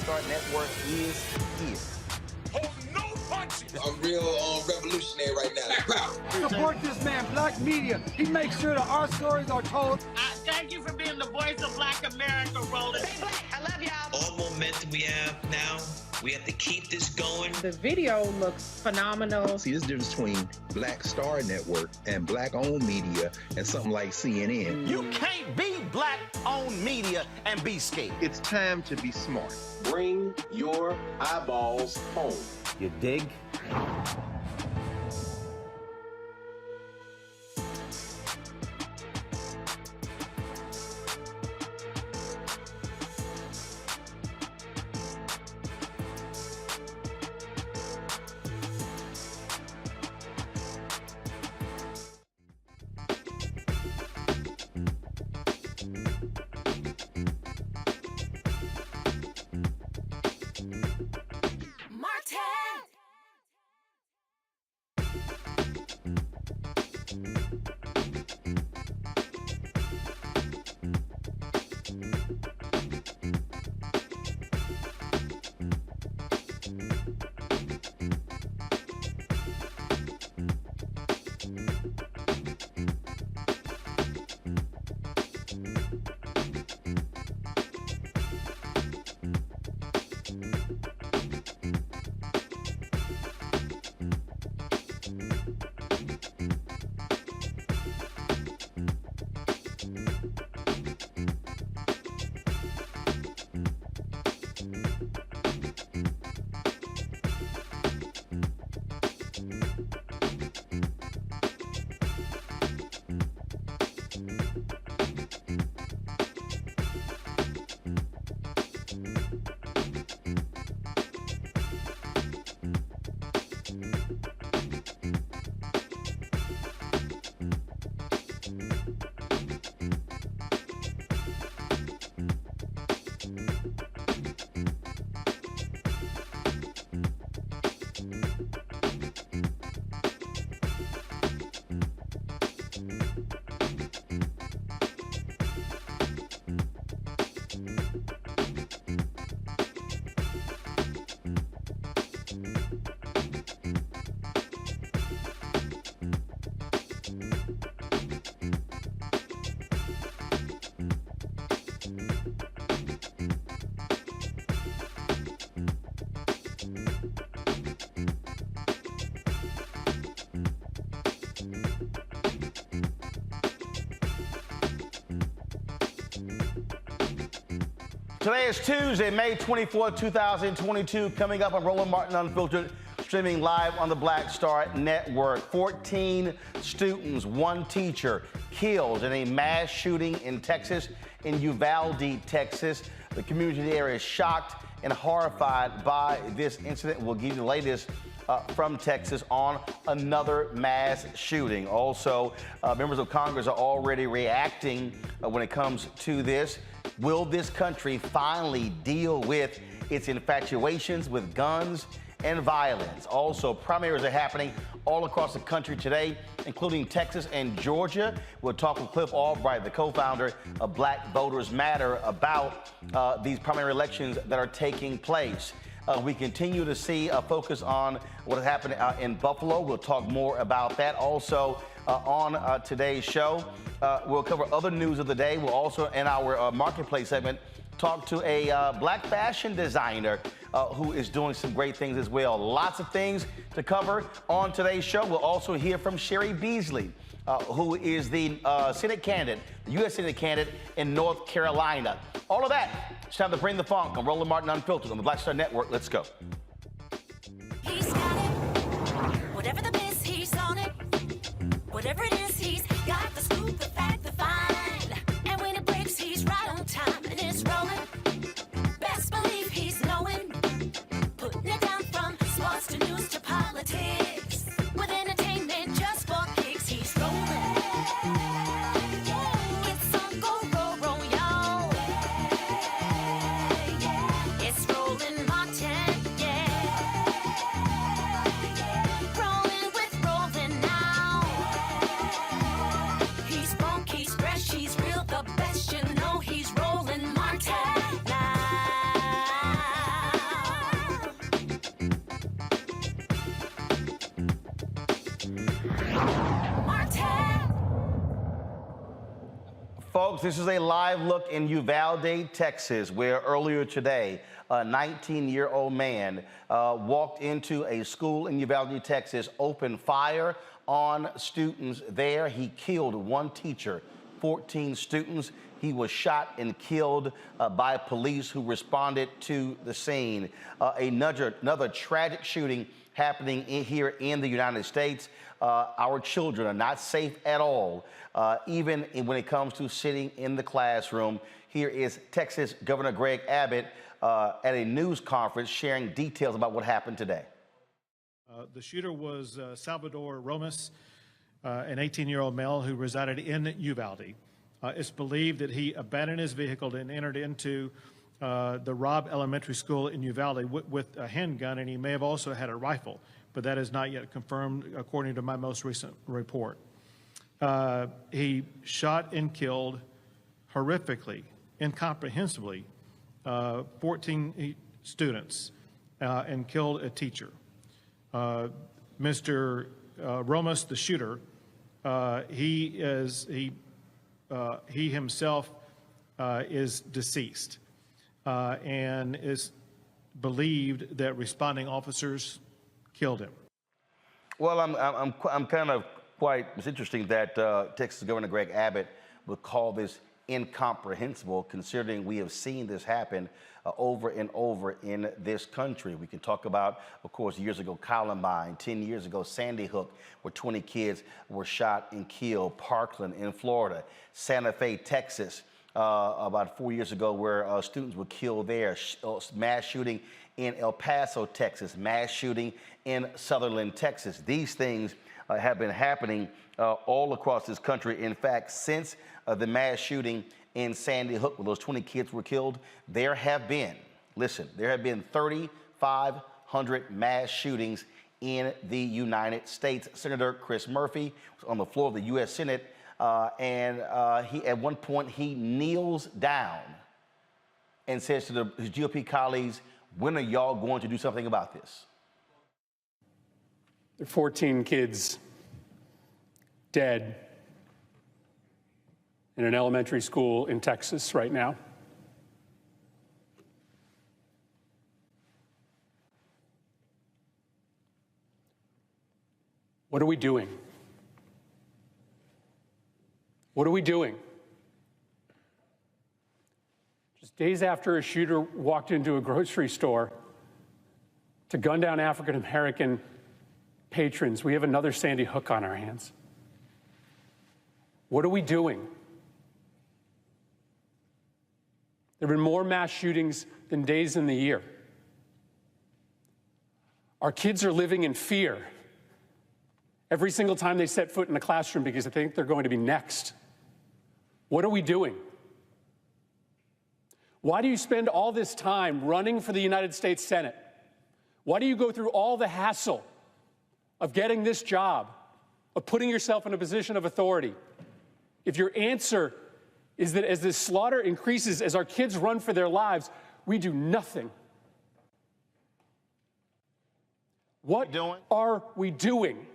Star Network is here. Oh, no punching! I'm real revolutionary right now. Support this man, Black Media. He makes sure that our stories are told. Thank you for being the voice of Black America, Roland. Stay black. I love y'all. All momentum we have now, we have to keep this going. The video looks phenomenal. See, there's a difference between Black Star Network and Black-owned media and something like CNN. You can't be Black-owned media and be scared. It's time to be smart. Bring your eyeballs home. You dig? Today is Tuesday, May 24, 2022. Coming up on Roland Martin Unfiltered, streaming live on the Black Star Network. 14 students, one teacher killed in a mass shooting in Texas, in Uvalde, Texas. The community there is shocked and horrified by this incident. We'll give you the latest from Texas on another mass shooting. Also, members of Congress are already reacting when it comes to this. Will this country finally deal with its infatuations with guns and violence? Also, primaries are happening all across the country today, including Texas and Georgia. We'll talk with Cliff Albright, the co-founder of Black Voters Matter, about these primary elections that are taking place. We continue to see a focus on what has happened in Buffalo. We'll talk more about that. Also, on today's show, we'll cover other news of the day. We'll also, in our marketplace segment, talk to a black fashion designer who is doing some great things as well. Lots of things to cover on today's show. We'll also hear from Sherry Beasley, who is the Senate candidate, the U.S. Senate candidate in North Carolina. All of that. It's time to bring the funk on Roland Martin Unfiltered on the Black Star Network. Let's go. He's got it. Whatever the biz, he's on it. Whatever it is, he's got the scoop, the fact, the find. And when it breaks, he's right on time and it's rolling. Best believe he's knowing. Putting it down from sports to news to politics. With entertainment just for kicks, he's rolling. It's on go, roll, y'all. It's Roland Martin, yeah. Rolling with Roland now. He's funky Folks, this is a live look in Uvalde, Texas, where earlier today, a 19-year-old man walked into a school in Uvalde, Texas, opened fire on students there. He killed one teacher, 14 students. He was shot and killed by police who responded to the scene. Another tragic shooting happening here in the United States. Our children are not safe at all, even when it comes to sitting in the classroom. Here is Texas Governor Greg Abbott at a news conference sharing details about what happened today. The shooter was Salvador Romas, an 18-year-old male who resided in Uvalde. It's believed that he abandoned his vehicle and entered into the Robb Elementary School in Uvalde with a handgun, and he may have also had a rifle, but that is not yet confirmed according to my most recent report. He shot and killed horrifically, incomprehensibly, 14 students and killed a teacher. Mr. Romas, the shooter, he himself is deceased and is believed that responding officers killed him. Well, I'm kind of quite, it's interesting that Texas Governor Greg Abbott would call this incomprehensible, considering we have seen this happen over and over in this country. We can talk about, of course, years ago, Columbine, 10 years ago, Sandy Hook, where 20 kids were shot and killed, Parkland in Florida, Santa Fe, Texas, about 4 years ago, where students were killed there, mass shooting in El Paso, Texas, mass shooting in Sutherland, Texas. These things have been happening all across this country. In fact, since the mass shooting in Sandy Hook, where those 20 kids were killed, there have been 3,500 mass shootings in the United States. Senator Chris Murphy was on the floor of the U.S. Senate, and he, at one point, he kneels down and says to his GOP colleagues, when are y'all going to do something about this? There are 14 kids dead in an elementary school in Texas right now. What are we doing? What are we doing? Just days after a shooter walked into a grocery store to gun down African-American patrons, we have another Sandy Hook on our hands. What are we doing? There have been more mass shootings than days in the year. Our kids are living in fear every single time they set foot in a classroom because they think they're going to be next. What are we doing? Why do you spend all this time running for the United States Senate? Why do you go through all the hassle of getting this job, of putting yourself in a position of authority, if your answer is that as this slaughter increases, as our kids run for their lives, we do nothing? What are we doing?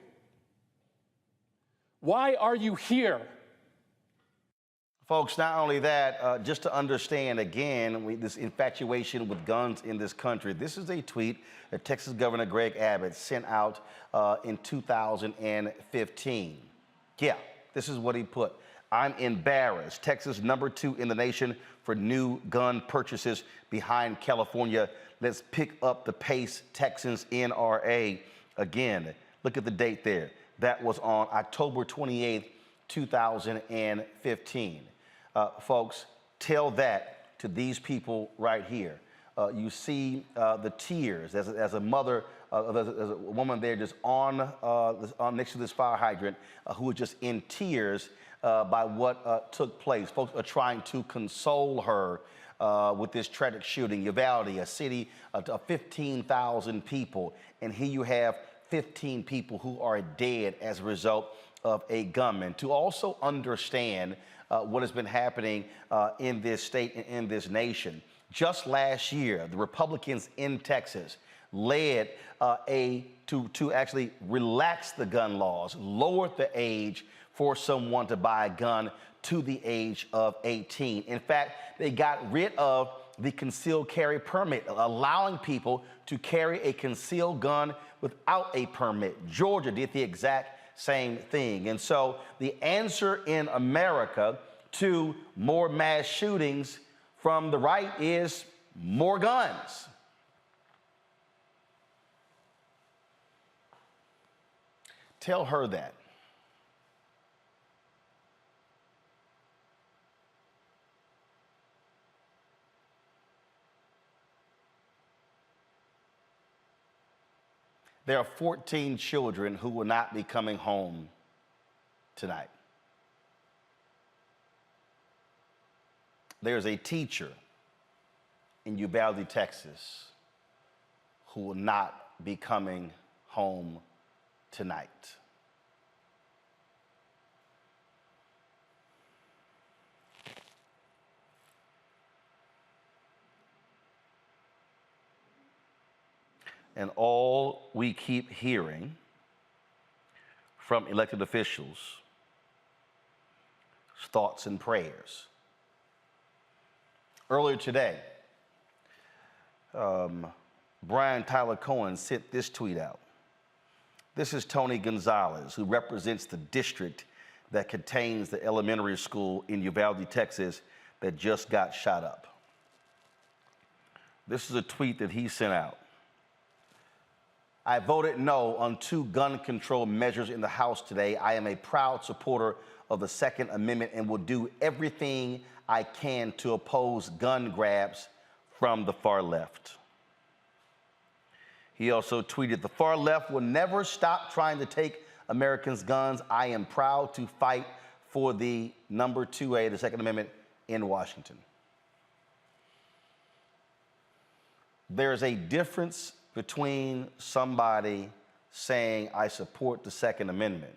Why are you here? Folks, not only that, just to understand again, this infatuation with guns in this country, this is a tweet that Texas Governor Greg Abbott sent out in 2015. Yeah, this is what he put. I'm embarrassed. Texas #2 in the nation for new gun purchases behind California. Let's pick up the pace, Texans NRA. Again, look at the date there. That was on October 28th, 2015. Folks, tell that to these people right here. You see the tears as a mother, as a woman there just on next to this fire hydrant who was just in tears by what took place. Folks are trying to console her with this tragic shooting. Uvalde, a city of 15,000 people, and here you have 15 people who are dead as a result of a gunman. To also understand what has been happening in this state and in this nation. Just last year, the Republicans in Texas led to actually relax the gun laws, lowered the age for someone to buy a gun to the age of 18. In fact, they got rid of the concealed carry permit, allowing people to carry a concealed gun without a permit. Georgia did the exact same thing. And so the answer in America to more mass shootings from the right is more guns. Tell her that. There are 14 children who will not be coming home tonight. There's a teacher in Uvalde, Texas, who will not be coming home tonight. And all we keep hearing from elected officials is thoughts and prayers. Earlier today, Brian Tyler Cohen sent this tweet out. This is Tony Gonzalez, who represents the district that contains the elementary school in Uvalde, Texas, that just got shot up. This is a tweet that he sent out. I voted no on 2 gun control measures in the House today. I am a proud supporter of the Second Amendment and will do everything I can to oppose gun grabs from the far left. He also tweeted, the far left will never stop trying to take Americans' guns. I am proud to fight for the number 2A, the Second Amendment, in Washington. There's a difference between somebody saying, I support the Second Amendment,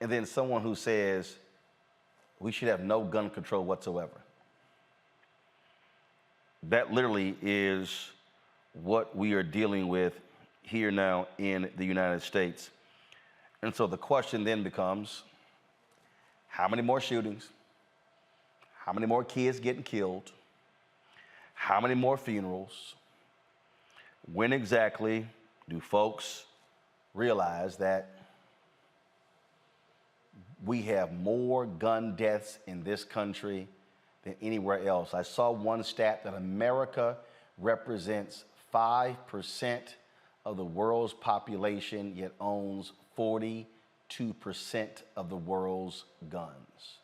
and then someone who says, we should have no gun control whatsoever. That literally is what we are dealing with here now in the United States. And so the question then becomes, how many more shootings? How many more kids getting killed? How many more funerals? When exactly do folks realize that we have more gun deaths in this country than anywhere else? I saw one stat that America represents 5% of the world's population, yet owns 42% of the world's guns.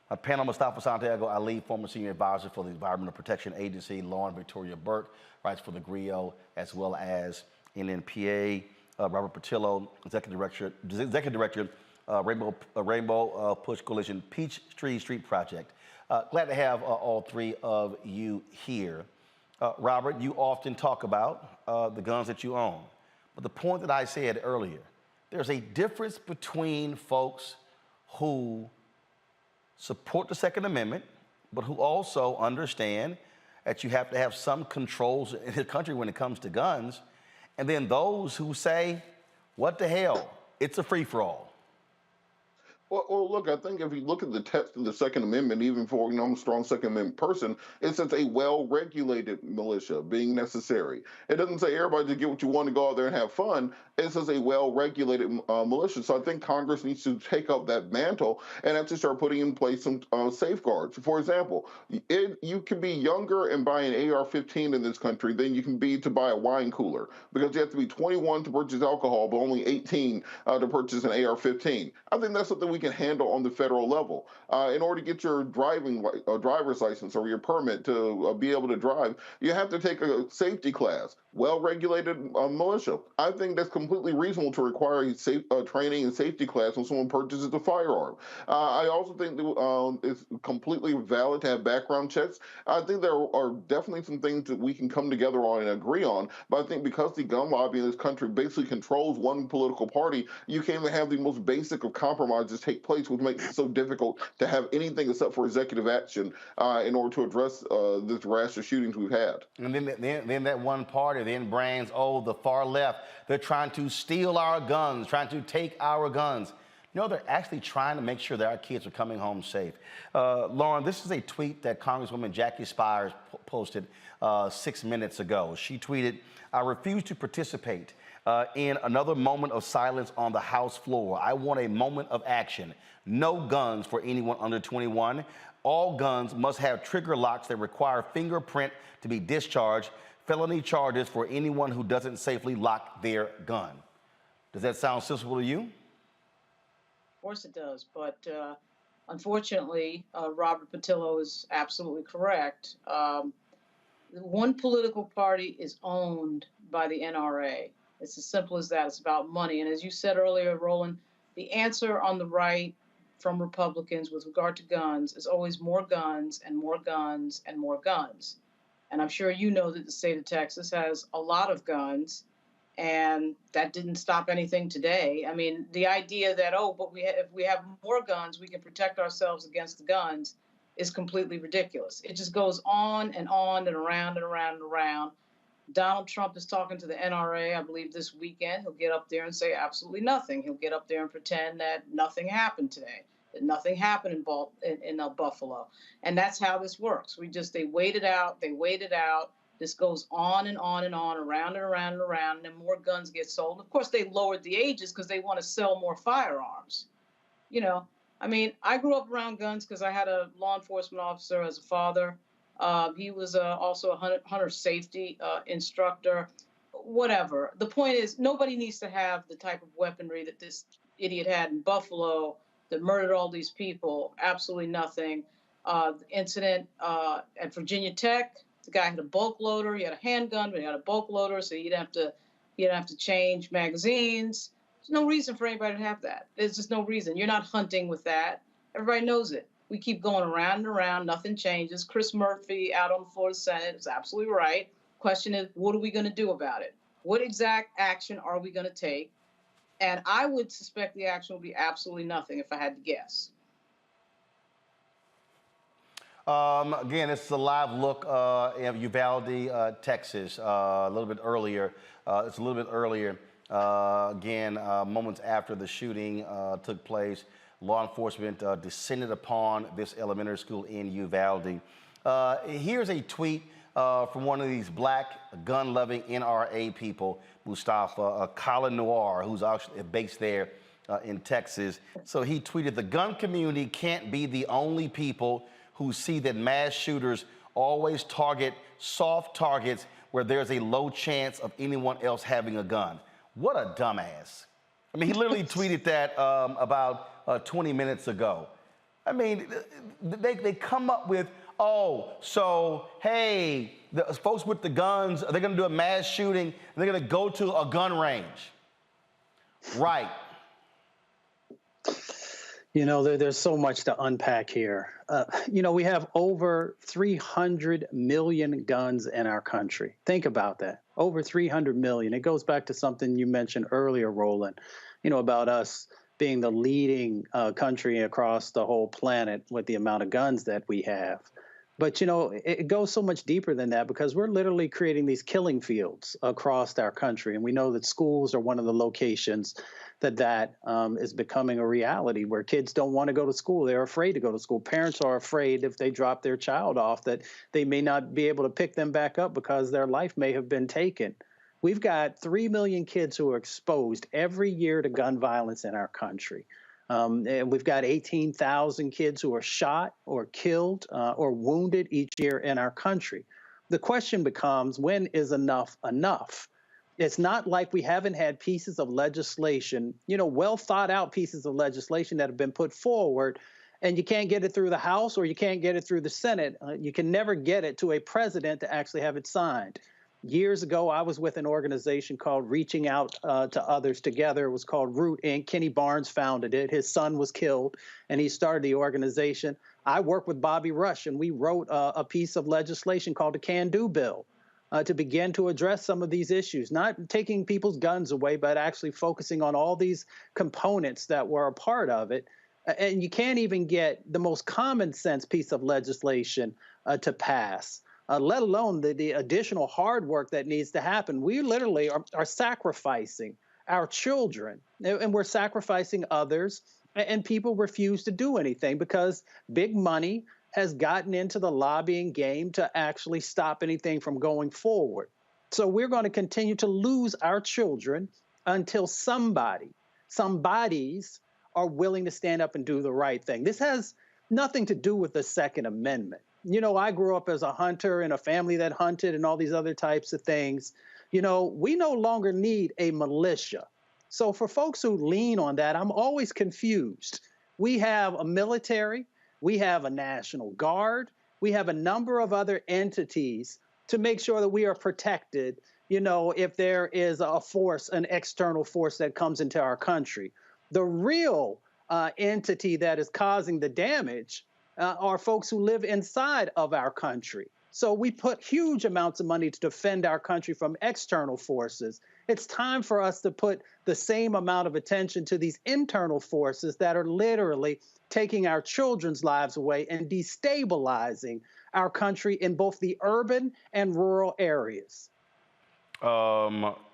My panel, Mustafa Santiago Ali, former senior advisor for the Environmental Protection Agency. Lauren Victoria Burke writes for the GRIO as well as NNPA. Robert Patillo, executive director, Rainbow Push Coalition Peachtree Street Project. Glad to have all 3 of you here. Robert, you often talk about the guns that you own. But the point that I said earlier, there's a difference between folks who support the Second Amendment, but who also understand that you have to have some controls in the country when it comes to guns, and then those who say, what the hell, it's a free-for-all. Well, look, I think if you look at the text of the Second Amendment, even for, I'm a strong Second Amendment person, it says a well-regulated militia being necessary. It doesn't say everybody to get what you want to go out there and have fun. It says a well-regulated militia. So I think Congress needs to take up that mantle and have to start putting in place some safeguards. For example, you can be younger and buy an AR-15 in this country than you can be to buy a wine cooler, because you have to be 21 to purchase alcohol, but only 18 to purchase an AR-15. I think that's something we can handle on the federal level. In order to get your driver's license or your permit to be able to drive, you have to take a safety class. Well-regulated militia. I think that's completely reasonable to require a training and safety class when someone purchases a firearm. I also think that it's completely valid to have background checks. I think there are definitely some things that we can come together on and agree on, but I think because the gun lobby in this country basically controls one political party, you can't even have the most basic of compromises take place, which makes it so difficult to have anything except for executive action in order to address this rash of shootings we've had. And then that one party then brands, the far left, they're trying to steal our guns, trying to take our guns. You know, they're actually trying to make sure that our kids are coming home safe. Lauren, this is a tweet that Congresswoman Jackie Spires posted 6 minutes ago. She tweeted, "I refuse to participate in another moment of silence on the House floor. I want a moment of action. No guns for anyone under 21. All guns must have trigger locks that require fingerprint to be discharged. Felony charges for anyone who doesn't safely lock their gun." Does that sound sensible to you? Of course it does, but unfortunately, Robert Patillo is absolutely correct. One political party is owned by the NRA. It's as simple as that. It's about money. And as you said earlier, Roland, the answer on the right from Republicans with regard to guns is always more guns and more guns and more guns. And I'm sure you know that the state of Texas has a lot of guns, and that didn't stop anything today. I mean, the idea that, oh, but if we have more guns, we can protect ourselves against the guns is completely ridiculous. It just goes on and on and around and around and around. Donald Trump is talking to the NRA, I believe, this weekend. He'll get up there and say absolutely nothing. He'll get up there and pretend that nothing happened today, that nothing happened in Buffalo. And that's how this works. They wait it out. They wait it out. This goes on and on and on, around and around and around, and then more guns get sold. Of course, they lowered the ages because they want to sell more firearms. You know, I mean, I grew up around guns because I had a law enforcement officer as a father. He was also a hunter safety instructor, whatever. The point is, nobody needs to have the type of weaponry that this idiot had in Buffalo that murdered all these people. Absolutely nothing. The incident at Virginia Tech, the guy had a bulk loader. He had a handgun, but he had a bulk loader, so he'd have to change magazines. There's no reason for anybody to have that. There's just no reason. You're not hunting with that. Everybody knows it. We keep going around and around. Nothing changes. Chris Murphy out on the floor of the Senate is absolutely right. Question is, what are we going to do about it? What exact action are we going to take? And I would suspect the action will be absolutely nothing if I had to guess. Again, this is a live look in Uvalde, Texas, a little bit earlier. It's a little bit earlier. Again, moments after the shooting took place, law enforcement descended upon this elementary school in Uvalde. Here's a tweet from one of these black gun-loving NRA people, Mustafa Colin Noir, who's actually based there in Texas. So he tweeted, "The gun community can't be the only people who see that mass shooters always target soft targets where there's a low chance of anyone else having a gun." What a dumbass. I mean, he literally tweeted that about 20 minutes ago. I mean, they come up with, oh, so, hey, the folks with the guns, they're going to do a mass shooting, and they're going to go to a gun range. Right. You know, there's so much to unpack here. You know, we have over 300 million guns in our country. Think about that. Over 300 million. It goes back to something you mentioned earlier, Roland, you know, about us being the leading country across the whole planet with the amount of guns that we have. But, you know, it goes so much deeper than that because we're literally creating these killing fields across our country. And we know that schools are one of the locations that is becoming a reality where kids don't want to go to school. They're afraid to go to school. Parents are afraid if they drop their child off that they may not be able to pick them back up because their life may have been taken. We've got 3 million kids who are exposed every year to gun violence in our country. And we've got 18,000 kids who are shot or killed or wounded each year in our country. The question becomes, when is enough enough? It's not like we haven't had pieces of legislation, you know, well thought out pieces of legislation that have been put forward, and you can't get it through the House or you can't get it through the Senate. You can never get it to a president to actually have it signed. Years ago, I was with an organization called Reaching Out to Others Together. It was called Root Inc. Kenny Barnes founded it. His son was killed, and he started the organization. I worked with Bobby Rush, and we wrote a piece of legislation called the Can Do Bill to begin to address some of these issues, not taking people's guns away, but actually focusing on all these components that were a part of it. And you can't even get the most common sense piece of legislation to pass. Let alone the additional hard work that needs to happen. We literally are sacrificing our children, and we're sacrificing others And people refuse to do anything because big money has gotten into the lobbying game to actually stop anything from going forward. So we're going to continue to lose our children until somebodies are willing to stand up and do the right thing. This has nothing to do with the Second Amendment. You know, I grew up as a hunter in a family that hunted and all these other types of things. You know, we no longer need a militia. So for folks who lean on that, I'm always confused. We have a military, we have a National Guard, we have a number of other entities to make sure that we are protected, you know, if there is a force, an external force that comes into our country. The real entity that is causing the damage are folks who live inside of our country. So we put huge amounts of money to defend our country from external forces. It's time for us to put the same amount of attention to these internal forces that are literally taking our children's lives away and destabilizing our country in both the urban and rural areas.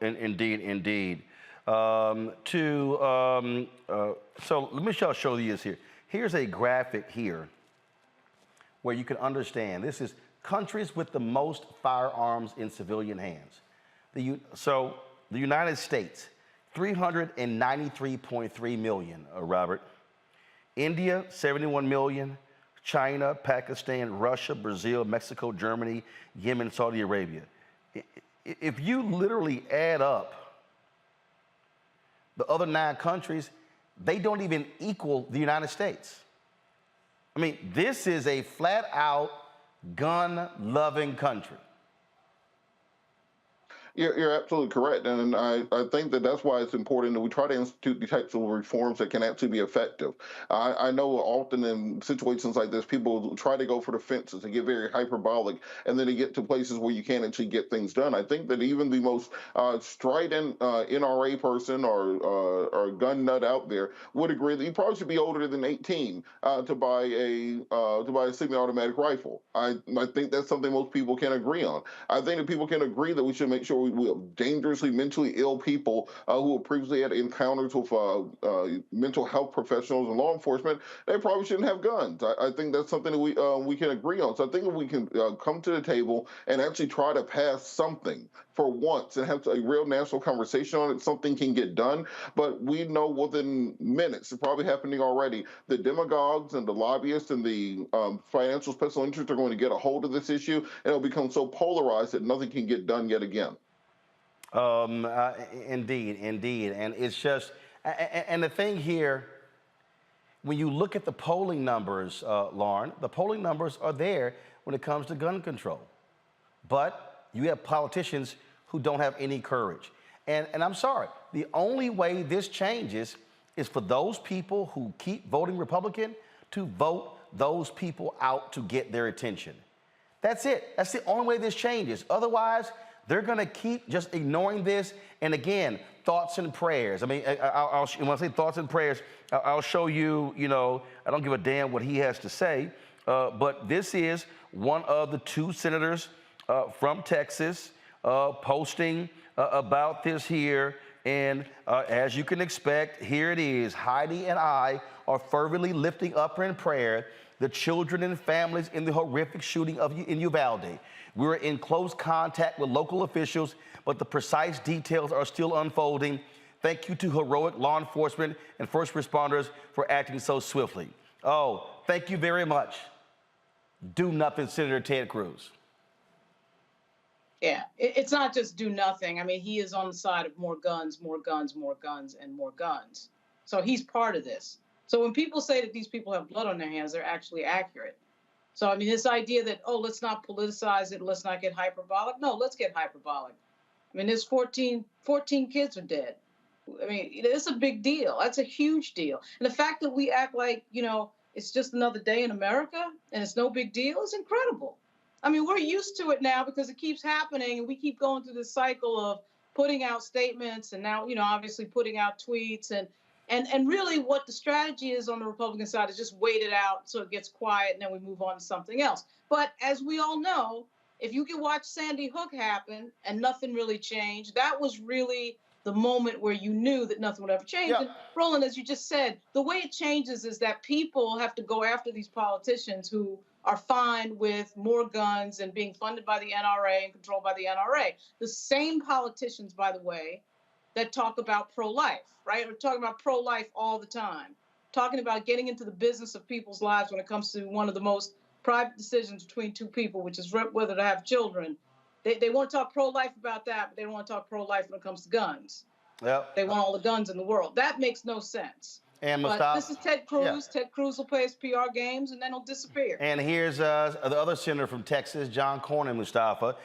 Indeed. So let me show you this here. Here's a graphic here where you can understand. This is countries with the most firearms in civilian hands. So the United States, 393.3 million, Robert. India, 71 million. China, Pakistan, Russia, Brazil, Mexico, Germany, Yemen, Saudi Arabia. If you literally add up the other 9 countries, they don't even equal the United States. I mean, this is a flat-out gun-loving country. You're absolutely correct, and I think that's why it's important that we try to institute the types of reforms that can actually be effective. I know often in situations like this, people try to go for the fences and get very hyperbolic, and then they get to places where you can't actually get things done. I think that even the most strident NRA person or gun nut out there would agree that you probably should be older than 18 to buy a semi-automatic rifle. I think that's something most people can agree on. I think that people can agree that we should make sure we have dangerously mentally ill people who have previously had encounters with mental health professionals and law enforcement. They probably shouldn't have guns. I think that's something that we can agree on. So I think if we can come to the table and actually try to pass something for once and have a real national conversation on it, something can get done. But we know within minutes, it's probably happening already, the demagogues and the lobbyists and the financial special interests are going to get a hold of this issue, and it'll become so polarized that nothing can get done yet again. Indeed. And it's just, and the thing here, when you look at the polling numbers, Lauren, the polling numbers are there when it comes to gun control. But you have politicians who don't have any courage. And I'm sorry, the only way this changes is for those people who keep voting Republican to vote those people out to get their attention. That's it. That's the only way this changes. Otherwise, they're going to keep just ignoring this. And again, thoughts and prayers. I mean, when I say thoughts and prayers, I'll show you, I don't give a damn what he has to say. But this is one of the 2 senators from Texas posting about this here. And as you can expect, here it is. Heidi and I are fervently lifting up in prayer the children and families in the horrific shooting in Uvalde. We're in close contact with local officials, but the precise details are still unfolding. Thank you to heroic law enforcement and first responders for acting so swiftly. Oh, thank you very much. Do nothing, Senator Ted Cruz. Yeah, it's not just do nothing. I mean, he is on the side of more guns, more guns, more guns, and more guns. So he's part of this. So when people say that these people have blood on their hands, they're actually accurate. So, I mean, this idea that, oh, let's not politicize it, let's not get hyperbolic. No, let's get hyperbolic. I mean, there's 14 kids are dead. I mean, it's a big deal. That's a huge deal. And the fact that we act like, it's just another day in America and it's no big deal is incredible. I mean, we're used to it now because it keeps happening and we keep going through this cycle of putting out statements and now, obviously putting out tweets and really what the strategy is on the Republican side is just wait it out so it gets quiet and then we move on to something else. But as we all know, if you can watch Sandy Hook happen and nothing really changed, that was really the moment where you knew that nothing would ever change. Yeah. And Roland, as you just said, the way it changes is that people have to go after these politicians who are fine with more guns and being funded by the NRA and controlled by the NRA. The same politicians, by the way, that talk about pro-life, right? We're talking about pro-life all the time, talking about getting into the business of people's lives when it comes to one of the most private decisions between two people, which is whether to have children. They want to talk pro-life about that, but they don't want to talk pro-life when it comes to guns. Yep. They want all the guns in the world. That makes no sense. And but this is Ted Cruz. Yeah. Ted Cruz will play his PR games, and then he'll disappear. And here's the other senator from Texas, John Cornyn, Mustafa.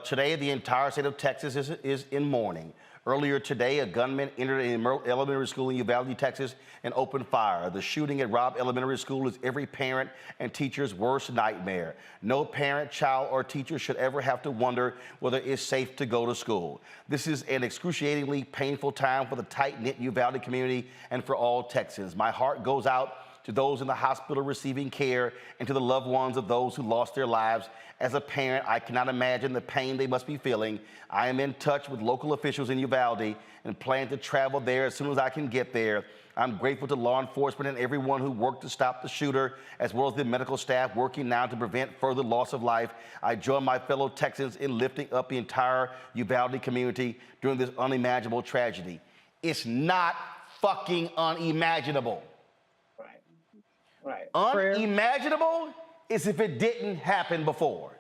Today, the entire state of Texas is in mourning. Earlier today, a gunman entered an elementary school in Uvalde, Texas, and opened fire. The shooting at Robb Elementary School is every parent and teacher's worst nightmare. No parent, child, or teacher should ever have to wonder whether it's safe to go to school. This is an excruciatingly painful time for the tight-knit Uvalde community and for all Texans. My heart goes out to those in the hospital receiving care and to the loved ones of those who lost their lives. As a parent, I cannot imagine the pain they must be feeling. I am in touch with local officials in Uvalde and plan to travel there as soon as I can get there. I'm grateful to law enforcement and everyone who worked to stop the shooter, as well as the medical staff working now to prevent further loss of life. I join my fellow Texans in lifting up the entire Uvalde community during this unimaginable tragedy. It's not fucking unimaginable. Right. Unimaginable is if it didn't happen before.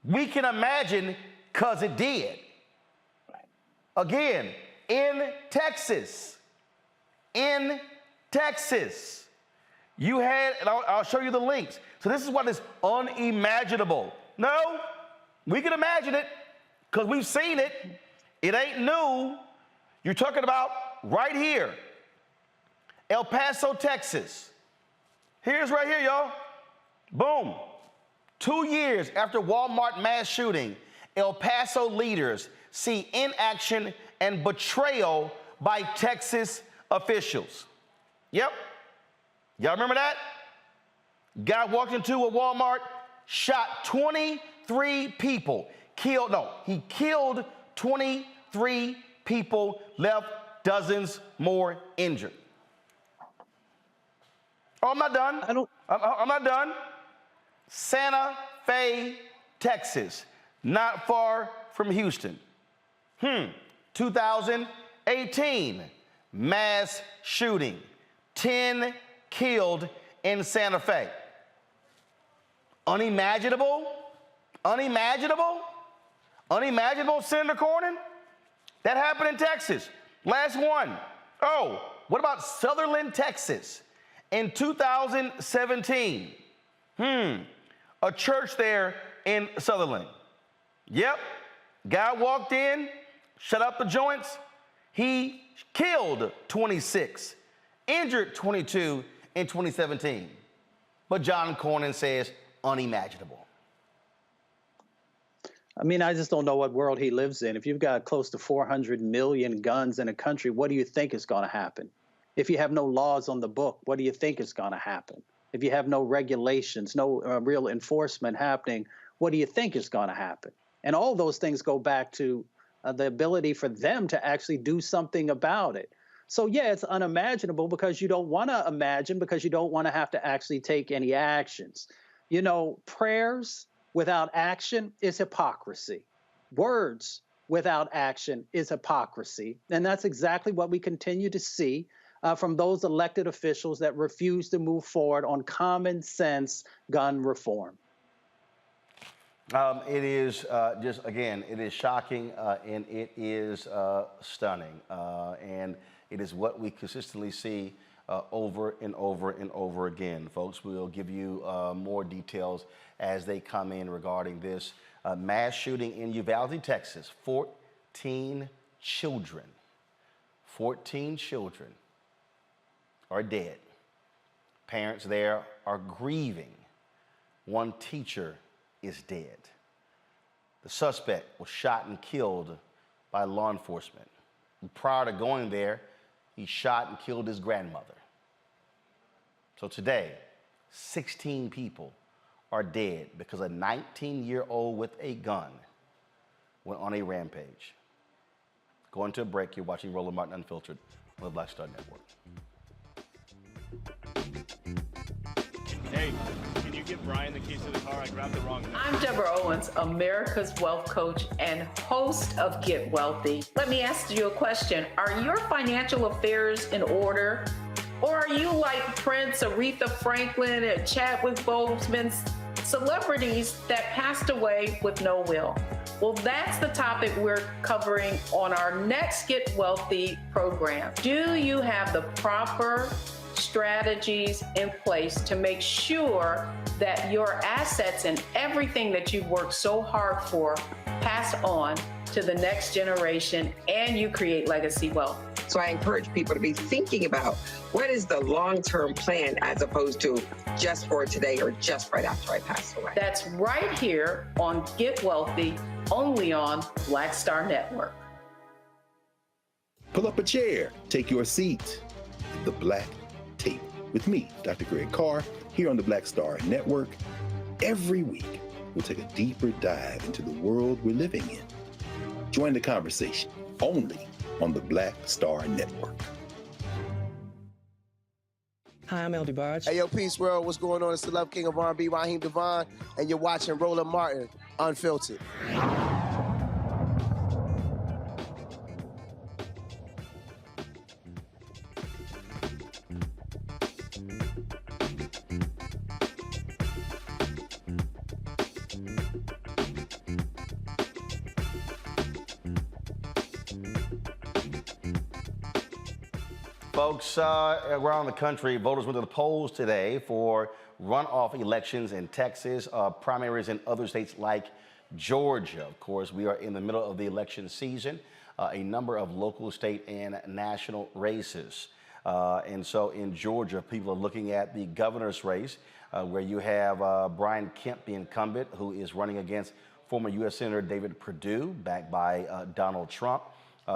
We can imagine because it did. Right. Again, in Texas, you had, and I'll show you the links. So this is what is unimaginable. No, we can imagine it because we've seen it. It ain't new. You're talking about right here, El Paso, Texas. Here's right here, y'all. Boom. 2 years after Walmart mass shooting, El Paso leaders see inaction and betrayal by Texas officials. Yep. Y'all remember that? Guy walked into a Walmart, shot 23 people, he killed 23 people, left dozens more injured. Oh, I'm not done. I'm not done. Santa Fe, Texas, not far from Houston. 2018, mass shooting, 10 killed in Santa Fe. Unimaginable? Unimaginable? Unimaginable, Senator Cornyn? That happened in Texas. Last one. Oh, what about Sutherland, Texas? In 2017, a church there in Sutherland. Yep, guy walked in, shut up the joints. He killed 26, injured 22 in 2017. But John Cornyn says unimaginable. I mean, I just don't know what world he lives in. If you've got close to 400 million guns in a country, what do you think is going to happen? If you have no laws on the book, what do you think is going to happen? If you have no regulations, no real enforcement happening, what do you think is going to happen? And all those things go back to the ability for them to actually do something about it. So, yeah, it's unimaginable because you don't want to imagine, because you don't want to have to actually take any actions. You know, prayers without action is hypocrisy. Words without action is hypocrisy. And that's exactly what we continue to see from those elected officials that refuse to move forward on common sense gun reform. It is just, again, it is shocking and it is stunning. And it is what we consistently see over and over and over again. Folks, we'll give you more details as they come in regarding this mass shooting in Uvalde, Texas. 14 children are dead. Parents there are grieving. One teacher is dead. The suspect was shot and killed by law enforcement. And prior to going there, he shot and killed his grandmother. So today, 16 people are dead because a 19-year-old with a gun went on a rampage. Going to a break. You're watching Roland Martin Unfiltered on the Black Star Network. Hey, can you give Brian the keys to the car? I grabbed the wrong one. I'm Deborah Owens, America's wealth coach and host of Get Wealthy. Let me ask you a question. Are your financial affairs in order? Or are you like Prince, Aretha Franklin, and Chadwick Boseman, celebrities that passed away with no will? Well, that's the topic we're covering on our next Get Wealthy program. Do you have the proper strategies in place to make sure that your assets and everything that you've worked so hard for pass on to the next generation and you create legacy wealth? So I encourage people to be thinking about what is the long-term plan as opposed to just for today or just right after I pass away. That's right here on Get Wealthy, only on Black Star Network. Pull up a chair, take your seat at the Black Table with me, Dr. Greg Carr, here on the Black Star Network. Every week, we'll take a deeper dive into the world we're living in. Join the conversation only on the Black Star Network. Hi, I'm El DeBarge. Hey, yo, Peace World. What's going on? It's the Love King of R&B, Raheem Devon, and you're watching Roland Martin Unfiltered. Folks, around the country, voters went to the polls today for runoff elections in Texas, primaries in other states like Georgia. Of course, we are in the middle of the election season, a number of local, state, and national races. And so in Georgia, people are looking at the governor's race, where you have Brian Kemp, the incumbent, who is running against former U.S. Senator David Perdue, backed by Donald Trump.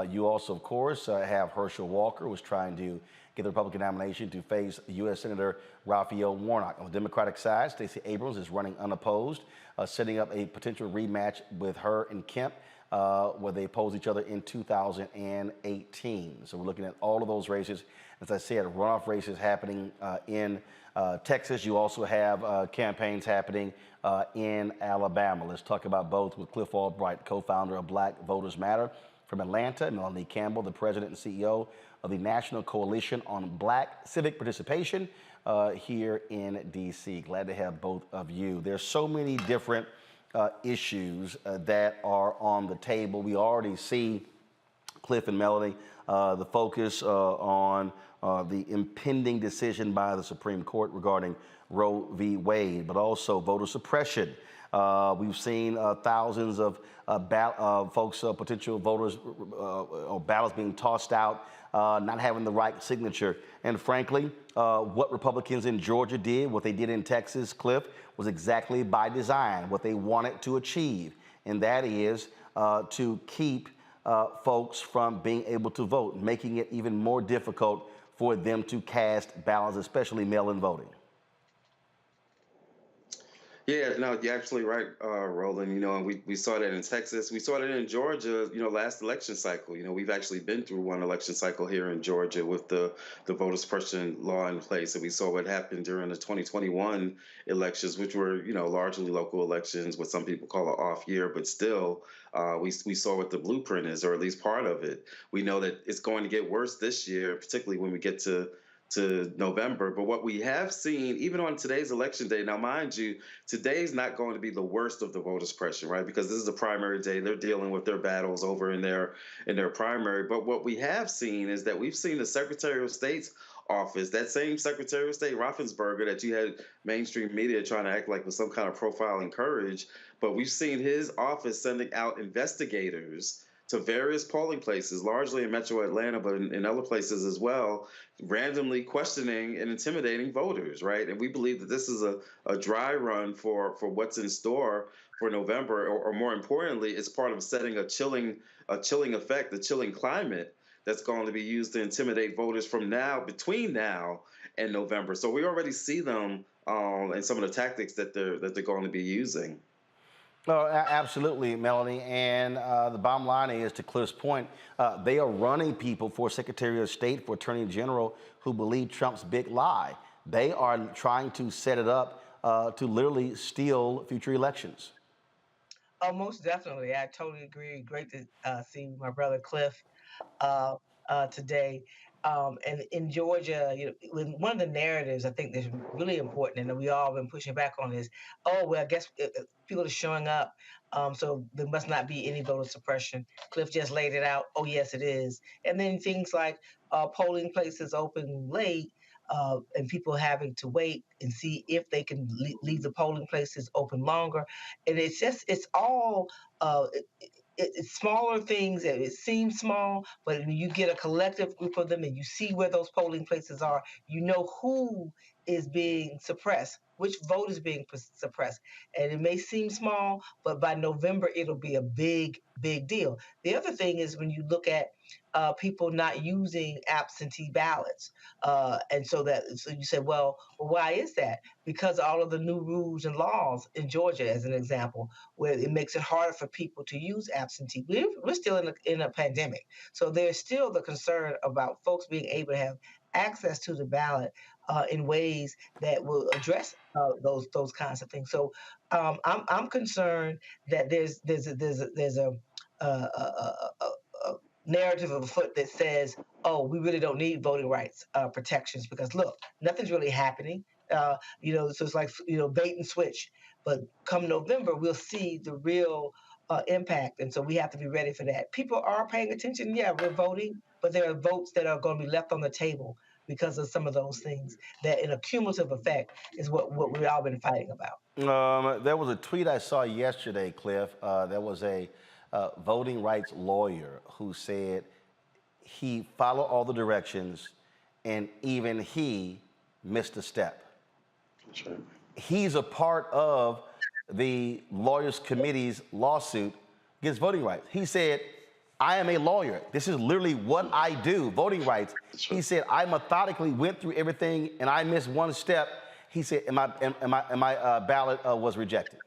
You also, of course, have Herschel Walker, who's trying to get the Republican nomination to face U.S. Senator Raphael Warnock. On the Democratic side, Stacey Abrams is running unopposed, setting up a potential rematch with her and Kemp, where they opposed each other in 2018. So we're looking at all of those races. As I said, runoff races happening in Texas. You also have campaigns happening in Alabama. Let's talk about both with Cliff Albright, co-founder of Black Voters Matter. From Atlanta, Melanie Campbell, the president and CEO of the National Coalition on Black Civic Participation here in D.C. Glad to have both of you. There's so many different issues that are on the table. We already see, Cliff and Melanie, the focus on the impending decision by the Supreme Court regarding Roe v. Wade, but also voter suppression. We've seen thousands of folks, potential voters, or ballots being tossed out, not having the right signature. And frankly, what Republicans in Georgia did, what they did in Texas, Cliff, was exactly by design, what they wanted to achieve. And that is to keep folks from being able to vote, making it even more difficult for them to cast ballots, especially mail-in voting. Yeah, no, you're absolutely right, Roland. You know, and we saw that in Texas. We saw that in Georgia, you know, last election cycle. You know, we've actually been through one election cycle here in Georgia with the voter suppression law in place. And we saw what happened during the 2021 elections, which were, you know, largely local elections, what some people call an off year. But still, we saw what the blueprint is, or at least part of it. We know that it's going to get worse this year, particularly when we get to November. But what we have seen, even on today's election day, now mind you, today's not going to be the worst of the voter suppression, right? Because this is a primary day. They're dealing with their battles over in their primary. But what we have seen is that we've seen the Secretary of State's office, that same Secretary of State, Raffensperger, that you had mainstream media trying to act like with some kind of profiling courage. But we've seen his office sending out investigators to various polling places, largely in Metro Atlanta, but in other places as well, randomly questioning and intimidating voters, right? And we believe that this is a dry run for what's in store for November, or more importantly, it's part of setting a chilling effect, a chilling climate that's going to be used to intimidate voters between now and November. So we already see them and some of the tactics that they're going to be using. Oh, absolutely, Melanie. And the bottom line is, to Cliff's point, they are running people for Secretary of State, for Attorney General, who believe Trump's big lie. They are trying to set it up to literally steal future elections. Oh, most definitely. I totally agree. Great to see my brother Cliff today. And in Georgia, one of the narratives I think that's really important, and we all been pushing back on is, oh, well, I guess people are showing up, so there must not be any voter suppression. Cliff just laid it out. Oh, yes, it is. And then things like polling places open late, and people having to wait and see if they can leave the polling places open longer. And it's all it's smaller things, and it seems small, but when you get a collective group of them and you see where those polling places are, you know who is being suppressed, which vote is being suppressed. And it may seem small, but by November, it'll be a big, big deal. The other thing is when you look at people not using absentee ballots. And so you say, well, why is that? Because all of the new rules and laws in Georgia, as an example, where it makes it harder for people to use absentee. We're still in a pandemic. So there's still the concern about folks being able to have access to the ballot in ways that will address those kinds of things. So I'm concerned that there's a narrative afoot that says, oh, we really don't need voting rights protections because look, nothing's really happening. So it's like, bait and switch. But come November, we'll see the real impact. And so we have to be ready for that. People are paying attention. Yeah, we're voting, but there are votes that are going to be left on the table because of some of those things that in a cumulative effect is what we've all been fighting about. There was a tweet I saw yesterday, Cliff. There was a voting rights lawyer who said he followed all the directions and even he missed a step. That's right. He's a part of the Lawyers Committee's lawsuit against voting rights. He said, I am a lawyer. This is literally what I do, voting rights. He said, I methodically went through everything and I missed one step. He said, and my ballot was rejected.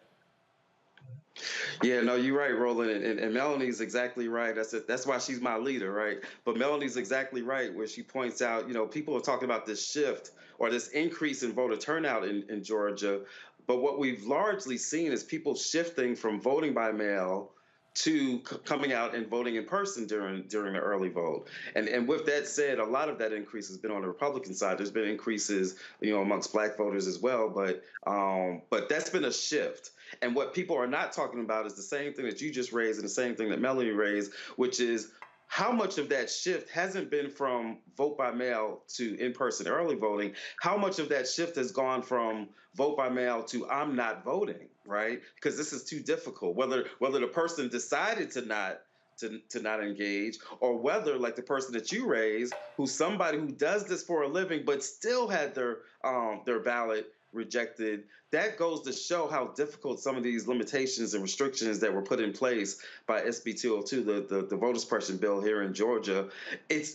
Yeah, no, you're right, Roland, and Melanie's exactly right. That's why she's my leader, right? But Melanie's exactly right where she points out, people are talking about this shift or this increase in voter turnout in Georgia, but what we've largely seen is people shifting from voting by mail to coming out and voting in person during the early vote. And with that said, a lot of that increase has been on the Republican side. There's been increases, amongst Black voters as well, but that's been a shift. And what people are not talking about is the same thing that you just raised and the same thing that Melanie raised, which is how much of that shift hasn't been from vote by mail to in-person early voting? How much of that shift has gone from vote by mail to I'm not voting, right? Because this is too difficult. Whether the person decided to not engage, or whether, like the person that you raised, who's somebody who does this for a living but still had their ballot rejected, that goes to show how difficult some of these limitations and restrictions that were put in place by SB 202, the voter suppression bill here in Georgia.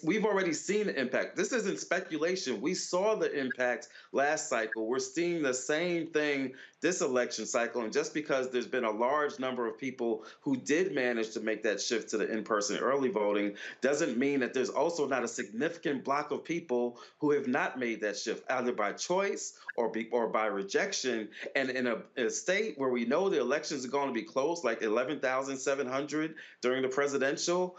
We've already seen the impact. This isn't speculation. We saw the impact last cycle. We're seeing the same thing this election cycle. And just because there's been a large number of people who did manage to make that shift to the in-person early voting doesn't mean that there's also not a significant block of people who have not made that shift, either by choice or by rejection. And in a state where we know the elections are going to be close, like 11,700 during the presidential,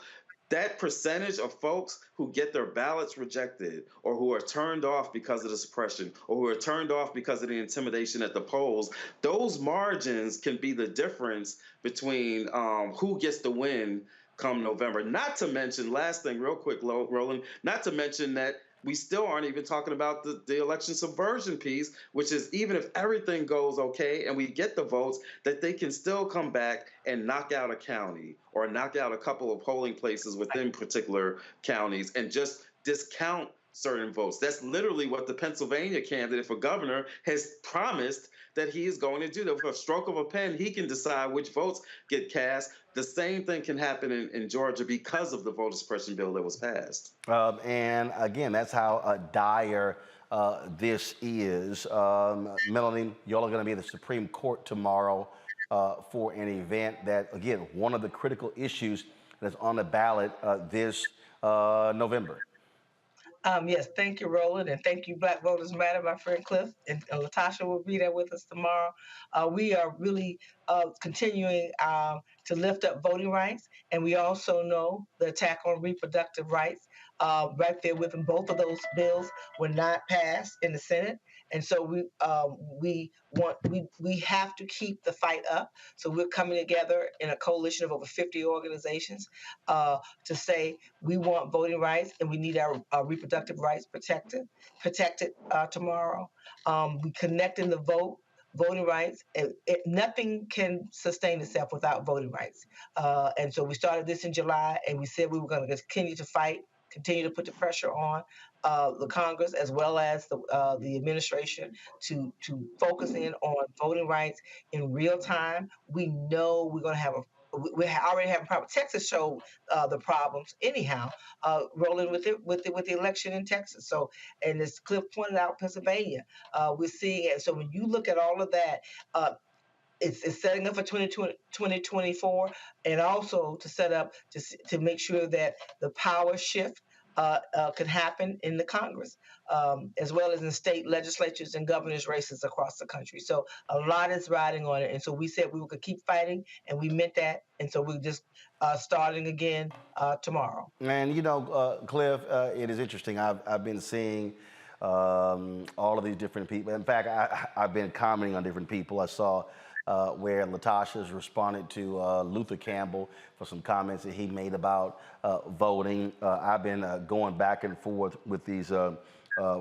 that percentage of folks who get their ballots rejected or who are turned off because of the suppression or who are turned off because of the intimidation at the polls, those margins can be the difference between who gets the win come November. Not to mention, last thing real quick, Roland, not to mention that we still aren't even talking about the election subversion piece, which is even if everything goes okay and we get the votes, that they can still come back and knock out a county or knock out a couple of polling places within particular counties and just discount certain votes. That's literally what the Pennsylvania candidate for governor has promised that he is going to do. That with a stroke of a pen, he can decide which votes get cast. The same thing can happen in Georgia because of the voter suppression bill that was passed. And again, that's how dire this is. Melanie, y'all are going to be at the Supreme Court tomorrow for an event that, again, one of the critical issues that's on the ballot this November. Yes, thank you, Roland, and thank you, Black Voters Matter, my friend Cliff, and Latasha will be there with us tomorrow. We are really continuing to lift up voting rights, and we also know the attack on reproductive rights right there with them. Both of those bills were not passed in the Senate, and so we have to keep the fight up. So we're coming together in a coalition of over 50 organizations to say we want voting rights and we need our reproductive rights protected tomorrow. We connecting the voting rights. Nothing can sustain itself without voting rights. And so we started this in July, and we said we were going to continue to fight, continue to put the pressure on the Congress as well as the administration to focus in on voting rights in real time. We know we're going to have we already have a problem. Texas showed the problems anyhow, rolling with the election in Texas. So, and as Cliff pointed out, Pennsylvania, we're seeing it. So when you look at all of that, it's setting up for 2024, and also to set up to make sure that the power shift could happen in the Congress, as well as in state legislatures and governors' races across the country. So a lot is riding on it. And so we said we could keep fighting, and we meant that. And so we're just starting again tomorrow. And, you know, Cliff, it is interesting. I've been seeing all of these different people. In fact, I've been commenting on different people. I saw where Latasha's responded to Luther Campbell for some comments that he made about voting. I've been going back and forth with these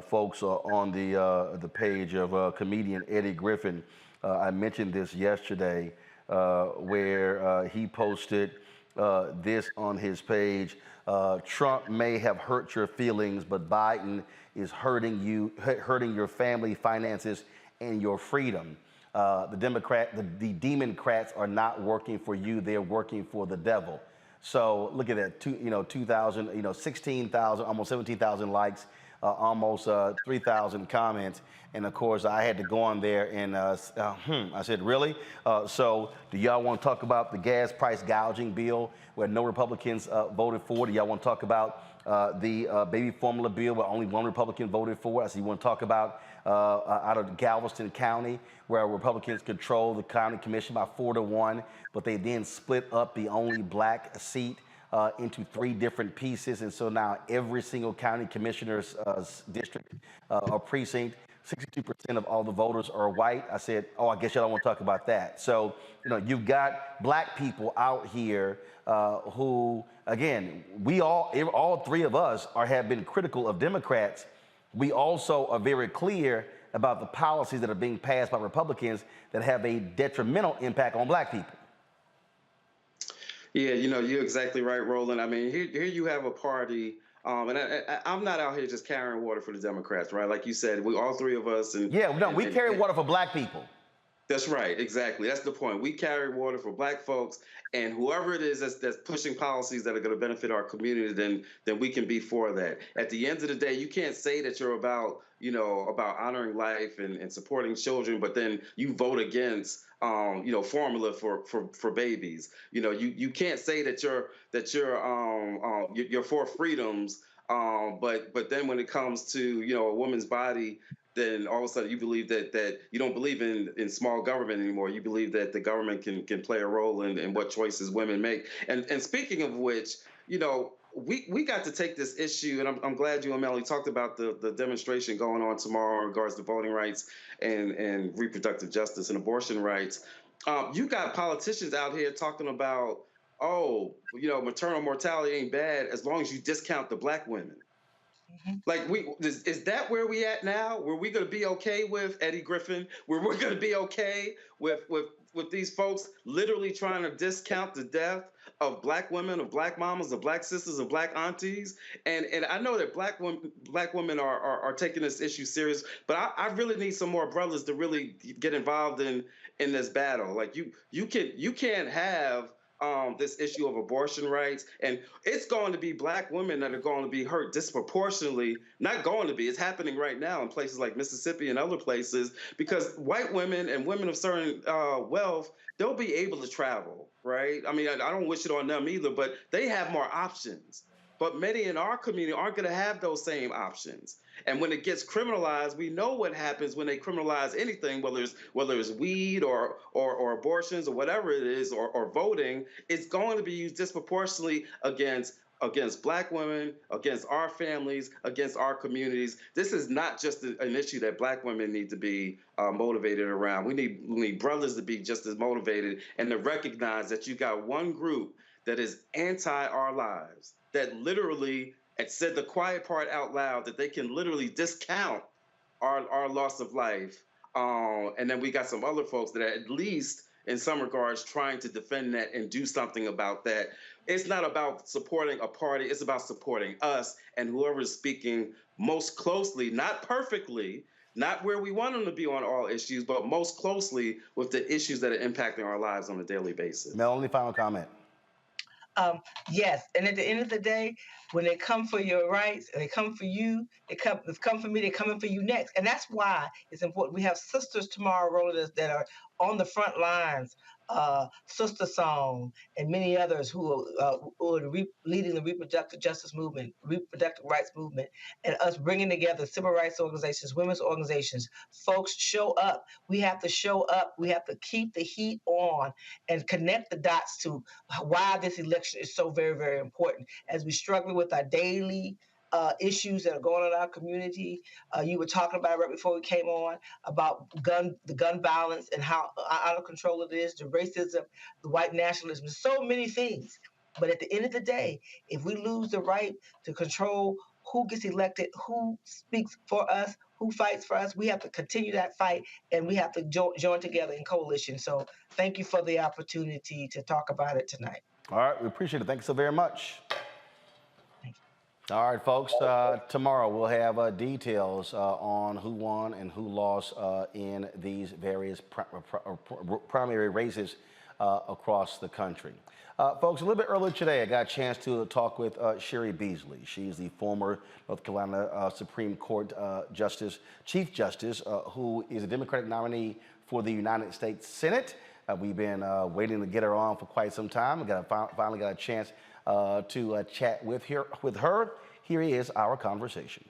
folks on the page of comedian Eddie Griffin. I mentioned this yesterday where he posted this on his page. Trump may have hurt your feelings, but Biden is hurting your family, finances, and your freedom. The Democrats are not working for you; they're working for the devil. So look at that, 16,000, almost 17,000 likes, almost 3,000 comments, and of course I had to go on there and I said, really? So do y'all want to talk about the gas price gouging bill where no Republicans voted for? Do y'all want to talk about the baby formula bill where only one Republican voted for? I said, you want to talk about out of Galveston County, where Republicans control the county commission by 4-1, but they then split up the only black seat into 3 different pieces. And so now every single county commissioner's district or precinct, 62% of all the voters are white. I said, oh, I guess y'all don't want to talk about that. So, you know, you've got black people out here who, again, we all 3 of us have been critical of Democrats. We also are very clear about the policies that are being passed by Republicans that have a detrimental impact on black people. Yeah, you know, you're exactly right, Roland. I mean, here you have a party, and I'm not out here just carrying water for the Democrats, right? Like you said, we all 3 of us. And yeah, no, we carry water for black people. That's right, exactly. That's the point. We carry water for black folks, and whoever it is that's pushing policies that are going to benefit our community, then we can be for that. At the end of the day, you can't say that you're about honoring life and supporting children, but then you vote against formula for babies. You know, you can't say that you're for freedoms, but then when it comes to a woman's body, then all of a sudden you believe that you don't believe in small government anymore. You believe that the government can play a role in what choices women make. And speaking of which, we got to take this issue, and I'm glad you and Melanie talked about the demonstration going on tomorrow in regards to voting rights and reproductive justice and abortion rights. You got politicians out here talking about, maternal mortality ain't bad as long as you discount the black women. Like, is that where we at now? Were we going to be okay with Eddie Griffin? Were we going to be okay with these folks literally trying to discount the death of black women, of black mamas, of black sisters, of black aunties? And I know that black women are taking this issue serious, but I really need some more brothers to really get involved in this battle. Like, you can't have this issue of abortion rights. And it's going to be Black women that are going to be hurt disproportionately. Not going to be, it's happening right now in places like Mississippi and other places, because white women and women of certain wealth, they'll be able to travel, right? I mean, I don't wish it on them either, but they have more options. But many in our community aren't going to have those same options. And when it gets criminalized, we know what happens when they criminalize anything, whether it's weed or abortions or whatever it is, or voting. It's going to be used disproportionately against Black women, against our families, against our communities. This is not just an issue that Black women need to be motivated around. We need brothers to be just as motivated and to recognize that you got one group that is anti our lives, that literally said the quiet part out loud, that they can literally discount our loss of life. And then we got some other folks that are at least in some regards trying to defend that and do something about that. It's not about supporting a party, it's about supporting us and whoever is speaking most closely, not perfectly, not where we want them to be on all issues, but most closely with the issues that are impacting our lives on a daily basis. Melanie, final comment. Yes, and at the end of the day, when they come for your rights, and they come for you, they come for me, they're coming for you next. And that's why it's important. We have sisters tomorrow, Rollers, that are on the front lines, Sister Song, and many others who are leading the reproductive justice movement, reproductive rights movement, and us bringing together civil rights organizations, women's organizations. Folks, show up. We have to show up. We have to keep the heat on and connect the dots to why this election is so very, very important. As we struggle with our daily issues that are going on in our community. You were talking about it right before we came on, about the gun violence and how out of control it is, the racism, the white nationalism, so many things. But at the end of the day, if we lose the right to control who gets elected, who speaks for us, who fights for us, we have to continue that fight, and we have to join together in coalition. So thank you for the opportunity to talk about it tonight. All right, we appreciate it. Thank you so very much. All right, folks, tomorrow we'll have details on who won and who lost in these various primary races across the country. Folks, a little bit earlier today, I got a chance to talk with Sherry Beasley. She's the former North Carolina Supreme Court Chief Justice, who is a Democratic nominee for the United States Senate. We've been waiting to get her on for quite some time. We finally got a chance to chat with her. Here is our conversation.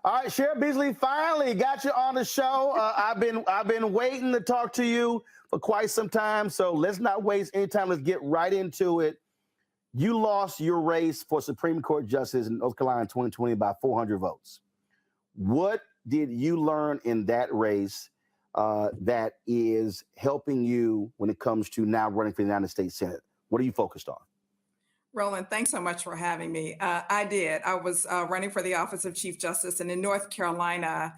All right, Sherry Beasley, finally got you on the show. I've been waiting to talk to you for quite some time, so let's not waste any time. Let's get right into it. You lost your race for Supreme Court Justice in North Carolina in 2020 by 400 votes. What did you learn in that race that is helping you when it comes to now running for the United States Senate? What are you focused on? Roland, thanks so much for having me. I did. I was running for the office of Chief Justice, and in North Carolina,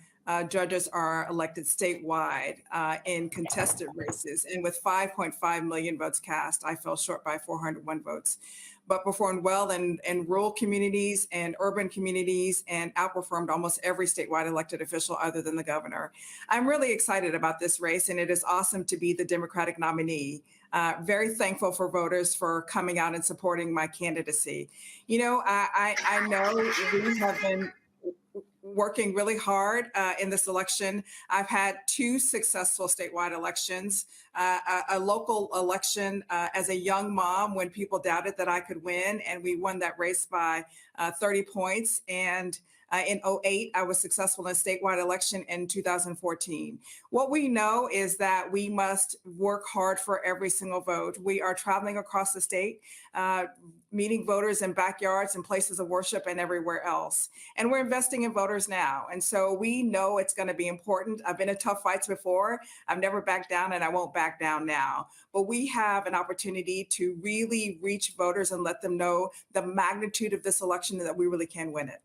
judges are elected statewide in contested races. And with 5.5 million votes cast, I fell short by 401 votes, but performed well in rural communities and urban communities, and outperformed almost every statewide elected official other than the governor. I'm really excited about this race, and it is awesome to be the Democratic nominee. Very thankful for voters for coming out and supporting my candidacy. You know, I know we have been working really hard in this election. I've had 2 successful statewide elections, a local election as a young mom when people doubted that I could win, and we won that race by 30 points. And in 2008, I was successful in a statewide election in 2014. What we know is that we must work hard for every single vote. We are traveling across the state, meeting voters in backyards and places of worship and everywhere else. And we're investing in voters now. And so we know it's going to be important. I've been in tough fights before. I've never backed down, and I won't back down now. But we have an opportunity to really reach voters and let them know the magnitude of this election and that we really can win it.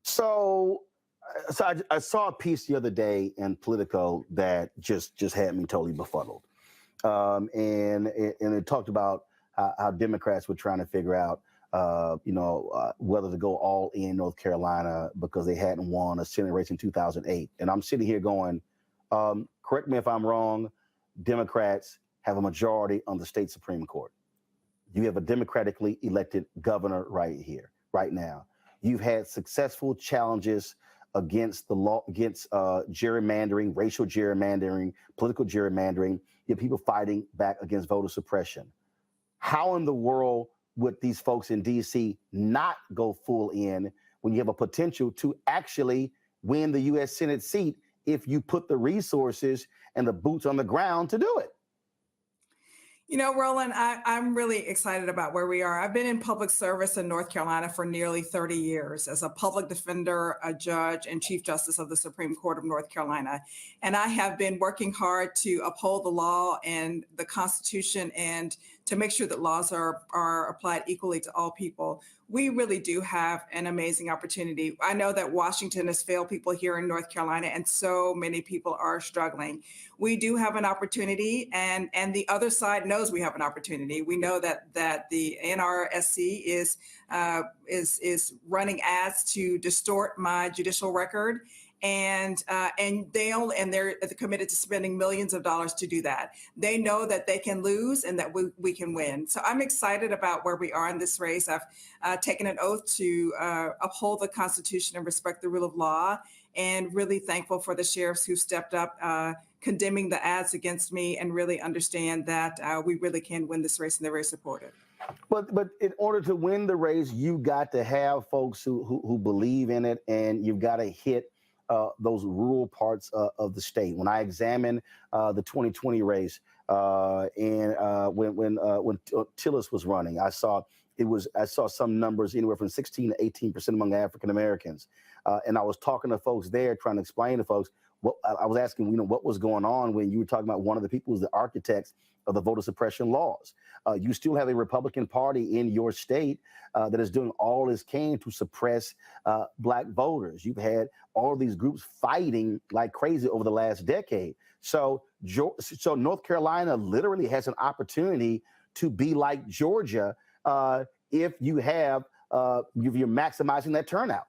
So I saw a piece the other day in Politico that just had me totally befuddled. And it talked about how Democrats were trying to figure out, whether to go all in North Carolina because they hadn't won a Senate race in 2008. And I'm sitting here going, correct me if I'm wrong, Democrats, have a majority on the state Supreme Court. You have a democratically elected governor right here, right now. You've had successful challenges against the law, against gerrymandering, racial gerrymandering, political gerrymandering. You have people fighting back against voter suppression. How in the world would these folks in D.C. not go full in when you have a potential to actually win the U.S. Senate seat if you put the resources and the boots on the ground to do it? You know, Roland, I'm really excited about where we are. I've been in public service in North Carolina for nearly 30 years as a public defender, a judge, and Chief Justice of the Supreme Court of North Carolina. And I have been working hard to uphold the law and the Constitution and to make sure that laws are applied equally to all people. We really do have an amazing opportunity. I know that Washington has failed people here in North Carolina, and so many people are struggling. We do have an opportunity, and the other side knows we have an opportunity. We know that the NRSC is running ads to distort my judicial record, and they're committed to spending millions of dollars to do that. They know that they can lose and that we can win. So I'm excited about where we are in this race. I've taken an oath to uphold the Constitution and respect the rule of law, and really thankful for the sheriffs who stepped up, condemning the ads against me, and really understand that we really can win this race, and they're very supportive. But in order to win the race, you got to have folks who believe in it, and you've got to hit those rural parts of the state. When I examined the 2020 race, and when Tillis was running, I saw some numbers anywhere from 16 to 18% among African Americans, and I was talking to folks there, trying to explain to folks what I was asking. What was going on when you were talking about one of the people who's the architects of the voter suppression laws. You still have a Republican Party in your state that is doing all it can to suppress Black voters. You've had all of these groups fighting like crazy over the last decade. So North Carolina literally has an opportunity to be like Georgia if you're maximizing that turnout.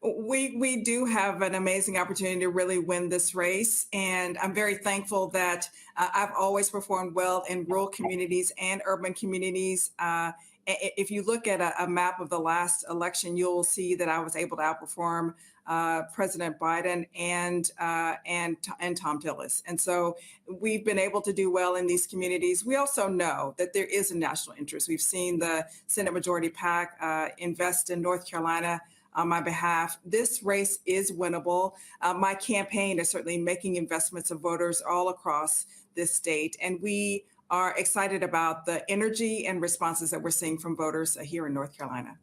We do have an amazing opportunity to really win this race. And I'm very thankful that I've always performed well in rural communities and urban communities. If you look at a map of the last election, you'll see that I was able to outperform President Biden and Tom Tillis. And so we've been able to do well in these communities. We also know that there is a national interest. We've seen the Senate Majority PAC invest in North Carolina on my behalf. This race is winnable. My campaign is certainly making investments of voters all across this state. And we are excited about the energy and responses that we're seeing from voters here in North Carolina.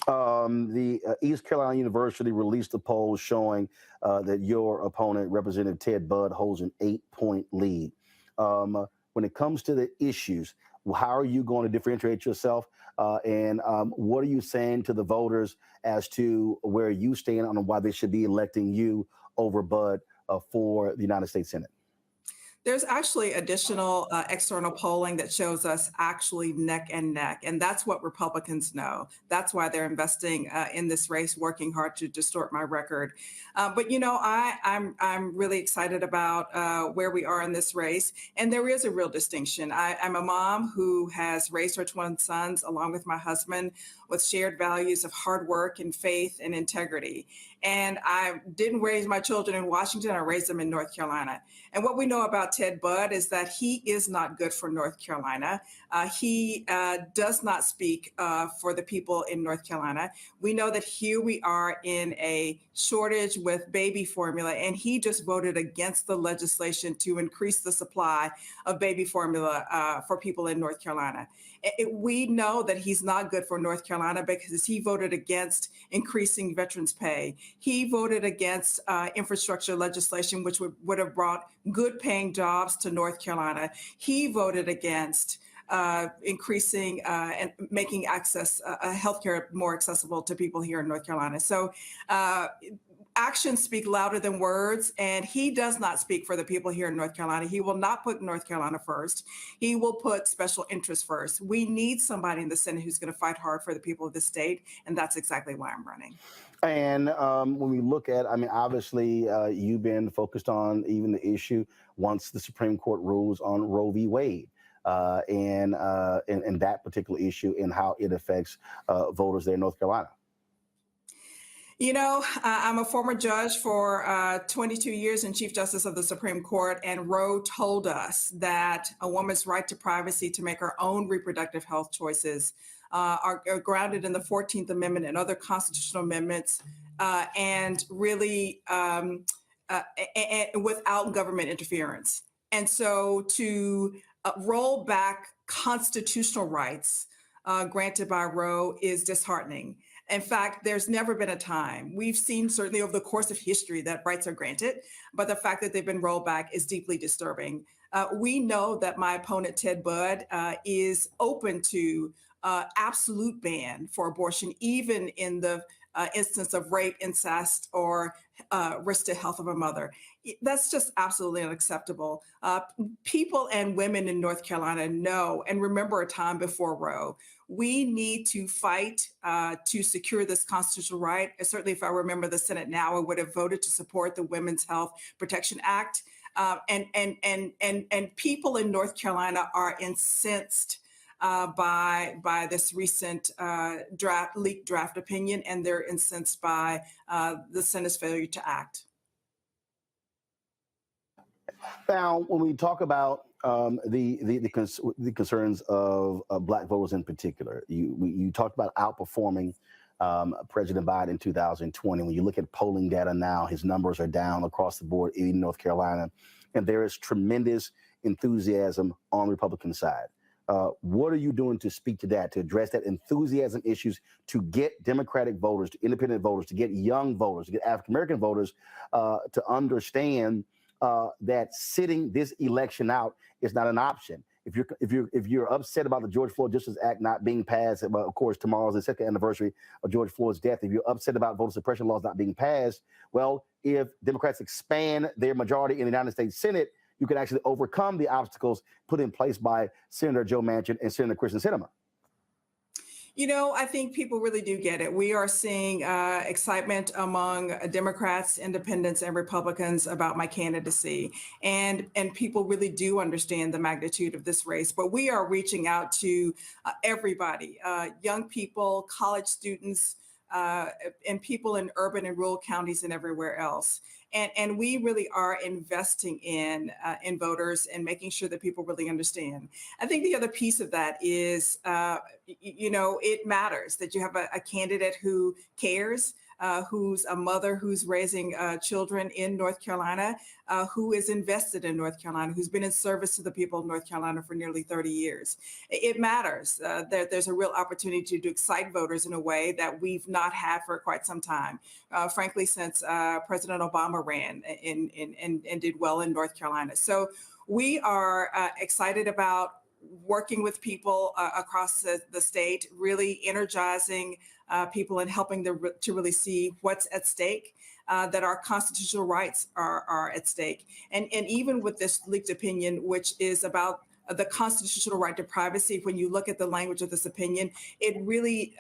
The East Carolina University released a poll showing that your opponent, Representative Ted Budd, holds an 8-point lead. When it comes to the issues, how are you going to differentiate yourself? And what are you saying to the voters as to where you stand on why they should be electing you over Budd for the United States Senate? There's actually additional external polling that shows us actually neck and neck. And that's what Republicans know. That's why they're investing in this race, working hard to distort my record. But, I'm really excited about where we are in this race. And there is a real distinction. I'm a mom who has raised her twin sons along with my husband with shared values of hard work and faith and integrity. And I didn't raise my children in Washington, I raised them in North Carolina. And what we know about Ted Budd is that he is not good for North Carolina. He does not speak for the people in North Carolina. We know that here we are in a shortage with baby formula, and he just voted against the legislation to increase the supply of baby formula for people in North Carolina. We know that he's not good for North Carolina because he voted against increasing veterans' pay. He voted against infrastructure legislation, which would have brought good paying jobs to North Carolina. He voted against increasing and making access healthcare more accessible to people here in North Carolina. So actions speak louder than words, and he does not speak for the people here in North Carolina. He will not put North Carolina first. He will put special interests first. We need somebody in the Senate who's going to fight hard for the people of the state, and that's exactly why I'm running. And when we look at, I mean, obviously, you've been focused on even the issue once the Supreme Court rules on Roe v. Wade. And that particular issue and how it affects voters there in North Carolina. You know, I'm a former judge for 22 years and Chief Justice of the Supreme Court, and Roe told us that a woman's right to privacy to make her own reproductive health choices are grounded in the 14th Amendment and other constitutional amendments, and really without government interference. And so to roll back constitutional rights granted by Roe is disheartening. In fact, there's never been a time. We've seen certainly over the course of history that rights are granted, but the fact that they've been rolled back is deeply disturbing. We know that my opponent, Ted Budd, is open to absolute ban for abortion, even in the instance of rape, incest, or risk to health of a mother. That's just absolutely unacceptable. People and women in North Carolina know and remember a time before Roe. We need to fight to secure this constitutional right. Certainly, if I remember the Senate now, I would have voted to support the Women's Health Protection Act. And people in North Carolina are incensed by this recent leaked draft opinion, and they're incensed by the Senate's failure to act. Now, when we talk about the concerns of Black voters in particular, you talked about outperforming President Biden in 2020. When you look at polling data now, his numbers are down across the board in North Carolina, and there is tremendous enthusiasm on the Republican side. What are you doing to speak to that, to address that enthusiasm issues, to get Democratic voters, to independent voters, to get young voters, to get African-American voters to understand that sitting this election out is not an option? If you're upset about the George Floyd Justice Act not being passed, well, of course, tomorrow is the second anniversary of George Floyd's death. If you're upset about voter suppression laws not being passed, well, if Democrats expand their majority in the United States Senate, you can actually overcome the obstacles put in place by Senator Joe Manchin and Senator Kristen Sinema. You know, I think people really do get it. We are seeing excitement among Democrats, independents, and Republicans about my candidacy. And people really do understand the magnitude of this race. But we are reaching out to everybody, young people, college students, and people in urban and rural counties and everywhere else. And we really are investing in voters and making sure that people really understand. I think the other piece of that is, you know, it matters that you have a candidate who cares, who's a mother who's raising children in North Carolina, who is invested in North Carolina, who's been in service to the people of North Carolina for nearly 30 years. It matters. There's a real opportunity to excite voters in a way that we've not had for quite some time, frankly, since President Obama ran and did well in North Carolina. So we are excited about working with people across the state, really energizing people and helping them to really see what's at stake, that our constitutional rights are at stake. And even with this leaked opinion, which is about the constitutional right to privacy, when you look at the language of this opinion, it really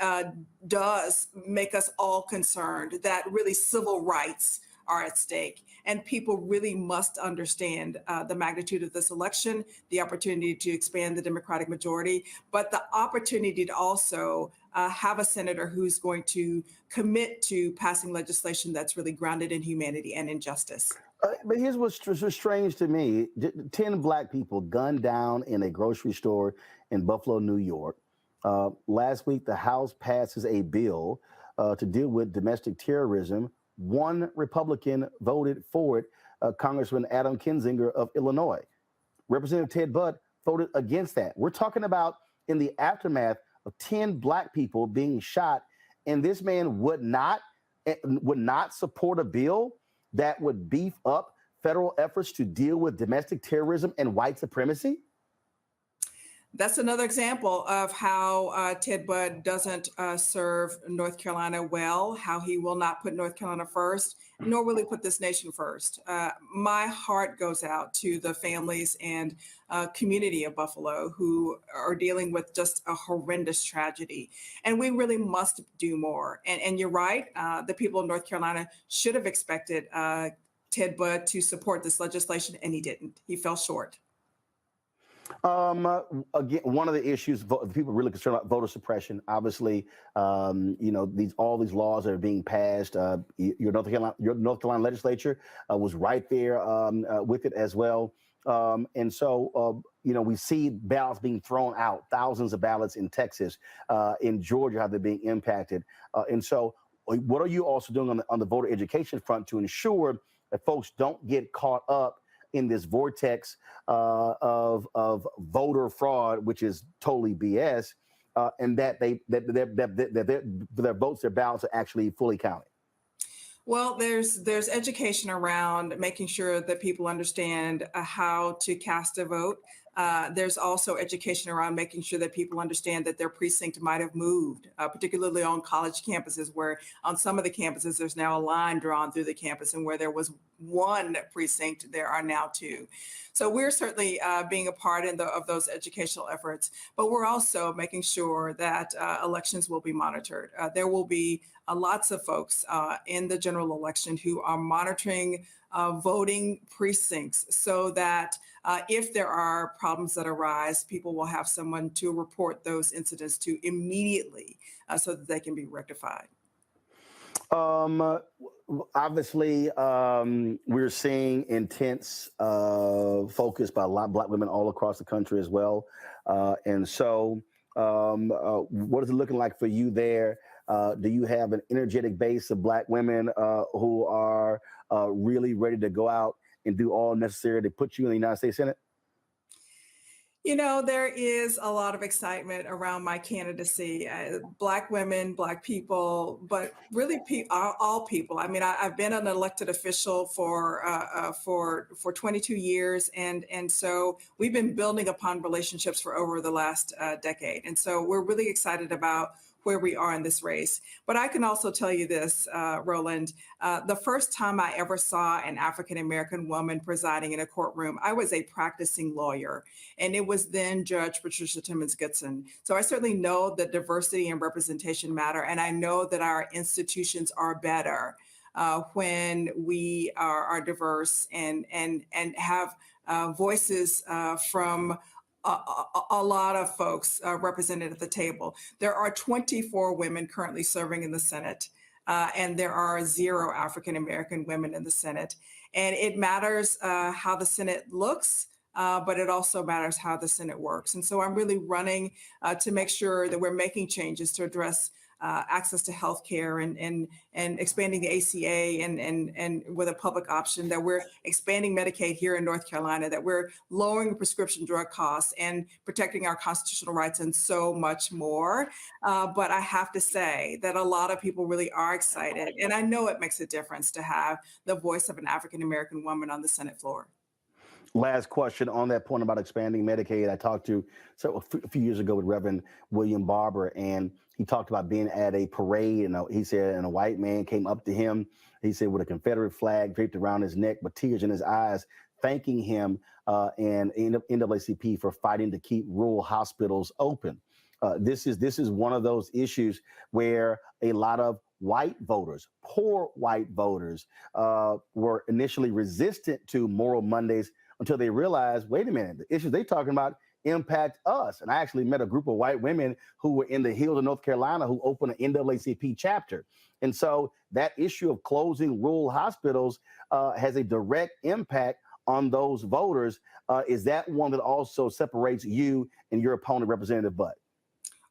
does make us all concerned that really civil rights are at stake. And people really must understand the magnitude of this election, the opportunity to expand the Democratic majority, but the opportunity to also have a senator who's going to commit to passing legislation that's really grounded in humanity and in justice. But here's what's strange to me. 10 Black people gunned down in a grocery store in Buffalo, New York. Last week, the House passes a bill to deal with domestic terrorism. One Republican voted for it, Congressman Adam Kinzinger of Illinois. Representative Ted Budd voted against that. We're talking about in the aftermath of 10 Black people being shot, and this man would not support a bill that would beef up federal efforts to deal with domestic terrorism and white supremacy? That's another example of how Ted Budd doesn't serve North Carolina well, how he will not put North Carolina first, nor will he put this nation first. My heart goes out to the families and community of Buffalo who are dealing with just a horrendous tragedy. And we really must do more. And you're right, the people of North Carolina should have expected Ted Budd to support this legislation, and he didn't. He fell short. Again, one of the issues people are really concerned about voter suppression. Obviously, you know, all these laws that are being passed. Your North Carolina legislature was right there with it as well. And so, you know, we see ballots being thrown out, thousands of ballots in Texas, in Georgia, how they're being impacted. And so, what are you also doing on the voter education front to ensure that folks don't get caught up in this vortex of voter fraud, which is totally BS, and that their votes, their ballots are actually fully counted? Well, there's education around making sure that people understand how to cast a vote. There's also education around making sure that people understand that their precinct might have moved, particularly on college campuses, where on some of the campuses, there's now a line drawn through the campus, and where there was one precinct, there are now two. So we're certainly being a part of those educational efforts, but we're also making sure that elections will be monitored. There will be lots of folks in the general election who are monitoring voting precincts so that if there are problems that arise, people will have someone to report those incidents to immediately so that they can be rectified. Obviously, we're seeing intense focus by a lot of Black women all across the country as well. And so what is it looking like for you there? Do you have an energetic base of Black women who are really ready to go out and do all necessary to put you in the United States Senate? You know, there is a lot of excitement around my candidacy. Black women, Black people, but really all people. I mean, I've been an elected official for 22 years, and so we've been building upon relationships for over the last decade. And so we're really excited about where we are in this race. But I can also tell you this, Roland, the first time I ever saw an African-American woman presiding in a courtroom, I was a practicing lawyer, and it was then Judge Patricia Timmons-Goodson. So I certainly know that diversity and representation matter, and I know that our institutions are better when we are diverse and have voices from a lot of folks represented at the table. There are 24 women currently serving in the Senate, and there are 0 African-American women in the Senate. And it matters how the Senate looks, but it also matters how the Senate works. And so I'm really running to make sure that we're making changes to address access to health care and expanding the ACA and with a public option, that we're expanding Medicaid here in North Carolina, that we're lowering prescription drug costs and protecting our constitutional rights and so much more. But I have to say that a lot of people really are excited. And I know it makes a difference to have the voice of an African-American woman on the Senate floor. Last question on that point about expanding Medicaid. I talked to a few years ago with Reverend William Barber, and he talked about being at a parade, and he said, and a white man came up to him, he said, with a Confederate flag draped around his neck, with tears in his eyes, thanking him and NAACP for fighting to keep rural hospitals open. This is one of those issues where a lot of white voters, poor white voters, were initially resistant to Moral Mondays until they realized, wait a minute, the issues they're talking about impact us. And I actually met a group of white women who were in the hills of North Carolina who opened an NAACP chapter. And so that issue of closing rural hospitals has a direct impact on those voters. Is that one that also separates you and your opponent, Representative Budd?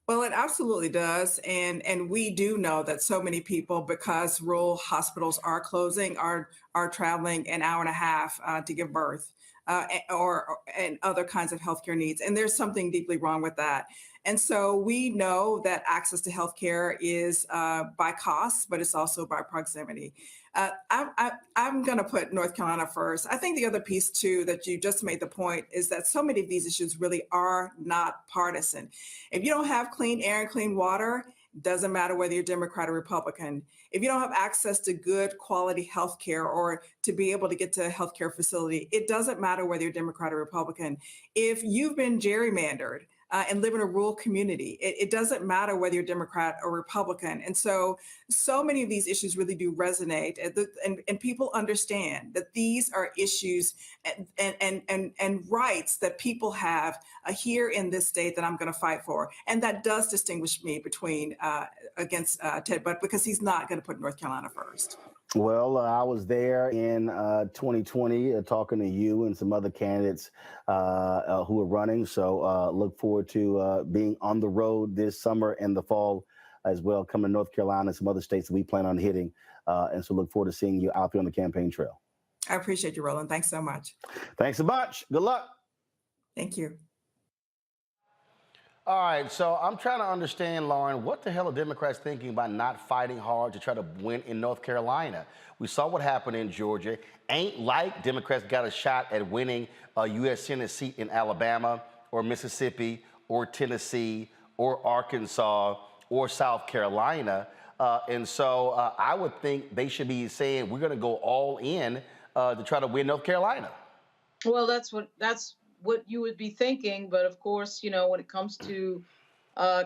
Well, it absolutely does. And we do know that so many people, because rural hospitals are closing, are traveling an hour and a half to give birth. And other kinds of healthcare needs. And there's something deeply wrong with that. And so we know that access to healthcare is by cost, but it's also by proximity. I'm going to put North Carolina first. I think the other piece, too, that you just made the point is that so many of these issues really are not partisan. If you don't have clean air and clean water, doesn't matter whether you're Democrat or Republican. If you don't have access to good quality health care or to be able to get to a healthcare facility, it doesn't matter whether you're Democrat or Republican. If you've been gerrymandered and live in a rural community, it doesn't matter whether you're Democrat or Republican. And so many of these issues really do resonate, and people understand that these are issues and rights that people have here in this state that I'm going to fight for. And that does distinguish me between against Ted Budd, because he's not going to put North Carolina first. Well, I was there in 2020 talking to you and some other candidates who are running. So look forward to being on the road this summer and the fall as well, coming to North Carolina and some other states that we plan on hitting. And so look forward to seeing you out there on the campaign trail. I appreciate you, Roland. Thanks so much. Thanks a bunch. Good luck. Thank you. All right, so I'm trying to understand, Lauren, what the hell are Democrats thinking about not fighting hard to try to win in North Carolina? We saw what happened in Georgia. Ain't like Democrats got a shot at winning a U.S. Senate seat in Alabama or Mississippi or Tennessee or Arkansas or South Carolina. And so I would think they should be saying we're going to go all in to try to win North Carolina. Well, that's what you would be thinking. But of course, you know, when it comes to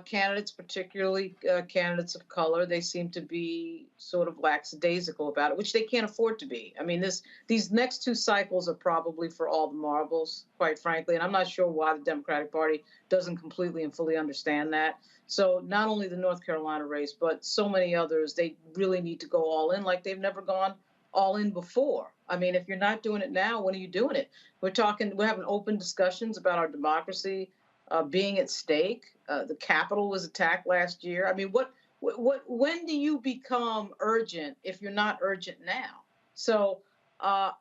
candidates, particularly candidates of color, they seem to be sort of lackadaisical about it, which they can't afford to be. I mean, these next two cycles are probably for all the marbles, quite frankly. And I'm not sure why the Democratic Party doesn't completely and fully understand that. So not only the North Carolina race, but so many others, they really need to go all in like they've never gone all in before. I mean, if you're not doing it now, when are you doing it? We're having open discussions about our democracy being at stake. The Capitol was attacked last year. I mean, when do you become urgent if you're not urgent now? So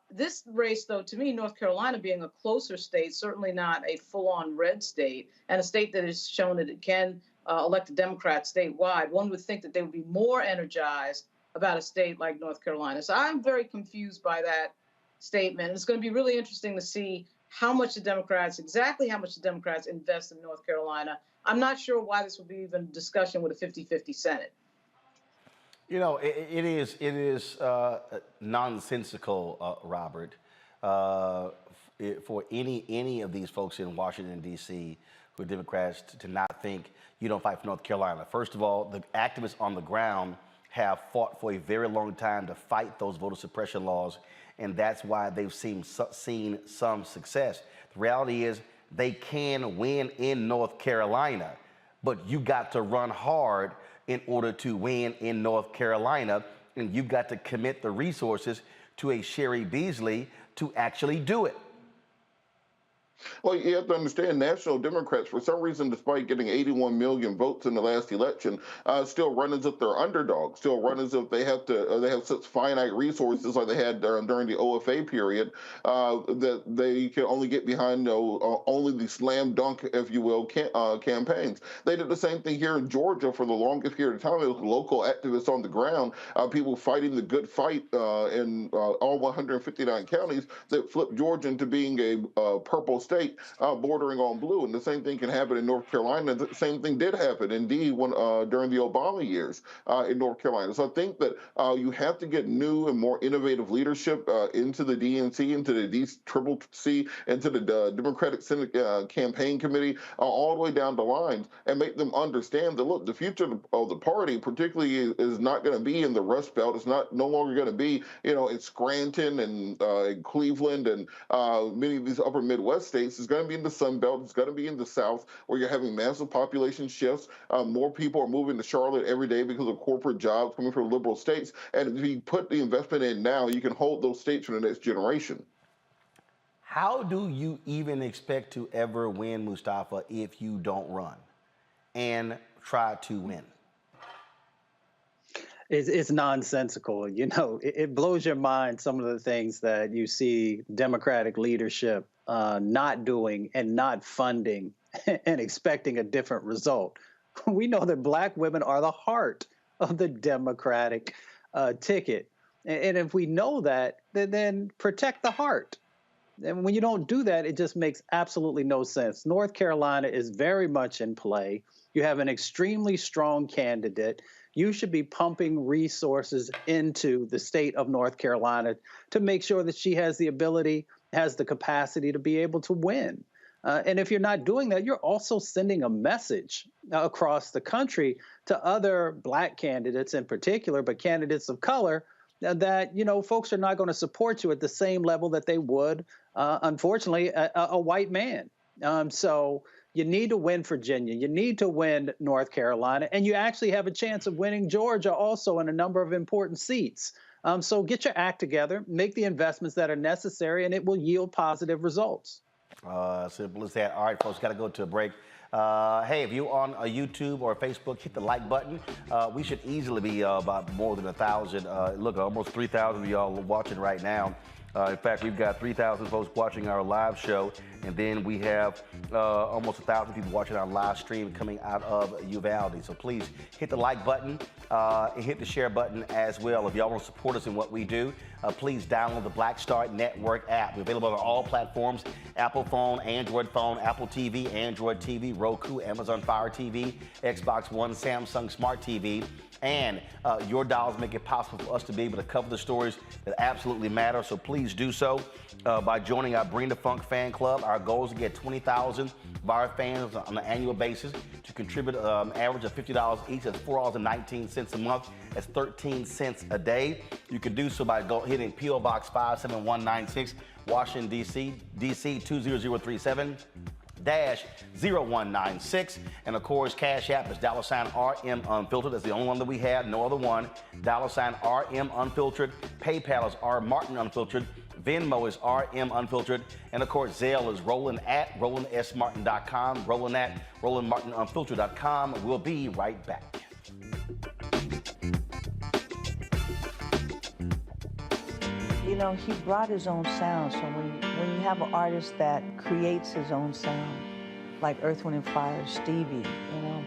this race, though, to me, North Carolina being a closer state, certainly not a full-on red state, and a state that has shown that it can elect a Democrat statewide, one would think that they would be more energized about a state like North Carolina. So I'm very confused by that statement. It's going to be really interesting to see exactly how much the Democrats invest in North Carolina. I'm not sure why this would be even a discussion with a 50-50 Senate. You know, it is nonsensical, Robert, for any of these folks in Washington, D.C., who are Democrats to not think you don't fight for North Carolina. First of all, the activists on the ground have fought for a very long time to fight those voter suppression laws, and that's why they've seen some success. The reality is they can win in North Carolina, but you got to run hard in order to win in North Carolina, and you've got to commit the resources to a Sherry Beasley to actually do it. Well, you have to understand, national Democrats, for some reason, despite getting 81 million votes in the last election, still run as if they're underdogs, still run as if they have such finite resources like they had during the OFA period, that they can only get behind only the slam dunk, if you will, campaigns. They did the same thing here in Georgia for the longest period of time. It was local activists on the ground, people fighting the good fight in all 159 counties that flipped Georgia into being a purple state bordering on blue. And the same thing can happen in North Carolina. The same thing did happen, indeed, when during the Obama years in North Carolina. So I think that you have to get new and more innovative leadership into the DNC, into the DCCC, into the Democratic Senate Campaign Committee, all the way down the lines, and make them understand that, look, the future of the party, particularly, is not going to be in the Rust Belt. It's no longer going to be, in Scranton and in Cleveland and many of these upper Midwest states. It's going to be in the Sun Belt. It's going to be in the South, where you're having massive population shifts. More people are moving to Charlotte every day because of corporate jobs coming from liberal states. And if you put the investment in now, you can hold those states for the next generation. How do you even expect to ever win, Mustafa, if you don't run and try to win? It's nonsensical. It blows your mind, some of the things that you see Democratic leadership not doing and not funding and expecting a different result. We know that Black women are the heart of the Democratic ticket. And if we know that, then protect the heart. And when you don't do that, it just makes absolutely no sense. North Carolina is very much in play. You have an extremely strong candidate. You should be pumping resources into the state of North Carolina to make sure that she has the ability, has the capacity to be able to win. And if you're not doing that, you're also sending a message across the country to other Black candidates in particular, but candidates of color, that, you know, folks are not going to support you at the same level that they would, unfortunately, a white man. So you need to win Virginia. You need to win North Carolina. And you actually have a chance of winning Georgia also in a number of important seats. So get your act together, make the investments that are necessary, and it will yield positive results. Simple as that. All right, folks, got to go to a break. Hey, if you're on YouTube or Facebook, hit the like button. We should easily be about more than 1,000. Look, almost 3,000 of y'all watching right now. In fact, we've got 3,000 folks watching our live show, and then we have almost 1,000 people watching our live stream coming out of Uvalde. So please hit the like button and hit the share button as well. If y'all want to support us in what we do, please download the Black Star Network app. We're available on all platforms: Apple phone, Android phone, Apple TV, Android TV, Roku, Amazon Fire TV, Xbox One, Samsung Smart TV. And your dollars make it possible for us to be able to cover the stories that absolutely matter. So please do so by joining our Bring the Funk fan club. Our goal is to get 20,000 of our fans on an annual basis to contribute an average of $50 each. That's $4.19 a month. That's 13 cents a day. You can do so by hitting P.O. Box 57196, Washington, D.C. 20037. -0196, and of course Cash App is $RM Unfiltered. That's the only one that we have, no other one. $RM Unfiltered. PayPal is R Martin Unfiltered. Venmo is RM Unfiltered, and of course Zelle is Roland at RolandSMartin.com. Roland at RolandMartinUnfiltered.com. We'll be right back. You know, he brought his own sound. So when you have an artist that creates his own sound, like Earth, Wind & Fire, Stevie, you know,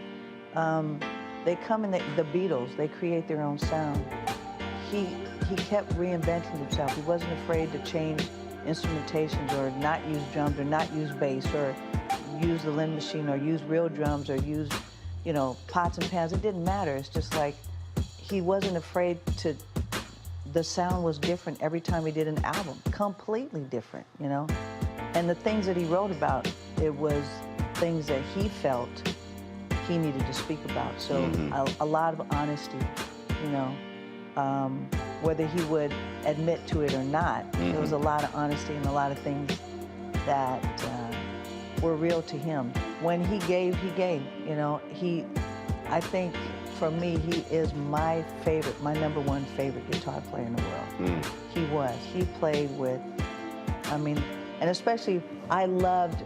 they come in, the Beatles, they create their own sound. He kept reinventing himself. He wasn't afraid to change instrumentations or not use drums or not use bass or use the Lynn machine or use real drums or use, you know, pots and pans. It didn't matter. It's just like he wasn't afraid to. The sound was different every time he did an album, completely different, you know? And the things that he wrote about, it was things that he felt he needed to speak about. So a lot of honesty, you know, whether he would admit to it or not, there was a lot of honesty and a lot of things that were real to him. When he gave, you know, I think, for me, he is my favorite, my #1 favorite guitar player in the world. He was. He played with, I mean, and especially, I loved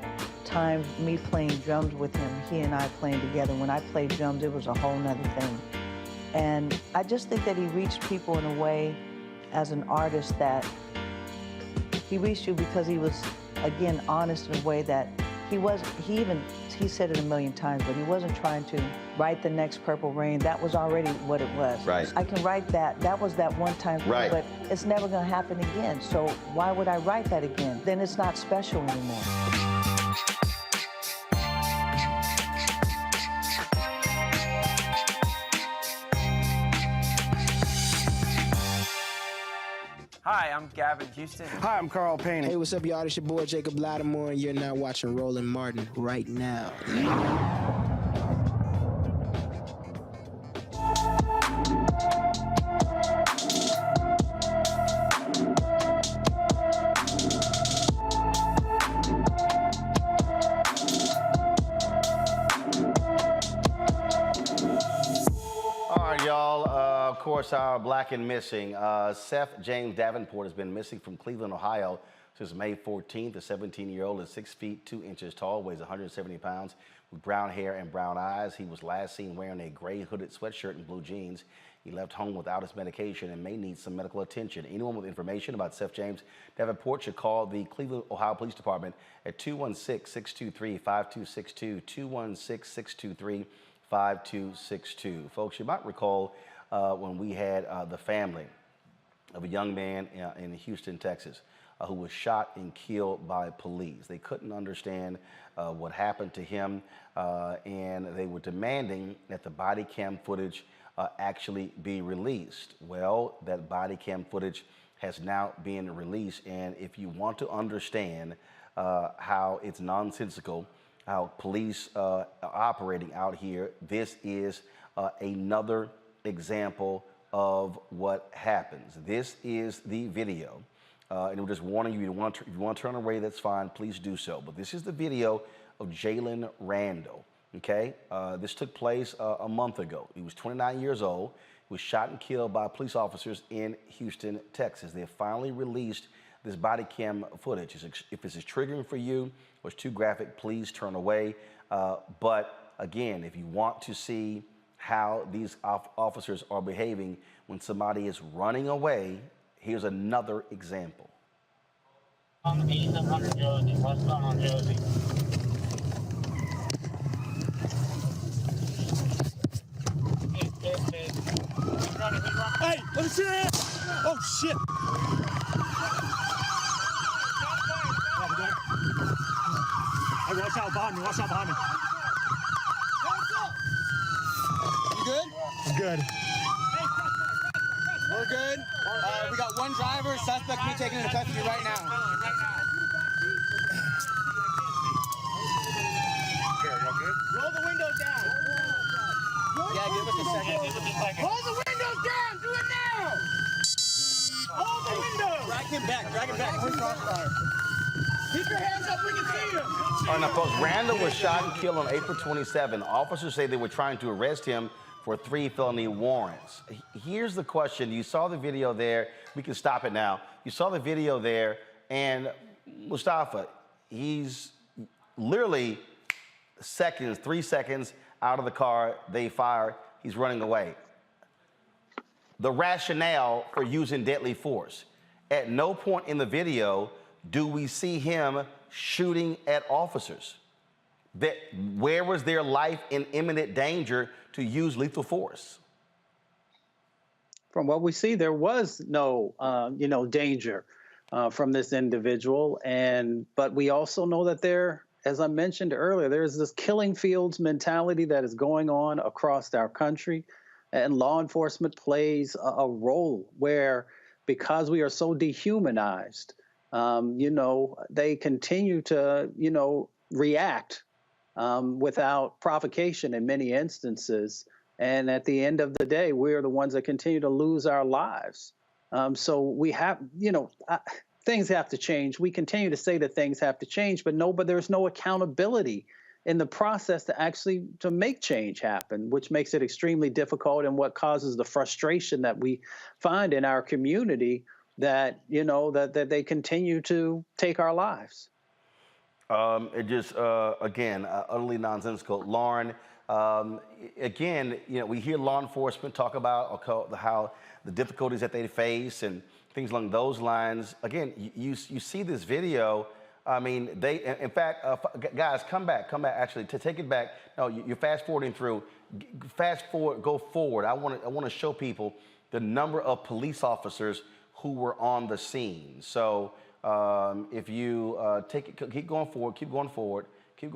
times me playing drums with him, he and I playing together. When I played drums, it was a whole nother thing. And I just think that he reached people in a way, as an artist, that he reached you because he was, again, honest in a way that he said it a million times, but he wasn't trying to write the next Purple Rain. That was already what it was. Right. I can write that. That was that one time thing, right. But it's never going to happen again. So why would I write that again? Then it's not special anymore. Hi, I'm Gavin Houston. Hi, I'm Carl Payne. Hey, what's up, y'all? It's your boy, Jacob Lattimore, and you're now watching Roland Martin right now. Of course, our black and missing. Seth James Davenport has been missing from Cleveland, Ohio since May 14th. The 17-year-old is 6 feet 2 inches tall, weighs 170 pounds, with brown hair and brown eyes. He was last seen wearing a gray hooded sweatshirt and blue jeans. He left home without his medication and may need some medical attention. Anyone with information about Seth James Davenport should call the Cleveland, Ohio Police Department at 216-623-5262, 216-623-5262. Folks, you might recall when we had the family of a young man in Houston, Texas, who was shot and killed by police. They couldn't understand what happened to him, and they were demanding that the body cam footage actually be released. Well, that body cam footage has now been released, and if you want to understand how it's nonsensical, how police are operating out here, this is another example of what happens. This is the video, and we're just warning you, if you want to turn away, that's fine, please do so. But this is the video of Jalen Randle, okay? This took place a month ago. He was 29 years old. He was shot and killed by police officers in Houston, Texas. They have finally released this body cam footage. If this is triggering for you or it's too graphic, please turn away. But again, if you want to see how these officers are behaving when somebody is running away, here's another example. On 8700 Josie, westbound on Josie. Hey, let me see that! Oh, shit! Hey, watch out behind me, watch out behind me. You good? I'm good. We're good. We got one driver, suspect be taken into custody right now. Roll the window down. Yeah, give us a second. Hold the windows down! Do it now! Hold the window! Drag him back, drag him back. Keep your hands up, we can see him! All right, now, folks, Randle was shot and killed on April 27. Officers say they were trying to arrest him for 3 felony warrants. Here's the question. You saw the video there. We can stop it now. You saw the video there, and Mustafa, he's literally 3 seconds out of the car, they fire, he's running away. The rationale for using deadly force. At no point in the video do we see him shooting at officers. Where was their life in imminent danger to use lethal force? From what we see, there was no, danger from this individual, but we also know that there, as I mentioned earlier, there's this killing fields mentality that is going on across our country, and law enforcement plays a role where, because we are so dehumanized, they continue to, react without provocation in many instances. And at the end of the day, we're the ones that continue to lose our lives. So we have, things have to change. We continue to say that things have to change, but there's no accountability in the process to make change happen, which makes it extremely difficult, and what causes the frustration that we find in our community that, that they continue to take our lives. It just, again, utterly nonsensical. Lauren, again, we hear law enforcement talk about how the difficulties that they face and things along those lines. Again, you see this video. I mean, in fact, guys, come back, actually, to take it back. No, you're fast forwarding through. Fast forward, go forward. I want to show people the number of police officers who were on the scene. So if you keep going forward. You're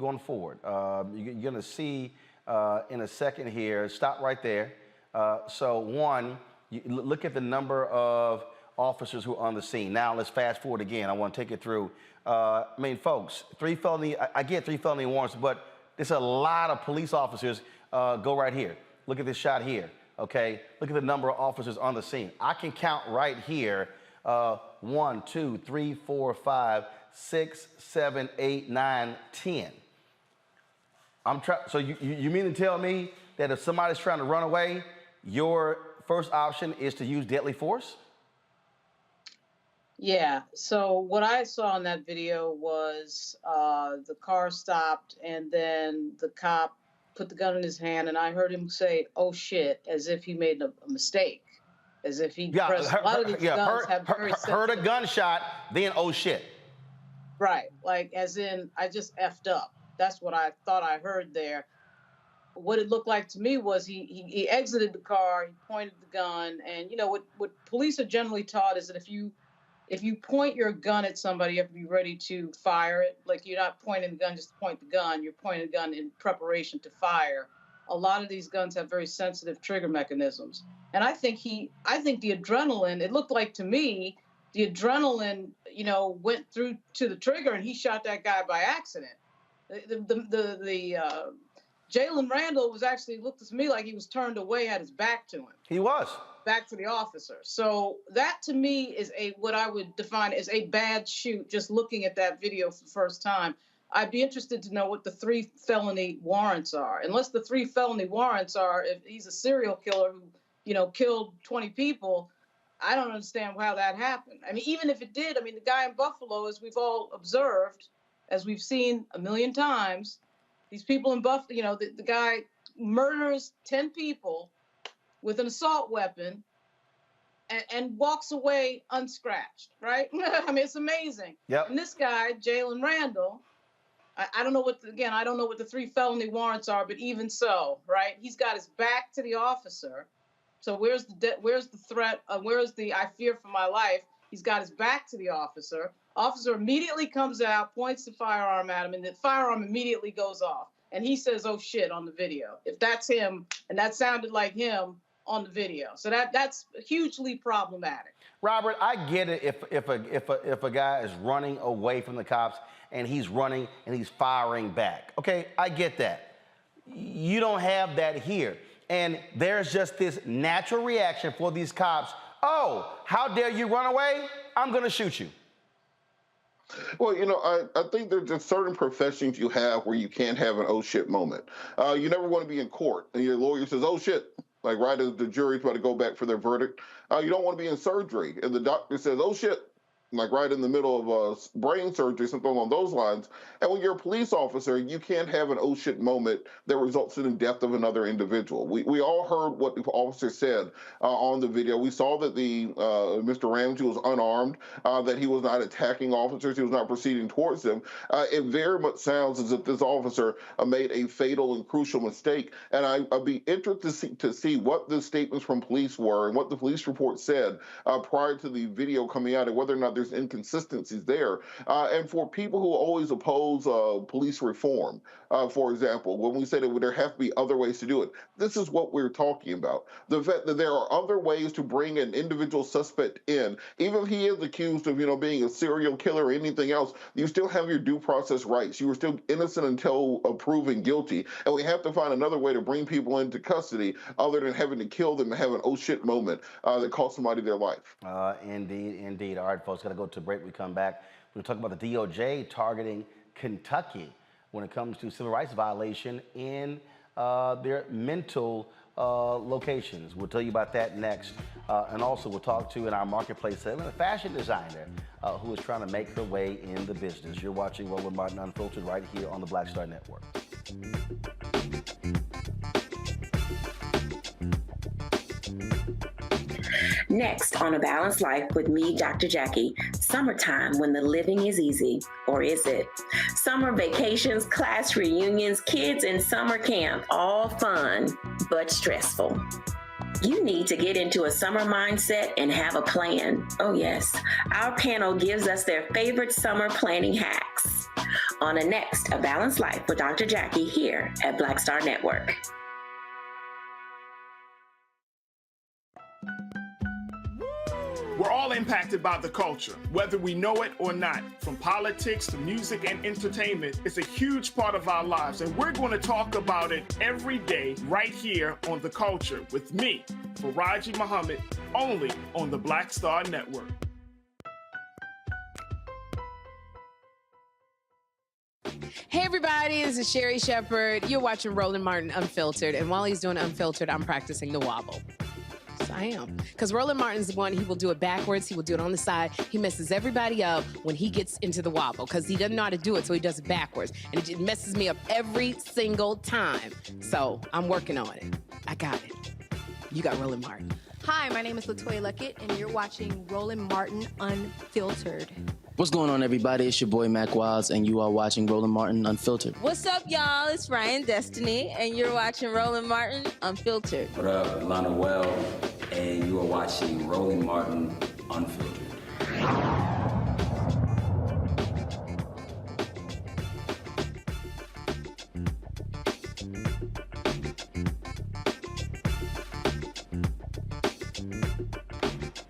going to see in a second here. Stop right there. So one, look at the number of officers who are on the scene. Now let's fast forward again. I want to take it through. Folks, I get 3 felony warrants, but there's a lot of police officers. Go right here. Look at this shot here. Okay, look at the number of officers on the scene. I can count right here. 1, 2, 3, 4, 5, 6, 7, 8, 9, 10. So you mean to tell me that if somebody's trying to run away, your first option is to use deadly force? Yeah. So what I saw in that video was the car stopped, and then the cop put the gun in his hand, and I heard him say, "Oh shit," as if he made a mistake, as if he pressed. A lot of these guns have very heard a gunshot, then oh shit. Right, like as in I just effed up. That's what I thought I heard there. what it looked like to me was he exited the car, he pointed the gun, and you know what police are generally taught is that if you point your gun at somebody, you have to be ready to fire it. Like, you're not pointing the gun just to point the gun, you're pointing the gun in preparation to fire. A lot of these guns have very sensitive trigger mechanisms. And I think the adrenaline, it looked like to me, the adrenaline, you know, went through to the trigger and he shot that guy by accident. Jalen Randle was actually, looked to me like he was turned away, had his back to him. He was. Back to the officer. So that to me is what I would define as a bad shoot, just looking at that video for the first time. I'd be interested to know what the 3 felony warrants are. Unless the 3 felony warrants are, if he's a serial killer who, you know, killed 20 people, I don't understand how that happened. I mean, even if it did, I mean, the guy in Buffalo, as we've all observed, as we've seen a million times, these people in Buffalo, you know, the guy murders 10 people with an assault weapon and walks away unscratched, right? I mean, it's amazing. Yep. And this guy, Jalen Randle, I don't know I don't know what the 3 felony warrants are, but even so, right? He's got his back to the officer. So where's the threat? Where's the I fear for my life? He's got his back to the officer. Officer immediately comes out, points the firearm at him, and the firearm immediately goes off. And he says, "Oh shit," on the video. If that's him, and that sounded like him on the video, so that's hugely problematic. Robert, I get it if a guy is running away from the cops and he's running and he's firing back. Okay, I get that. You don't have that here. And there's just this natural reaction for these cops. Oh, how dare you run away? I'm going to shoot you. Well, you know, I think there's just certain professions you have where you can't have an oh shit moment. You never want to be in court and your lawyer says, oh shit, like right as the jury's about to go back for their verdict. You don't want to be in surgery and the doctor says, oh shit, like right in the middle of brain surgery, something along those lines. And when you're a police officer, you can't have an oh shit moment that results in the death of another individual. We all heard what the officer said on the video. We saw that the Mr. Ramsey was unarmed, that he was not attacking officers, he was not proceeding towards them. It very much sounds as if this officer made a fatal and crucial mistake. And I'd be interested to see what the statements from police were and what the police report said prior to the video coming out and whether or not there's inconsistencies there. And for people who always oppose police reform, for example, when we say that there have to be other ways to do it, this is what we're talking about. The fact that there are other ways to bring an individual suspect in, even if he is accused of, you know, being a serial killer or anything else, you still have your due process rights. You are still innocent until proven guilty. And we have to find another way to bring people into custody other than having to kill them and have an oh shit moment that cost somebody their life. Indeed. All right, folks, got to go to a break. We come back. We'll talk about the DOJ targeting Kentucky when it comes to civil rights violation in their mental locations. We'll tell you about that next. And also we'll talk to, in our marketplace segment, a fashion designer who is trying to make her way in the business. You're watching Roland Martin Unfiltered right here on the Black Star Network. Next on A Balanced Life with me, Dr. Jackie, summertime when the living is easy, or is it? Summer vacations, class reunions, kids in summer camp, all fun, but stressful. You need to get into a summer mindset and have a plan. Oh yes, our panel gives us their favorite summer planning hacks. On a next A Balanced Life with Dr. Jackie here at Black Star Network. We're all impacted by the culture, whether we know it or not. From politics to music and entertainment, it's a huge part of our lives, and we're going to talk about it every day right here on The Culture with me, Faraji Muhammad, only on the Black Star Network. Hey everybody, this is Sherry Shepherd. You're watching Roland Martin Unfiltered, and while he's doing Unfiltered, I'm practicing the wobble. I am. Because Roland Martin's the one, he will do it backwards, he will do it on the side. He messes everybody up when he gets into the wobble because he doesn't know how to do it, so he does it backwards. And it messes me up every single time. So I'm working on it. I got it. You got Roland Martin. Hi, my name is LaToya Luckett, and you're watching Roland Martin Unfiltered. What's going on, everybody? It's your boy Mac Wiles, and you are watching Roland Martin Unfiltered. What's up, y'all? It's Ryan Destiny, and you're watching Roland Martin Unfiltered. What up, Lana Well, and you are watching Roland Martin Unfiltered.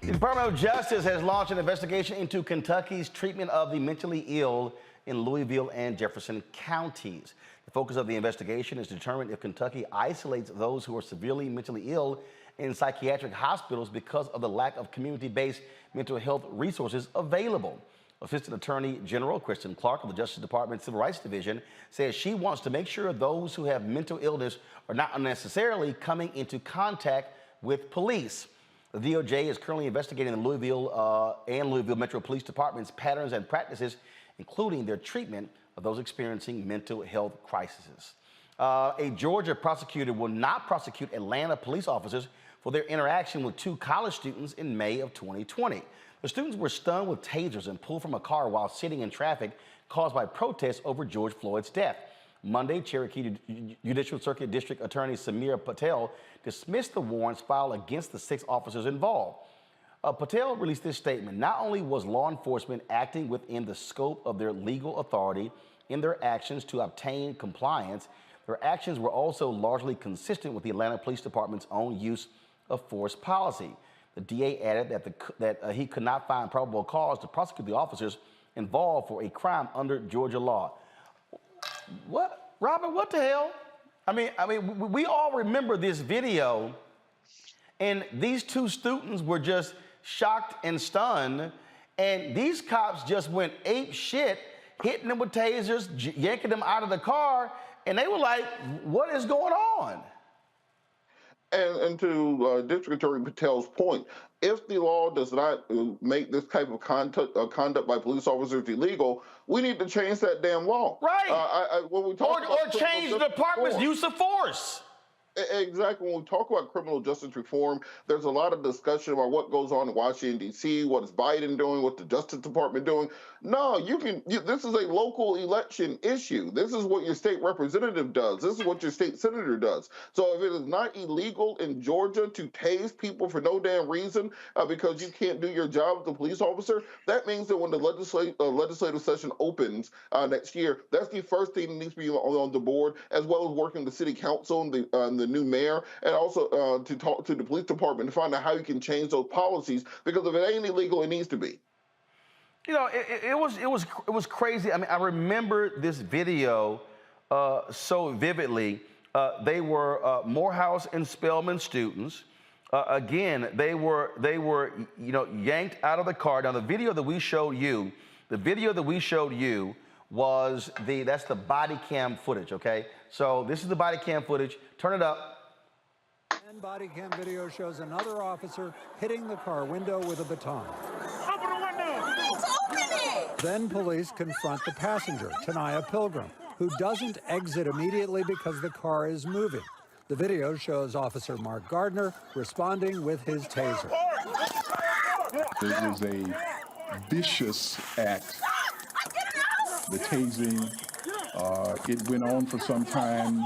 The Department of Justice has launched an investigation into Kentucky's treatment of the mentally ill in Louisville and Jefferson counties. The focus of the investigation is to determine if Kentucky isolates those who are severely mentally ill in psychiatric hospitals because of the lack of community-based mental health resources available. Assistant Attorney General Kristen Clark of the Justice Department Civil Rights Division says she wants to make sure those who have mental illness are not unnecessarily coming into contact with police. The DOJ is currently investigating the Louisville and Louisville Metro Police Department's patterns and practices, including their treatment of those experiencing mental health crises. A Georgia prosecutor will not prosecute Atlanta police officers for their interaction with two college students in May of 2020. The students were stunned with tasers and pulled from a car while sitting in traffic caused by protests over George Floyd's death. Monday, Cherokee Judicial Circuit District Attorney Samir Patel dismissed the warrants filed against the 6 officers involved. Patel released this statement. Not only was law enforcement acting within the scope of their legal authority in their actions to obtain compliance, their actions were also largely consistent with the Atlanta Police Department's own use of force policy. The DA added that he could not find probable cause to prosecute the officers involved for a crime under Georgia law. What, Robert? What the hell? I mean, we all remember this video, and these 2 students were just shocked and stunned, and these cops just went ape shit, hitting them with tasers, yanking them out of the car, and they were like, "What is going on?" And to District Attorney Patel's point, if the law does not make this type of conduct by police officers illegal, we need to change that damn law. Right. When we talk or change the department's use of force. Exactly. When we talk about criminal justice reform, there's a lot of discussion about what goes on in Washington, D.C., what is Biden doing, what the Justice Department doing. No, this is a local election issue. This is what your state representative does. This is what your state senator does. So if it is not illegal in Georgia to tase people for no damn reason because you can't do your job as a police officer, that means that when the legislative session opens next year, that's the first thing that needs to be on the board, as well as working with the city council and the new mayor, and also to talk to the police department to find out how you can change those policies, because if it ain't illegal, it needs to be. You know, it was crazy. I mean, I remember this video so vividly. They were Morehouse and Spelman students. Again, they were yanked out of the car. Now, the video that we showed you was that's the body cam footage. Okay, so this is the body cam footage. Turn it up. And body cam video shows another officer hitting the car window with a baton. Open the window! Open it! Then police confront the passenger, Tanaya Pilgrim, who doesn't exit immediately because the car is moving. The video shows Officer Mark Gardner responding with his taser. It was a vicious act. The tasing, it went on for some time.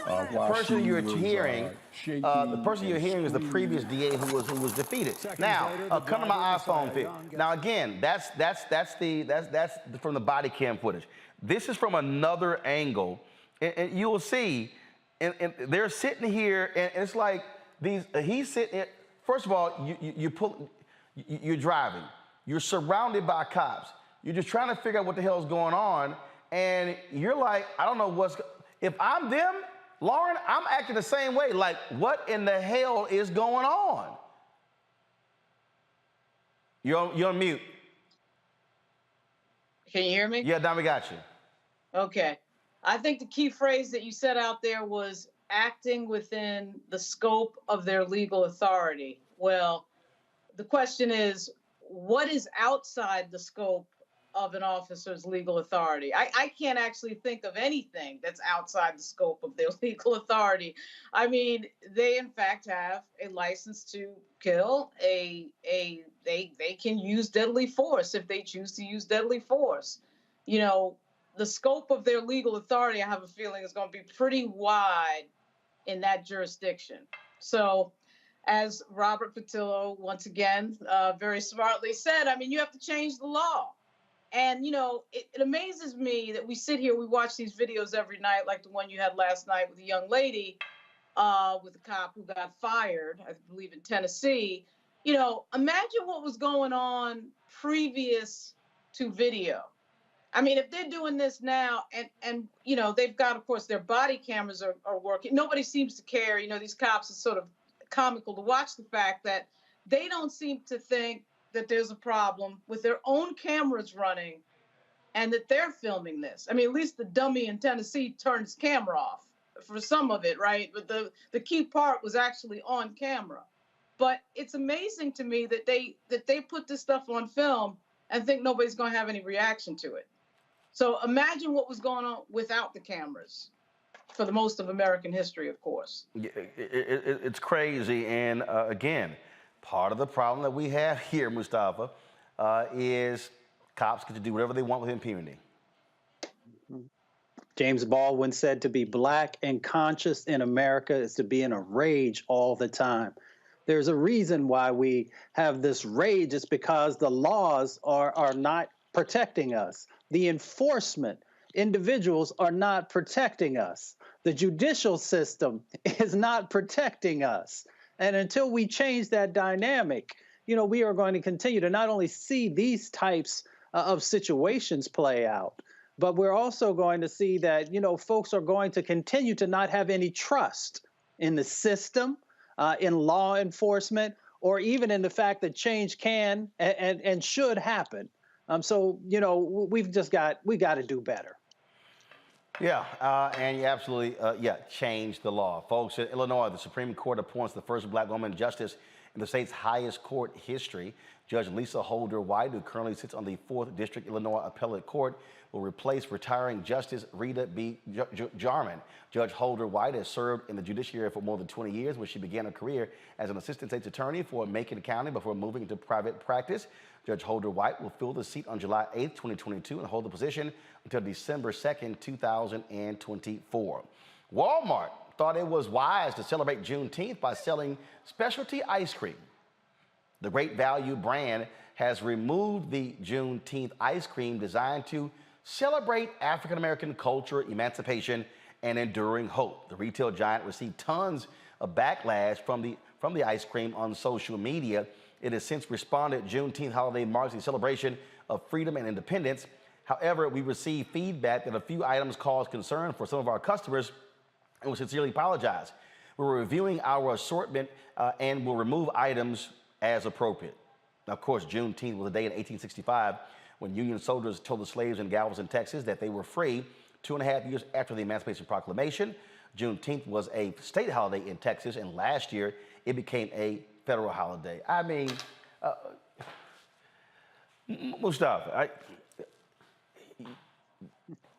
The person you're hearing is the previous DA who was defeated. Now, come to my iPhone feed. Now again, that's from the body cam footage. This is from another angle, and you will see, and they're sitting here, and it's like he's sitting. First of all, you're driving. You're surrounded by cops. You're just trying to figure out what the hell is going on, and you're like, I don't know if I'm them, Lauren, I'm acting the same way. Like, what in the hell is going on? You're on mute. Can you hear me? Yeah, now we got you. Okay. I think the key phrase that you said out there was acting within the scope of their legal authority. Well, the question is, what is outside the scope of an officer's legal authority. I can't actually think of anything that's outside the scope of their legal authority. I mean, they in fact have a license to kill. They can use deadly force if they choose to use deadly force. You know, the scope of their legal authority, I have a feeling, is going to be pretty wide in that jurisdiction. So, as Robert Patillo once again very smartly said, I mean, you have to change the law. And, you know, it amazes me that we sit here, we watch these videos every night, like the one you had last night with a young lady, with a cop who got fired, I believe in Tennessee. You know, imagine what was going on previous to video. I mean, if they're doing this now and you know, they've got, of course, their body cameras are working. Nobody seems to care. You know, these cops are sort of comical to watch the fact that they don't seem to think that there's a problem with their own cameras running and that they're filming this. I mean, at least the dummy in Tennessee turned his camera off for some of it, right? But the key part was actually on camera. But it's amazing to me that they put this stuff on film and think nobody's going to have any reaction to it. So imagine what was going on without the cameras for the most of American history, of course. It's crazy. And again, part of the problem that we have here, Mustafa, is cops get to do whatever they want with impunity. James Baldwin said to be black and conscious in America is to be in a rage all the time. There's a reason why we have this rage. It's because the laws are not protecting us. The enforcement individuals are not protecting us. The judicial system is not protecting us. And until we change that dynamic, you know, we are going to continue to not only see these types of situations play out, but we're also going to see that, you know, folks are going to continue to not have any trust in the system, in law enforcement, or even in the fact that change can and should happen. So, you know, we got to do better. Yeah, and you absolutely, change the law. Folks, in Illinois, the Supreme Court appoints the first black woman justice in the state's highest court history. Judge Lisa Holder White, who currently sits on the 4th District Illinois Appellate Court, will replace retiring Justice Rita B. Jarman. Judge Holder White has served in the judiciary for more than 20 years, where she began her career as an assistant state's attorney for Macon County before moving into private practice. Judge Holder White will fill the seat on July 8th, 2022, and hold the position until December 2nd, 2024. Walmart thought it was wise to celebrate Juneteenth by selling specialty ice cream. The Great Value brand has removed the Juneteenth ice cream designed to celebrate African-American culture, emancipation, and enduring hope. The retail giant received tons of backlash from the ice cream on social media. It has since responded. Juneteenth holiday marks a celebration of freedom and independence. However, we received feedback that a few items caused concern for some of our customers, and we sincerely apologize. We're reviewing our assortment and will remove items as appropriate. Now, of course, Juneteenth was a day in 1865 when Union soldiers told the slaves in Galveston, Texas, that they were free. 2.5 years after the Emancipation Proclamation, Juneteenth was a state holiday in Texas, and last year it became a federal holiday. I mean, Mustafa,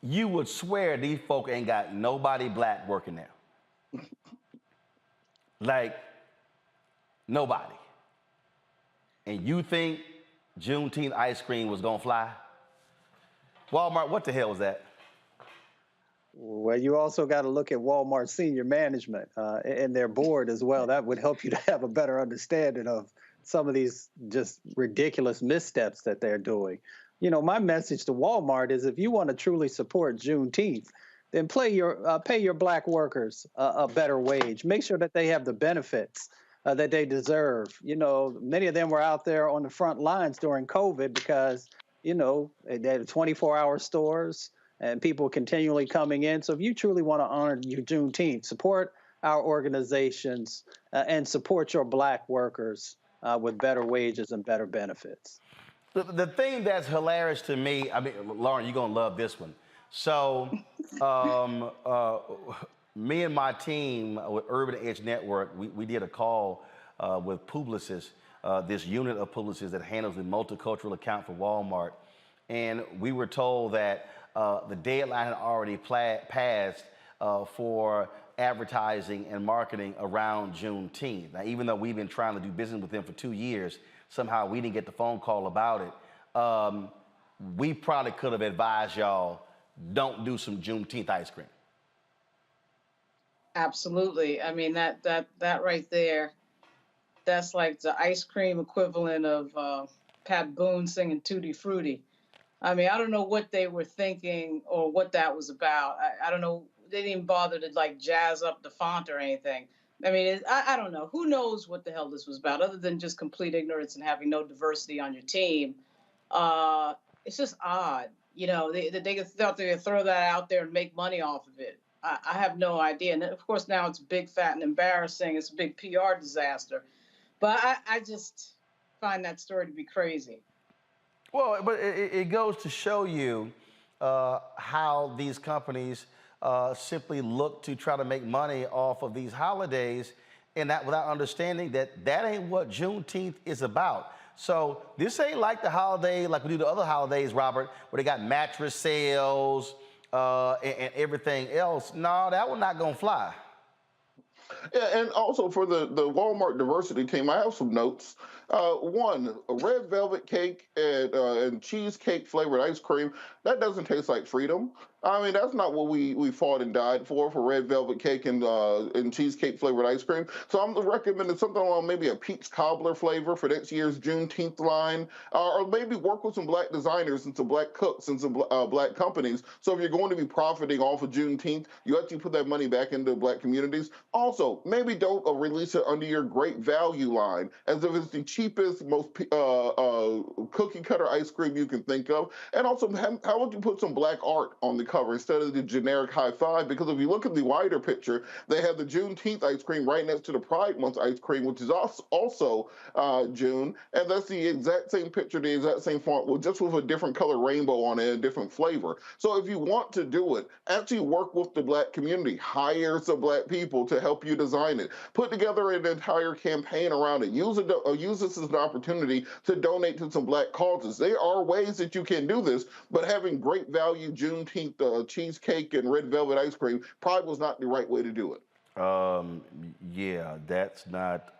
you would swear these folk ain't got nobody black working there. Like, nobody. And you think Juneteenth ice cream was gonna fly? Walmart, what the hell was that? Well, you also got to look at Walmart senior management and their board as well. That would help you to have a better understanding of some of these just ridiculous missteps that they're doing. You know, my message to Walmart is if you want to truly support Juneteenth, then pay your black workers a better wage. Make sure that they have the benefits that they deserve. You know, many of them were out there on the front lines during COVID because, you know, they had 24-hour stores and people continually coming in. So if you truly want to honor your Juneteenth, support our organizations and support your black workers with better wages and better benefits. The thing that's hilarious to me, I mean, Lauren, you're going to love this one. So me and my team with Urban Edge Network, we did a call with Publicis, this unit of Publicis that handles the multicultural account for Walmart. and we were told that the deadline had already passed for advertising and marketing around Juneteenth. Now, even though we've been trying to do business with them for 2 years, somehow we didn't get the phone call about it. We probably could have advised y'all, don't do some Juneteenth ice cream. Absolutely. I mean, that right there, that's like the ice cream equivalent of Pat Boone singing Tutti Frutti. I mean, I don't know what they were thinking or what that was about. I don't know. They didn't even bother to like jazz up the font or anything. I mean, I don't know. Who knows what the hell this was about other than just complete ignorance and having no diversity on your team. It's just odd. You know, they thought they could throw that out there and make money off of it. I have no idea. And of course, now it's big, fat, and embarrassing. It's a big PR disaster. But I just find that story to be crazy. Well, but it goes to show you how these companies simply look to try to make money off of these holidays, and that without understanding that that ain't what Juneteenth is about. So this ain't like the holiday like we do the other holidays, Robert, where they got mattress sales and everything else. No, that one not gonna fly. Yeah, and also for the Walmart diversity team, I have some notes. One, a red velvet cake and cheesecake flavored ice cream. That doesn't taste like freedom. I mean, that's not what we fought and died for red velvet cake and cheesecake flavored ice cream. So I'm recommending something along maybe a peach cobbler flavor for next year's Juneteenth line, or maybe work with some black designers and some black cooks and some black companies. So if you're going to be profiting off of Juneteenth, you actually put that money back into black communities. Also, maybe don't release it under your great value line, as if it's the cheapest, most cookie cutter ice cream you can think of. And also, how would you put some black art on the cover instead of the generic high five? Because if you look at the wider picture, they have the Juneteenth ice cream right next to the Pride Month ice cream, which is also June, and that's the exact same picture, the exact same font, just with a different color rainbow on it and a different flavor. So if you want to do it, actually work with the black community, hire some black people to help you design it, put together an entire campaign around it, use this as an opportunity to donate to some black causes. There are ways that you can do this, but having great value Juneteenth cheesecake and red velvet ice cream probably was not the right way to do it. Yeah, that's not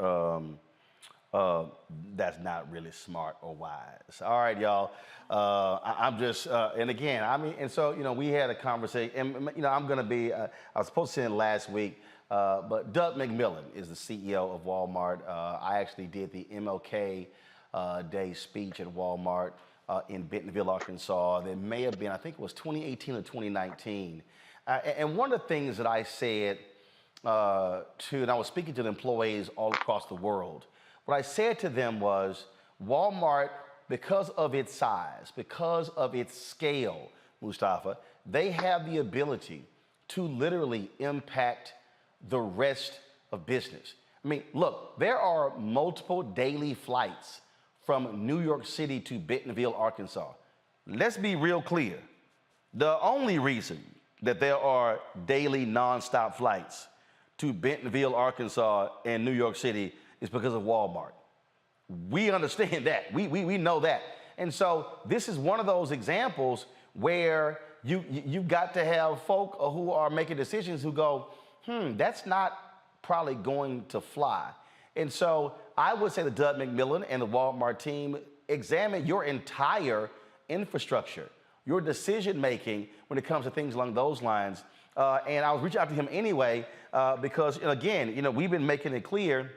really smart or wise. All right, y'all. I'm just, and again, I mean, and so, you know, we had a conversation, and, you know, I'm going to be, I was supposed to send last week, but Doug McMillon is the CEO of Walmart. I actually did the MLK Day speech at Walmart in Bentonville, Arkansas. There may have been, I think it was 2018 or 2019. And one of the things that I said and I was speaking to the employees all across the world, what I said to them was, Walmart, because of its size, because of its scale, Mustafa, they have the ability to literally impact the rest of business. I mean, look, there are multiple daily flights from New York City to Bentonville, Arkansas. Let's be real clear. The only reason that there are daily nonstop flights to Bentonville, Arkansas and New York City is because of Walmart. We understand that. We know that. And so this is one of those examples where you got to have folk who are making decisions who go, that's not probably going to fly. And so I would say to Doug McMillon and the Walmart team, examine your entire infrastructure, your decision-making when it comes to things along those lines. And I was reaching out to him anyway, because, again, you know, we've been making it clear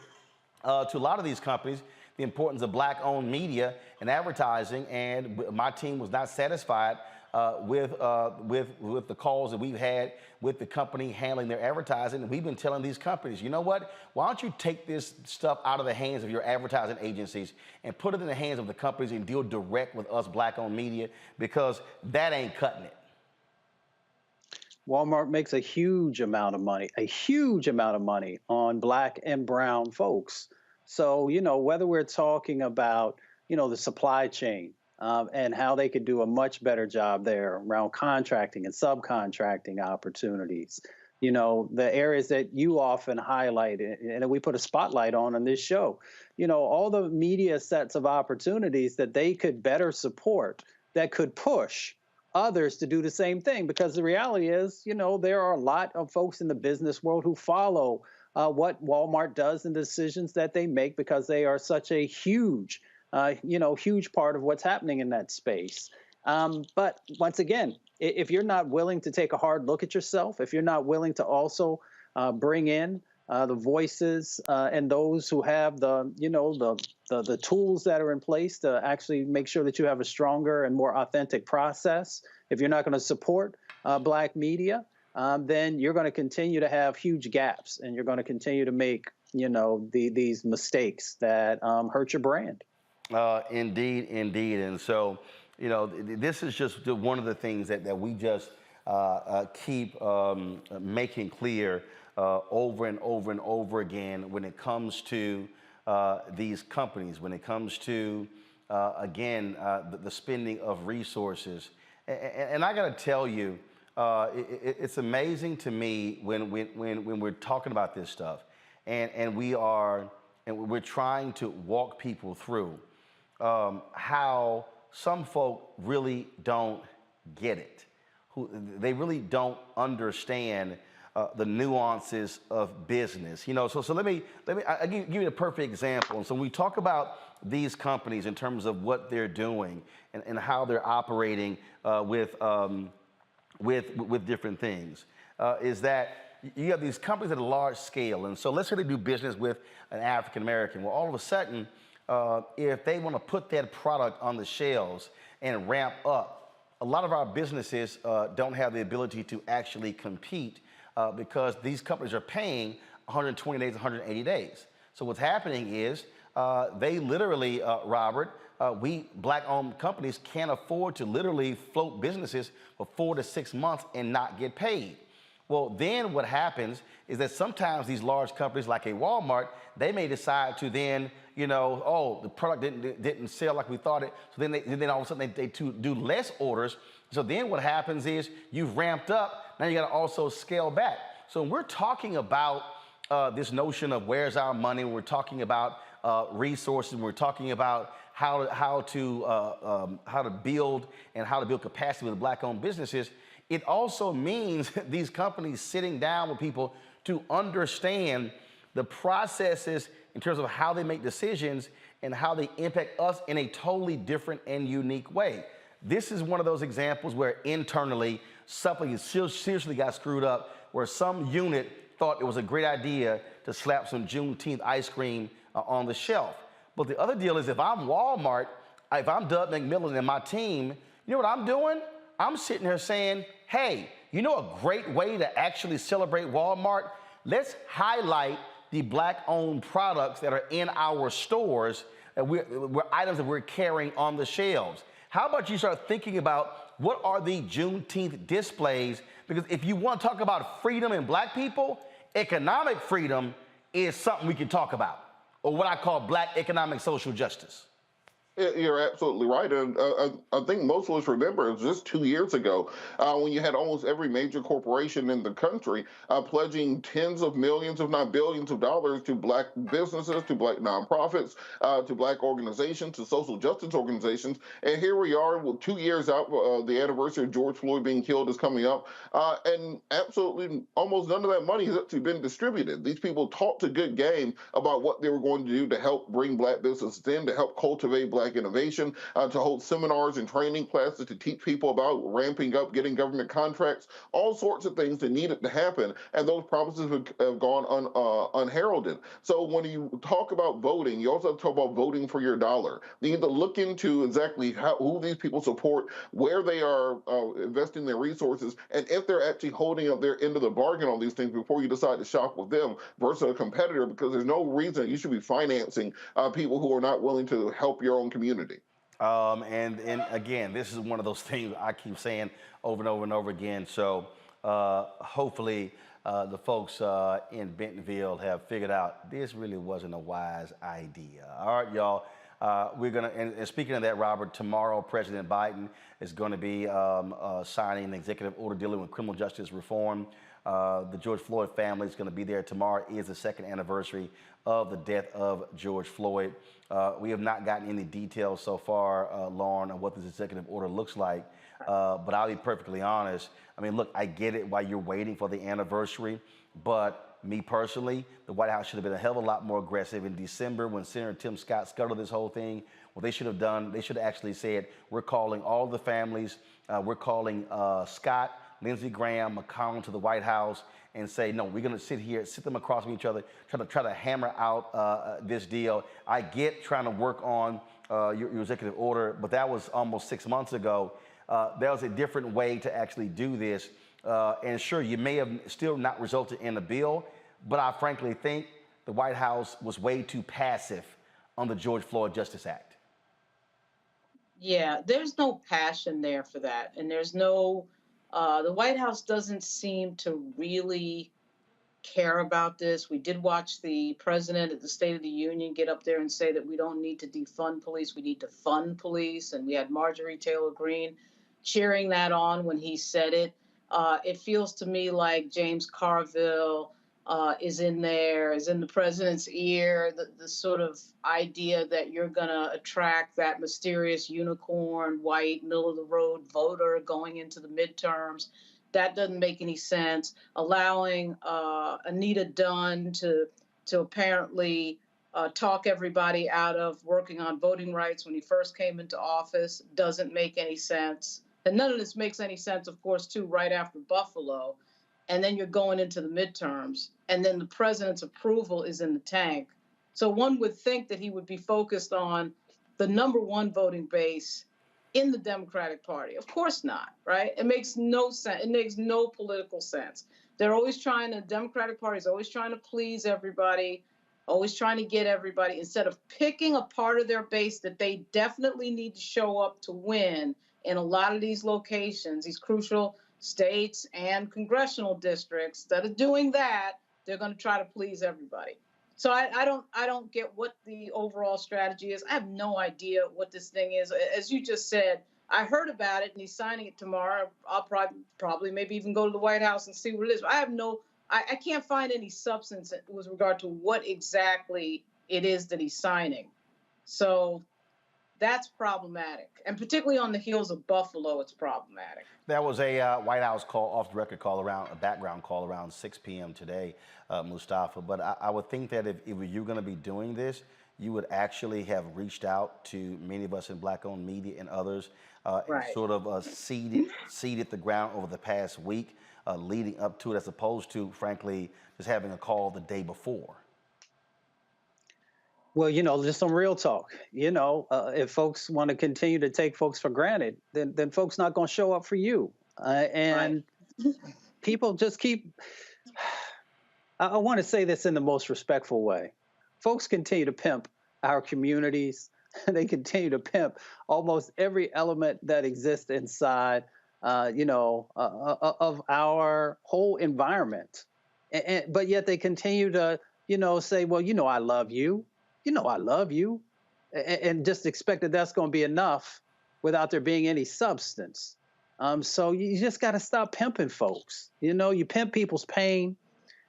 to a lot of these companies the importance of black-owned media and advertising, and my team was not satisfied with the calls that we've had with the company handling their advertising. And we've been telling these companies, you know what? Why don't you take this stuff out of the hands of your advertising agencies and put it in the hands of the companies and deal direct with us black-owned media, because that ain't cutting it. Walmart makes a huge amount of money on black and brown folks. So, you know, whether we're talking about, you know, the supply chain and how they could do a much better job there around contracting and subcontracting opportunities, you know, the areas that you often highlight and we put a spotlight on this show, you know, all the media sets of opportunities that they could better support that could push others to do the same thing. Because the reality is, there are a lot of folks in the business world who follow what Walmart does and the decisions that they make because they are such a huge, huge part of what's happening in that space. But once again, if you're not willing to take a hard look at yourself, if you're not willing to also bring in the voices and those who have the tools that are in place to actually make sure that you have a stronger and more authentic process, if you're not going to support Black media, then you're going to continue to have huge gaps, and you're going to continue to make these mistakes that hurt your brand. Indeed, indeed. And so, this is just one of the things that we just keep making clear over and over and over again when it comes to these companies, when it comes to, again, the spending of resources. And I got to tell you, it's amazing to me when we're talking about this stuff, and we're trying to walk people through how some folk really don't get it. They really don't understand the nuances of business. So let me I give you a perfect example. And so when we talk about these companies in terms of what they're doing and how they're operating with different things, is that you have these companies at a large scale. And so let's say they do business with an African American. Well, all of a sudden, if they want to put that product on the shelves and ramp up, a lot of our businesses don't have the ability to actually compete because these companies are paying 120 days, 180 days. So what's happening is they literally, Robert, we Black-owned companies can't afford to literally float businesses for 4 to 6 months and not get paid. Well, then what happens is that sometimes these large companies like a Walmart, they may decide to then, oh, the product didn't sell like we thought it. So then all of a sudden they do less orders. So then what happens is you've ramped up. Now you got to also scale back. So when we're talking about this notion of where's our money, when we're talking about resources, when we're talking about how to build and how to build capacity with Black-owned businesses, it also means these companies sitting down with people to understand the processes in terms of how they make decisions and how they impact us in a totally different and unique way. This is one of those examples where internally something seriously got screwed up, where some unit thought it was a great idea to slap some Juneteenth ice cream on the shelf. But the other deal is if I'm Walmart, if I'm Doug McMillan and my team, you know what I'm doing? I'm sitting here saying, hey, you know a great way to actually celebrate Walmart? Let's highlight the Black-owned products that are in our stores, items that we're carrying on the shelves. How about you start thinking about what are the Juneteenth displays? Because if you want to talk about freedom in Black people, economic freedom is something we can talk about, or what I call Black economic social justice. You're absolutely right. And I think most of us remember it was just 2 years ago when you had almost every major corporation in the country pledging tens of millions, if not billions of dollars to Black businesses, to Black nonprofits, to Black organizations, to social justice organizations. And here we are, 2 years out, the anniversary of George Floyd being killed is coming up. And absolutely almost none of that money has actually been distributed. These people talked a good game about what they were going to do to help bring Black businesses in, to help cultivate Black innovation, to hold seminars and training classes to teach people about ramping up, getting government contracts, all sorts of things that needed to happen. And those promises have gone unheralded. So when you talk about voting, you also have to talk about voting for your dollar. You need to look into exactly who these people support, where they are investing their resources, and if they're actually holding up their end of the bargain on these things before you decide to shop with them versus a competitor, because there's no reason you should be financing people who are not willing to help your own community. And again, this is one of those things I keep saying over and over and over again. So hopefully the folks in Bentonville have figured out this really wasn't a wise idea. All right, y'all. We're going to, and speaking of that, Robert, tomorrow President Biden is going to be signing an executive order dealing with criminal justice reform. The George Floyd family is going to be there. Tomorrow is the second anniversary of the death of George Floyd. We have not gotten any details so far, Lauren, on what this executive order looks like. But I'll be perfectly honest. I mean, look, I get it why you're waiting for the anniversary, but me personally, the White House should have been a hell of a lot more aggressive in December when Senator Tim Scott scuttled this whole thing. What they should have done, they should have actually said, we're calling all the families, we're calling Scott, Lindsey Graham, McConnell to the White House and say, no, we're going to sit here, sit them across from each other, try to hammer out this deal. I get trying to work on your executive order, but that was almost 6 months ago. There was a different way to actually do this. And sure, you may have still not resulted in a bill, but I frankly think the White House was way too passive on the George Floyd Justice Act. Yeah, there's no passion there for that. And there's no, the White House doesn't seem to really care about this. We did watch the president at the State of the Union get up there and say that we don't need to defund police, we need to fund police. And we had Marjorie Taylor Greene cheering that on when he said it. It feels to me like James Carville is in there, is in the president's ear, the sort of idea that you're going to attract that mysterious unicorn, white, middle-of-the-road voter going into the midterms. That doesn't make any sense. Allowing Anita Dunn to apparently talk everybody out of working on voting rights when he first came into office doesn't make any sense. And none of this makes any sense, of course, too, right after Buffalo. And then you're going into the midterms. And then the president's approval is in the tank. So one would think that he would be focused on the #1 voting base in the Democratic Party. Of course not, right? It makes no sense. It makes no political sense. They're always trying to, the Democratic Party is always trying to please everybody, always trying to get everybody, instead of picking a part of their base that they definitely need to show up to win in a lot of these locations, these crucial states and congressional districts. Instead of doing that, they're going to try to please everybody. So I don't get what the overall strategy is. I have no idea what this thing is. As you just said, I heard about it and he's signing it tomorrow. I'll probably maybe even go to the White House and see what it is. But I can't find any substance with regard to what exactly it is that he's signing. So that's problematic. And particularly on the heels of Buffalo, it's problematic. There was a White House call, off the record call around, a background call around 6 p.m. today, Mustafa. But I would think that if you're going to be doing this, you would actually have reached out to many of us in Black-owned media and others, and sort of seeded the ground over the past week leading up to it, as opposed to, frankly, just having a call the day before. Well, just some real talk. If folks want to continue to take folks for granted, then folks not going to show up for you. And people just keep, I want to say this in the most respectful way. Folks continue to pimp our communities. They continue to pimp almost every element that exists inside, of our whole environment. But yet they continue to, say, well, I love you. I love you, and just expect that that's going to be enough without there being any substance. So you just got to stop pimping folks. You pimp people's pain,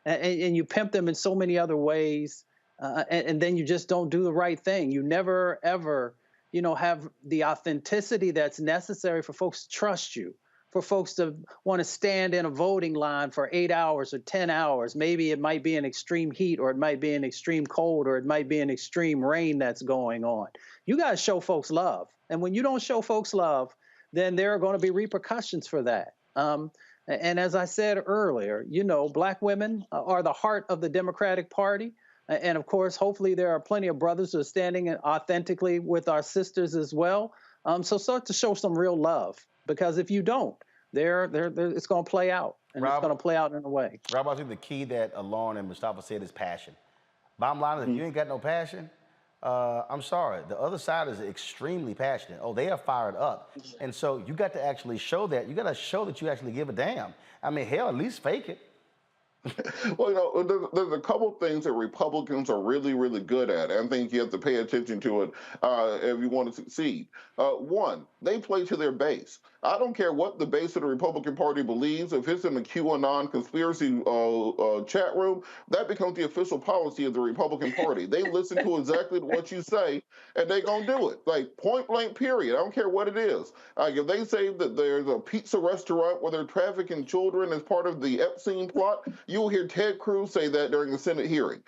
and you pimp them in so many other ways, and then you just don't do the right thing. You never, ever, have the authenticity that's necessary for folks to trust you, for folks to want to stand in a voting line for 8 hours or 10 hours. Maybe it might be an extreme heat, or it might be an extreme cold, or it might be an extreme rain that's going on. You got to show folks love. And when you don't show folks love, then there are going to be repercussions for that. And as I said earlier, Black women are the heart of the Democratic Party. And of course, hopefully there are plenty of brothers who are standing authentically with our sisters as well. So start to show some real love, because if you don't, it's going to play out, and Robert, it's going to play out in a way. Robert, I think the key that Lauren and Mustafa said is passion. Bottom line is, if you ain't got no passion, I'm sorry. The other side is extremely passionate. Oh, they are fired up. And so you got to actually show that. You got to show that you actually give a damn. I mean, hell, at least fake it. Well, there's a couple things that Republicans are really, really good at. I think you have to pay attention to it if you want to succeed. One, they play to their base. I don't care what the base of the Republican Party believes. If it's in the QAnon conspiracy chat room, that becomes the official policy of the Republican Party. They listen to exactly what you say, and they're going to do it. Like, point blank, period. I don't care what it is. If they say that there's a pizza restaurant where they're trafficking children as part of the Epstein plot, you'll hear Ted Cruz say that during the Senate hearing.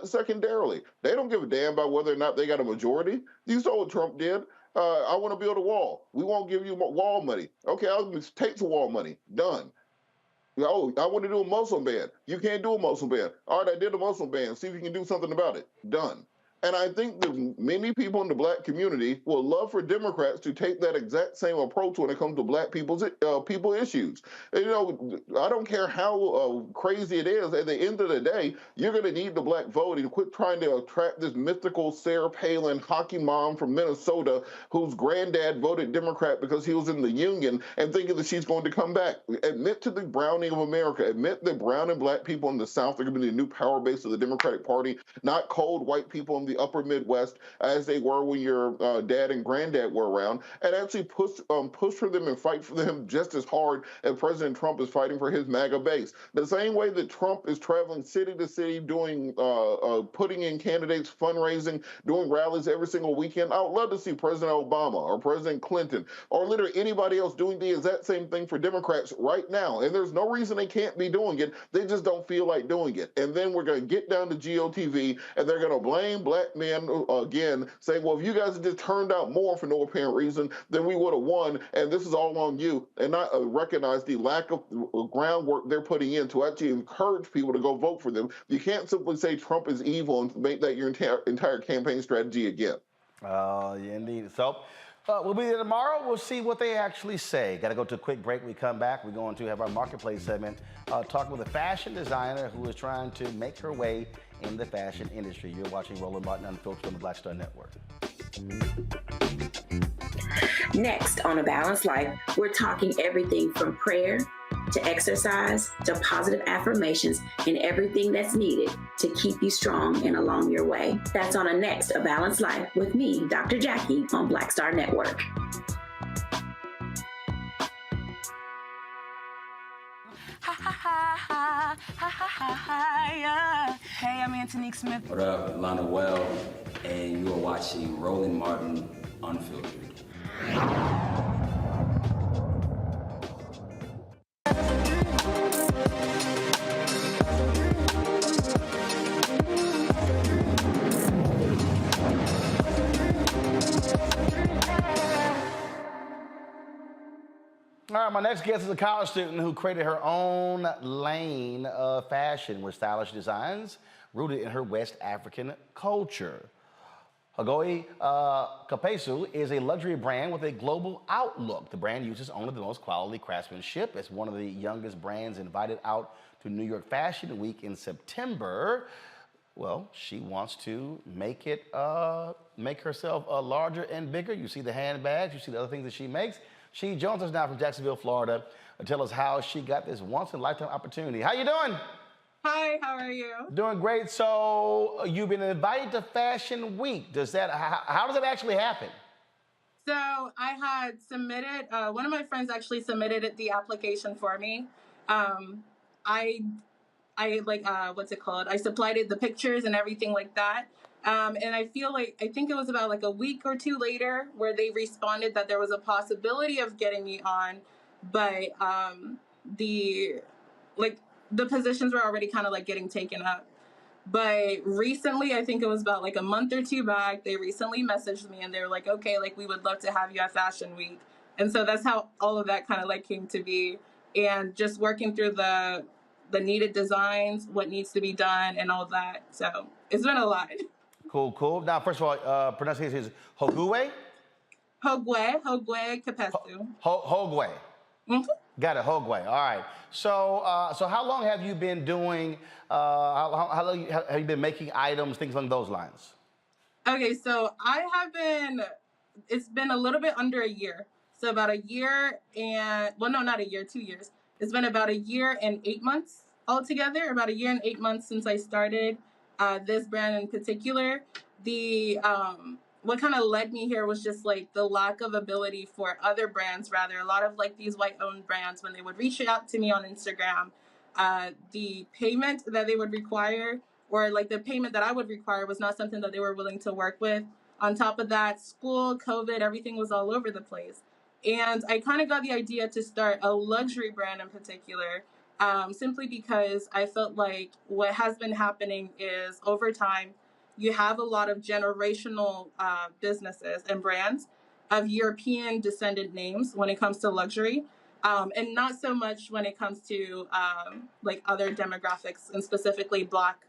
Secondarily, they don't give a damn about whether or not they got a majority. You saw what Trump did. I want to build a wall. We won't give you wall money. Okay, I'll take the wall money. Done. Oh, I want to do a Muslim ban. You can't do a Muslim ban. All right, I did a Muslim ban. See if you can do something about it. Done. And I think that many people in the black community will love for Democrats to take that exact same approach when it comes to black people's people issues. I don't care how crazy it is. At the end of the day, you're going to need the black vote and quit trying to attract this mystical Sarah Palin hockey mom from Minnesota whose granddad voted Democrat because he was in the union and thinking that she's going to come back. Admit to the browning of America. Admit that brown and black people in the South are going to be the new power base of the Democratic Party, not cold white people in the upper Midwest as they were when your dad and granddad were around, and actually push for them and fight for them just as hard as President Trump is fighting for his MAGA base. The same way that Trump is traveling city to city, doing putting in candidates, fundraising, doing rallies every single weekend. I would love to see President Obama or President Clinton or literally anybody else doing the exact same thing for Democrats right now. And there's no reason they can't be doing it. They just don't feel like doing it. And then we're going to get down to GOTV and they're going to blame black men again, saying, well, if you guys had just turned out more for no apparent reason, then we would have won, and this is all on you, and not recognize the lack of groundwork they're putting in to actually encourage people to go vote for them. You can't simply say Trump is evil and make that your entire campaign strategy again. Yeah, indeed. So we'll be there tomorrow. We'll see what they actually say. Got to go to a quick break. We come back. We're going to have our marketplace segment, talking with a fashion designer who is trying to make her way in the fashion industry. You're watching Roland Martin Unfiltered on the Black Star Network. Next on A Balanced Life, we're talking everything from prayer to exercise to positive affirmations and everything that's needed to keep you strong and along your way. That's on a next A Balanced Life with me, Dr. Jackie, on Black Star Network. Hey, I'm Antonique Smith. What up, Lana Well, and you are watching Roland Martin Unfiltered. All right, my next guest is a college student who created her own lane of fashion with stylish designs rooted in her West African culture. Hagoi Kapesu is a luxury brand with a global outlook. The brand uses only the most quality craftsmanship. It's one of the youngest brands invited out to New York Fashion Week in September. Well, she wants to make herself larger and bigger. You see the handbags, you see the other things that she makes. She joins us now from Jacksonville, Florida, to tell us how she got this once-in-a-lifetime opportunity. How you doing? Hi, how are you? Doing great. So you've been invited to Fashion Week. How does it actually happen? So I had submitted, one of my friends actually submitted the application for me. I what's it called? I supplied the pictures and everything like that. And I think it was about like a week or two later where they responded that there was a possibility of getting me on, but the positions were already kind of like getting taken up. But recently, I think it was about like a month or two back, they recently messaged me and they were like, okay, like we would love to have you at Fashion Week. And so that's how all of that kind of like came to be. And just working through the needed designs, what needs to be done and all that. So it's been a lot. Cool. Now, first of all, pronunciation is Hogwe? Hogwe Kapesu. Hogwe. Mm-hmm. Got it, Hogwe. All right. So how long have you been doing, how long have you been making items, things along those lines? Okay, so it's been a little bit under a year. So about a year and, well, no, not a year, 2 years. It's been about a year and 8 months altogether, about a year and 8 months since I started this brand in particular. The what kind of led me here was just like the lack of ability for other brands, rather a lot of like these white-owned brands, when they would reach out to me on Instagram, the payment that they would require, or like the payment that I would require, was not something that they were willing to work with. On top of that, school, COVID, everything was all over the place. And I kind of got the idea to start a luxury brand in particular, simply because I felt like what has been happening is, over time, you have a lot of generational businesses and brands of European descendant names when it comes to luxury, and not so much when it comes to like other demographics, and specifically Black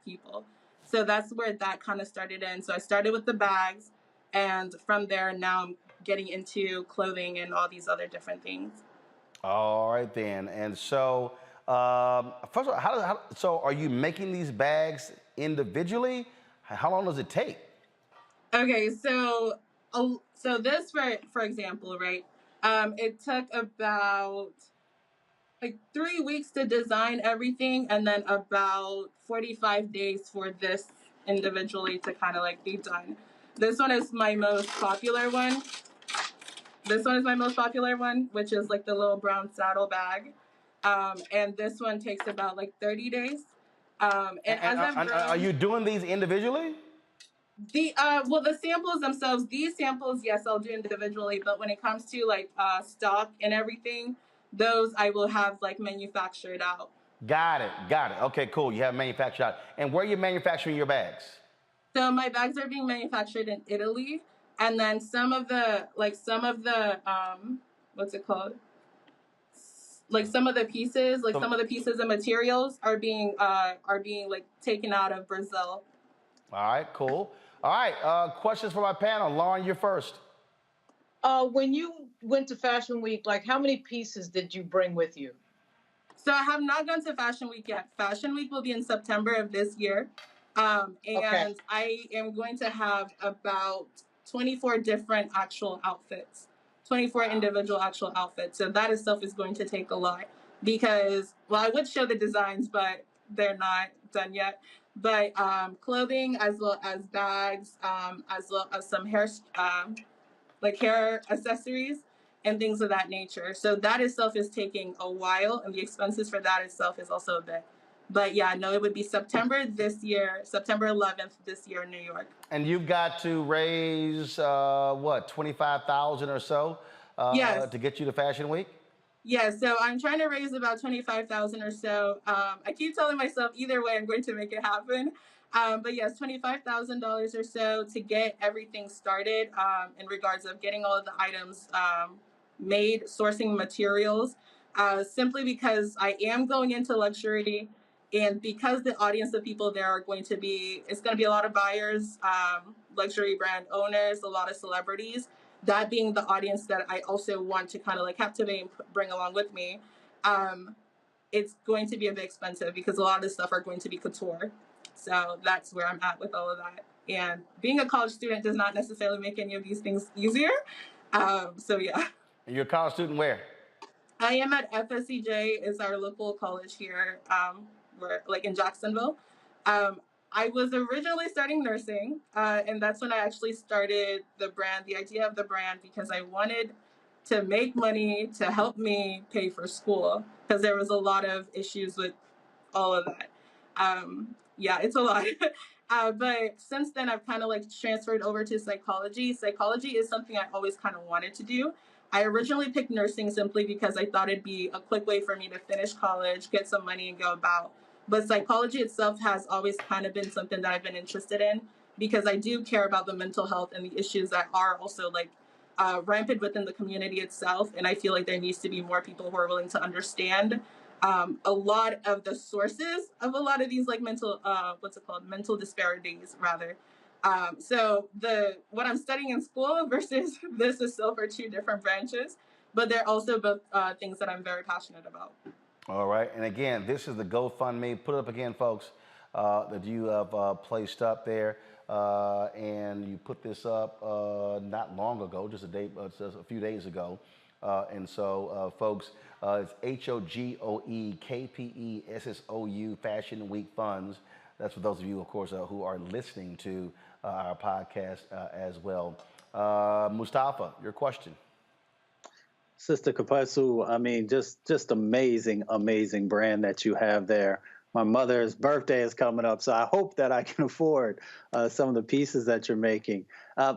people. So that's where that kind of started in. So I started with the bags, and from there now I'm getting into clothing and all these other different things. All right then. And so, first of all, so are you making these bags individually? How long does it take? Okay, so so this, for example, right? It took about like 3 weeks to design everything, and then about 45 days for this individually to kind of like be done. This one is my most popular one. This one is my most popular one, which is like the little brown saddle bag. And this one takes about like 30 days. And as I've grown, are you doing these individually? Well, the samples themselves, these samples, yes, I'll do individually, but when it comes to like stock and everything, those I will have like manufactured out. Got it. Okay, cool. You have manufactured out. And where are you manufacturing your bags? So my bags are being manufactured in Italy, and then some of the what's it called? Like some of the pieces and materials are being like taken out of Brazil. All right, cool. All right, questions for my panel. Lauren, you're first. When you went to Fashion Week, like how many pieces did you bring with you? So I have not gone to Fashion Week yet. Fashion Week will be in September of this year. And I am going to have about 24 different actual outfits, 24 individual actual outfits. So that itself is going to take a lot because, well, I would show the designs, but they're not done yet. But clothing, as well as bags, as well as some hair accessories and things of that nature. So that itself is taking a while, and the expenses for that itself is also a bit. But yeah, no, it would be September this year, September 11th this year in New York. And you've got to raise, what, 25,000 or so yes. to get you to Fashion Week? Yeah, so I'm trying to raise about 25,000 or so. I keep telling myself either way I'm going to make it happen. But yes, $25,000 or so to get everything started in regards of getting all of the items made, sourcing materials, simply because I am going into luxury, and because the audience of people there are going to be, it's going to be a lot of buyers, luxury brand owners, a lot of celebrities. That being the audience that I also want to kind of like captivate and bring along with me, it's going to be a bit expensive because a lot of this stuff are going to be couture. So that's where I'm at with all of that. And being a college student does not necessarily make any of these things easier. So yeah. And you're a college student where? I am at FSCJ, is our local college here, we're like in Jacksonville. I was originally starting nursing, and that's when I actually started the brand, the idea of the brand, because I wanted to make money to help me pay for school, because there was a lot of issues with all of that. Yeah, it's a lot. But since then, I've kind of like transferred over to psychology. Psychology is something I always kind of wanted to do. I originally picked nursing simply because I thought it'd be a quick way for me to finish college, get some money, and go about. But psychology itself has always kind of been something that I've been interested in because I do care about the mental health and the issues that are also like rampant within the community itself. And I feel like there needs to be more people who are willing to understand a lot of the sources of a lot of these like mental, mental disparities rather. So what I'm studying in school versus this is still for two different branches, but they're also both things that I'm very passionate about. All right, and again, this is the GoFundMe. Put it up again, folks, that you have placed up there. And you put this up not long ago, just a few days ago. And so, folks, it's HOGOEKPESSOU Fashion Week Funds. That's for those of you, of course, who are listening to our podcast as well. Mustafa, your question. Sister Kapasu, I mean, just amazing, amazing brand that you have there. My mother's birthday is coming up, so I hope that I can afford some of the pieces that you're making.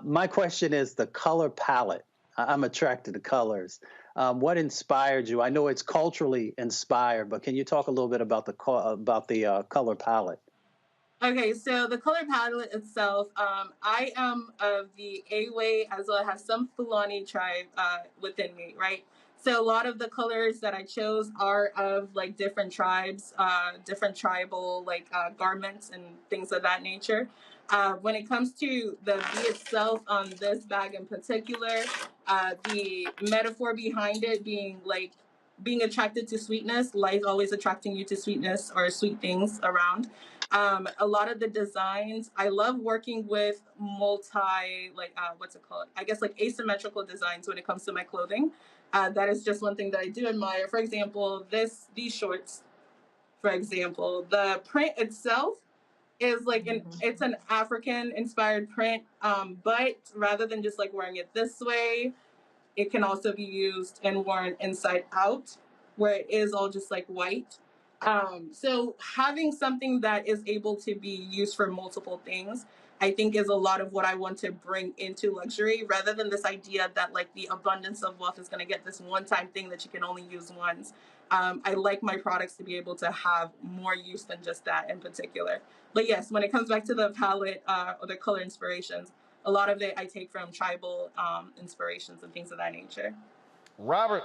My question is the color palette. I'm attracted to colors. What inspired you? I know it's culturally inspired, but can you talk a little bit about the color palette? Okay, so the color palette itself, I am of the Awe as well as some Fulani tribe within me, right? So a lot of the colors that I chose are of like different tribes, different tribal like garments and things of that nature. When it comes to the V itself on this bag in particular, the metaphor behind it being like being attracted to sweetness, life always attracting you to sweetness or sweet things around. A lot of the designs, I love working with what's it called? I guess like asymmetrical designs when it comes to my clothing. That is just one thing that I do admire. For example, these shorts, for example, the print itself is like it's an African inspired print, but rather than just like wearing it this way, it can also be used and worn inside out, where it is all just like white. So having something that is able to be used for multiple things, I think is a lot of what I want to bring into luxury, rather than this idea that like the abundance of wealth is going to get this one-time thing that you can only use once. I like my products to be able to have more use than just that in particular. But yes, when it comes back to the palette or the color inspirations, a lot of it I take from tribal inspirations and things of that nature. Robert.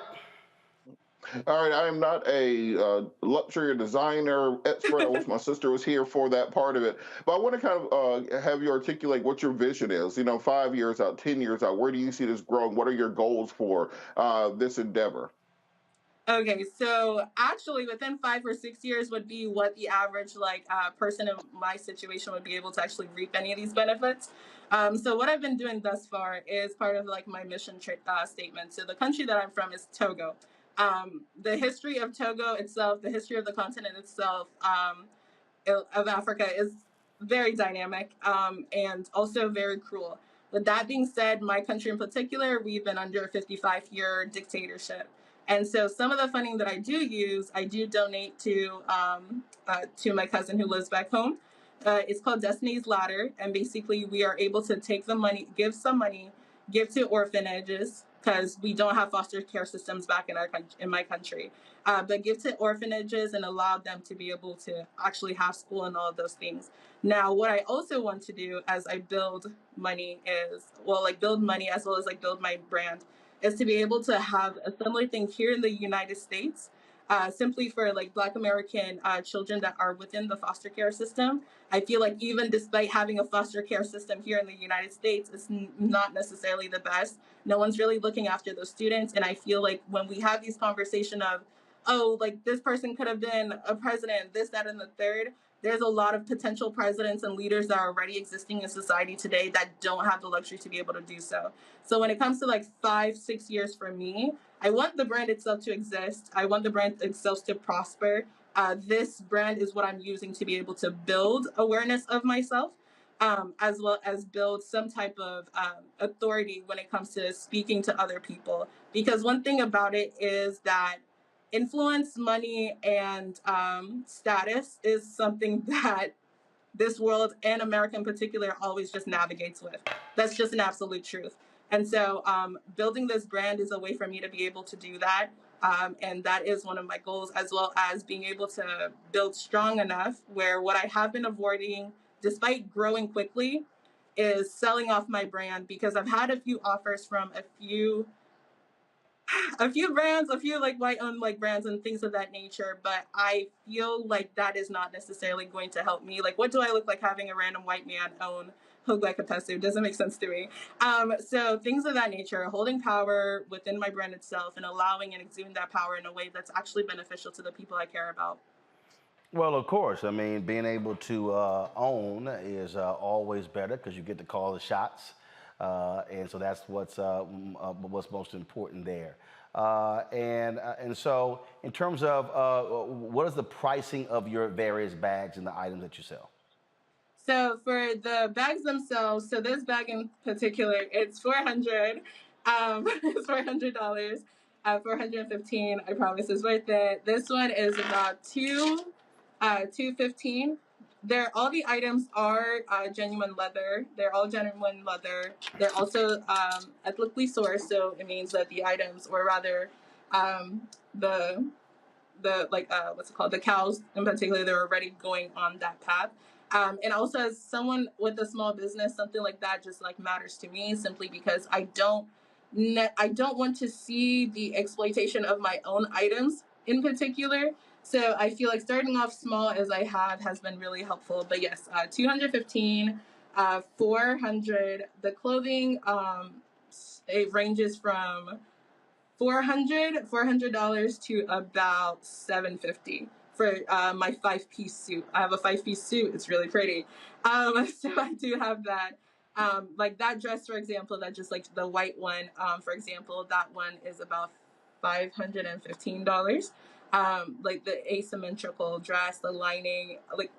All right, I am not a luxury designer expert. I wish my sister was here for that part of it. But I want to kind of have you articulate what your vision is. 5 years out, 10 years out, where do you see this growing? What are your goals for this endeavor? Okay, so actually within 5 or 6 years would be what the average person in my situation would be able to actually reap any of these benefits. So what I've been doing thus far is part of like my mission statement. So the country that I'm from is Togo. The history of Togo itself, the history of the continent itself of Africa is very dynamic and also very cruel. With that being said, my country in particular, we've been under a 55-year dictatorship. And so some of the funding that I do use, I do donate to my cousin who lives back home. It's called Destiny's Ladder. And basically we are able to take the money, give some money, give to orphanages, because we don't have foster care systems back in my country. But give to orphanages and allow them to be able to actually have school and all of those things. Now, what I also want to do as I build money build money as well as like build my brand, is to be able to have a similar thing here in the United States, simply for like Black American children that are within the foster care system. I feel like even despite having a foster care system here in the United States, it's not necessarily the best. No one's really looking after those students. And I feel like when we have these conversations of, oh, like this person could have been a president, this, that, and the third, there's a lot of potential presidents and leaders that are already existing in society today that don't have the luxury to be able to do so. So when it comes to like 5-6 years for me, I want the brand itself to exist. I want the brand itself to prosper. This brand is what I'm using to be able to build awareness of myself, as well as build some type of authority when it comes to speaking to other people. Because one thing about it is that influence, money, and status is something that this world and America in particular always just navigates with. That's just an absolute truth. And so building this brand is a way for me to be able to do that. And that is one of my goals, as well as being able to build strong enough where what I have been avoiding, despite growing quickly, is selling off my brand, because I've had a few offers from a few brands, a few like white-owned like brands and things of that nature, but I feel like that is not necessarily going to help me. Like, what do I look like having a random white man own Hogla Kapesu? Doesn't make sense to me. So things of that nature, holding power within my brand itself and allowing and exuding that power in a way that's actually beneficial to the people I care about. Well, of course. I mean, being able to own is always better because you get to call the shots. And so that's what's most important there. And so in terms of what is the pricing of your various bags and the items that you sell? So for the bags themselves, so this bag in particular, it's $400. It's $400. 415, I promise, is worth it. This one is about $215. All the items are genuine leather. They're all genuine leather. They're also ethically sourced, so it means that the items, or rather, the what's it called, the cows in particular, they're already going on that path. And also, as someone with a small business, something like that just like matters to me, simply because I don't want to see the exploitation of my own items in particular. So I feel like starting off small as I have has been really helpful. But yes, 215, 400. The clothing, it ranges from $400 to about $750 for my 5-piece suit. I have a 5-piece suit. It's really pretty. So I do have that. Like that dress, for example, that just like the white one, for example, that one is about $515. Like the asymmetrical dress, the lining, like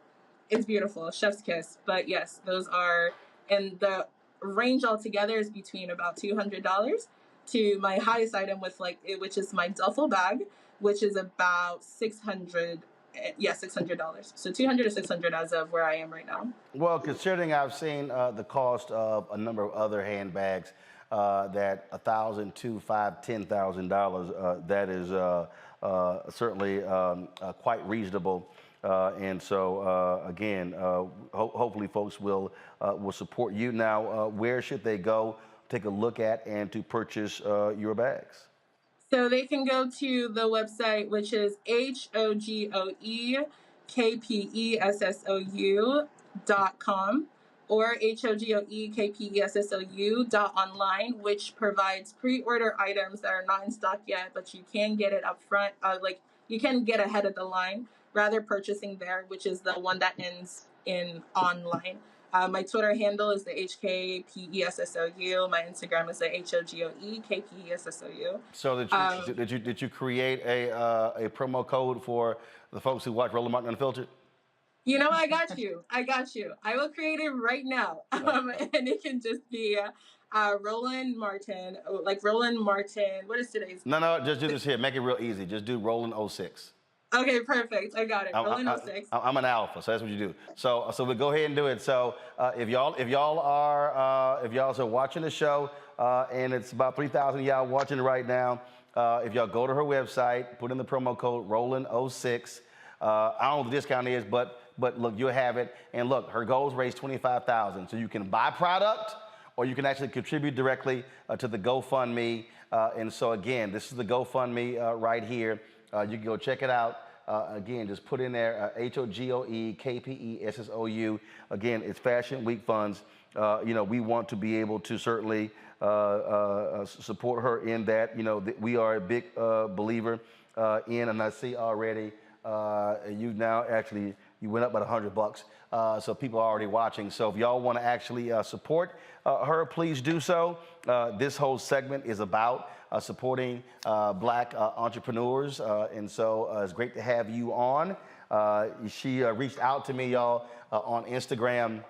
it's beautiful, chef's kiss. But yes, those are, and the range altogether is between about $200 to my highest item with which is my duffel bag, which is about $600. Yeah, $600. So $200 to $600 as of where I am right now. Well, considering I've seen the cost of a number of other handbags that $1,000, $2,000, $5,000, $10,000, that is certainly quite reasonable. And so again, hopefully folks will support you. Now, where should they go, take a look at, and to purchase your bags? So they can go to the website, which is HOGOEKPESSOU.com or HOGOEKPESSOU.online, which provides pre-order items that are not in stock yet, but you can get it up front. You can get ahead of the line, rather purchasing there, which is the one that ends in online. My Twitter handle is the HKPESSOU. My Instagram is the HOGOEKPESSOU. So did you create a promo code for the folks who watch Roland Martin Unfiltered? You know, I got you. I will create it right now. And it can just be Roland Martin, like Roland Martin. What is today's? No, just do this here. Make it real easy. Just do Roland 06. Okay, perfect. I got it. Roland 06. I'm an alpha, so that's what you do. So we'll go ahead and do it. So if y'all are watching the show, and it's about 3,000 of y'all watching it right now, if y'all go to her website, put in the promo code Roland06. I don't know what the discount is, but look, you'll have it. And look, her goals raise $25,000, so you can buy product, or you can actually contribute directly to the GoFundMe. And so again, this is the GoFundMe right here. You can go check it out. Again, just put in there HOGOEKPESSOU. Again, it's Fashion Week funds. We want to be able to certainly support her in that. We are a big believer in, and I see already you now actually, you went up about $100. So people are already watching. So if y'all want to actually support her, please do so. This whole segment is about supporting black entrepreneurs. And so it's great to have you on. She reached out to me, y'all, on Instagram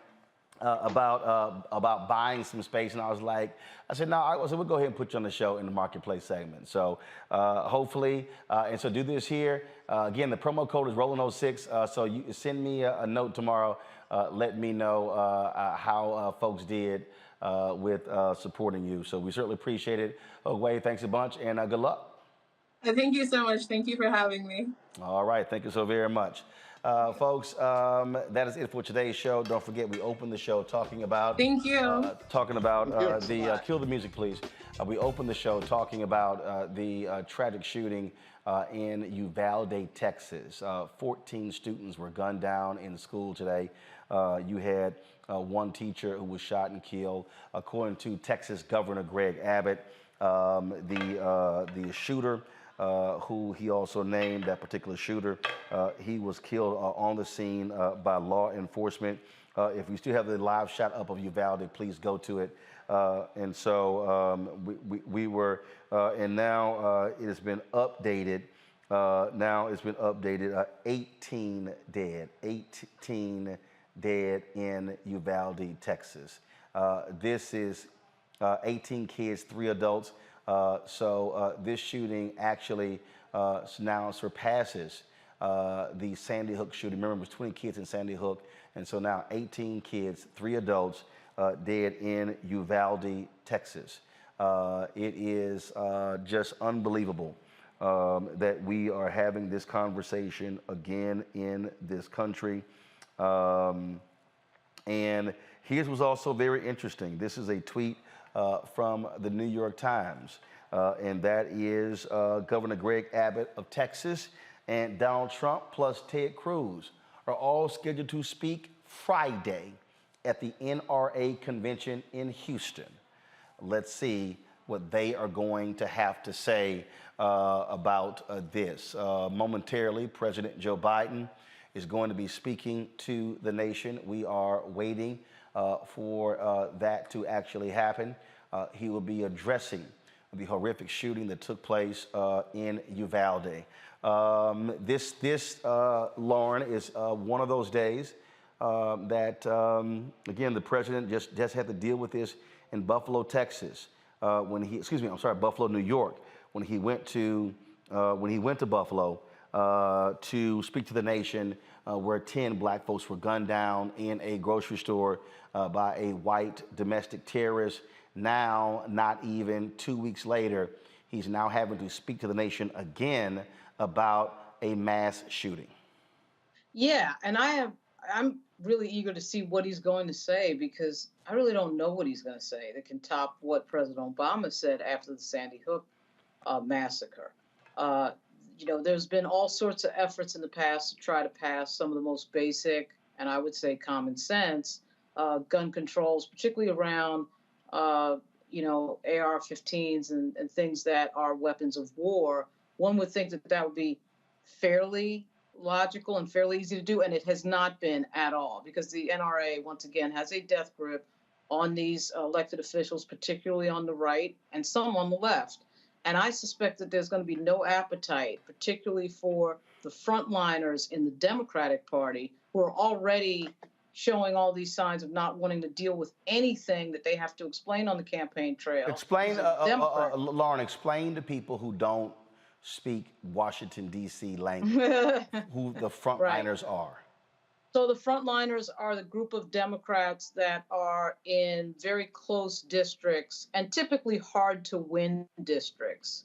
about buying some space. And I said, no, we'll go ahead and put you on the show in the marketplace segment. So hopefully, and so do this here. Again, the promo code is Roland06. So you send me a note tomorrow. Let me know how folks did with supporting you. So we certainly appreciate it. Wade, thanks a bunch, and good luck. Thank you so much. Thank you for having me. All right. Thank you so very much. Folks, that is it for today's show. Don't forget, we opened the show talking about... Thank you. Talking about Kill the music, please. We opened the show talking about the tragic shooting in Uvalde, Texas. 14 students were gunned down in school today. You had one teacher who was shot and killed. According to Texas Governor Greg Abbott, the shooter who he also named, that particular shooter. He was killed on the scene by law enforcement. If we still have the live shot up of Uvalde, please go to it. And so we were, and now it has been updated. 18 dead, 18 dead in Uvalde, Texas. This is 18 kids, 3 adults. So this shooting actually now surpasses the Sandy Hook shooting. Remember, it was 20 kids in Sandy Hook, and so now 18 kids, 3 adults dead in Uvalde, Texas. It is just unbelievable that we are having this conversation again in this country. And his was also very interesting. This is a tweet from the New York Times, and that is Governor Greg Abbott of Texas and Donald Trump plus Ted Cruz are all scheduled to speak Friday at the NRA convention in Houston. Let's see what they are going to have to say about this. Momentarily, President Joe Biden is going to be speaking to the nation. We are waiting for that to actually happen. He will be addressing the horrific shooting that took place in Uvalde. This Lauren, is one of those days that, again, the president just had to deal with this in Buffalo, Texas, Buffalo, New York, when he went to Buffalo to speak to the nation, where 10 black folks were gunned down in a grocery store by a white domestic terrorist. Now, not even 2 weeks later, he's now having to speak to the nation again about a mass shooting. Yeah, and I'm really eager to see what he's going to say, because I really don't know what he's going to say that can top what President Obama said after the Sandy Hook massacre. There's been all sorts of efforts in the past to try to pass some of the most basic, and I would say common sense, gun controls, particularly around, AR-15s and things that are weapons of war. One would think that would be fairly logical and fairly easy to do, and it has not been at all, because the NRA, once again, has a death grip on these elected officials, particularly on the right and some on the left. And I suspect that there's going to be no appetite, particularly for the frontliners in the Democratic Party, who are already showing all these signs of not wanting to deal with anything that they have to explain on the campaign trail. Explain, Lauren, explain to people who don't speak Washington, D.C. language, who the frontliners are. So the frontliners are the group of Democrats that are in very close districts and typically hard to win districts.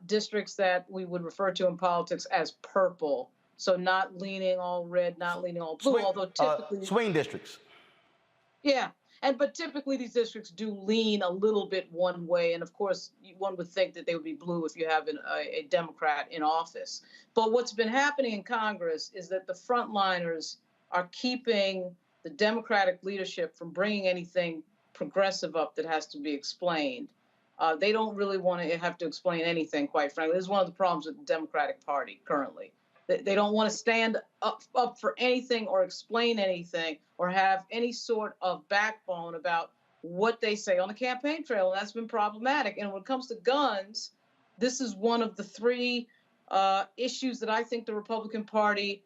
Districts that we would refer to in politics as purple. So not leaning all red, not leaning all blue, although typically... swing districts. Yeah. But typically these districts do lean a little bit one way. And of course, one would think that they would be blue if you have a Democrat in office. But what's been happening in Congress is that the frontliners are keeping the Democratic leadership from bringing anything progressive up that has to be explained. They don't really want to have to explain anything, quite frankly. This is one of the problems with the Democratic Party currently. They don't want to stand up for anything or explain anything or have any sort of backbone about what they say on the campaign trail. And that's been problematic. And when it comes to guns, this is one of the 3 issues that I think the Republican Party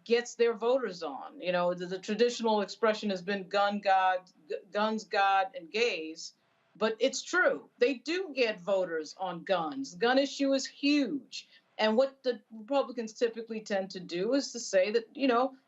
gets their voters on. The traditional expression has been guns, God, and gays. But it's true. They do get voters on guns. The gun issue is huge. And what the Republicans typically tend to do is to say that,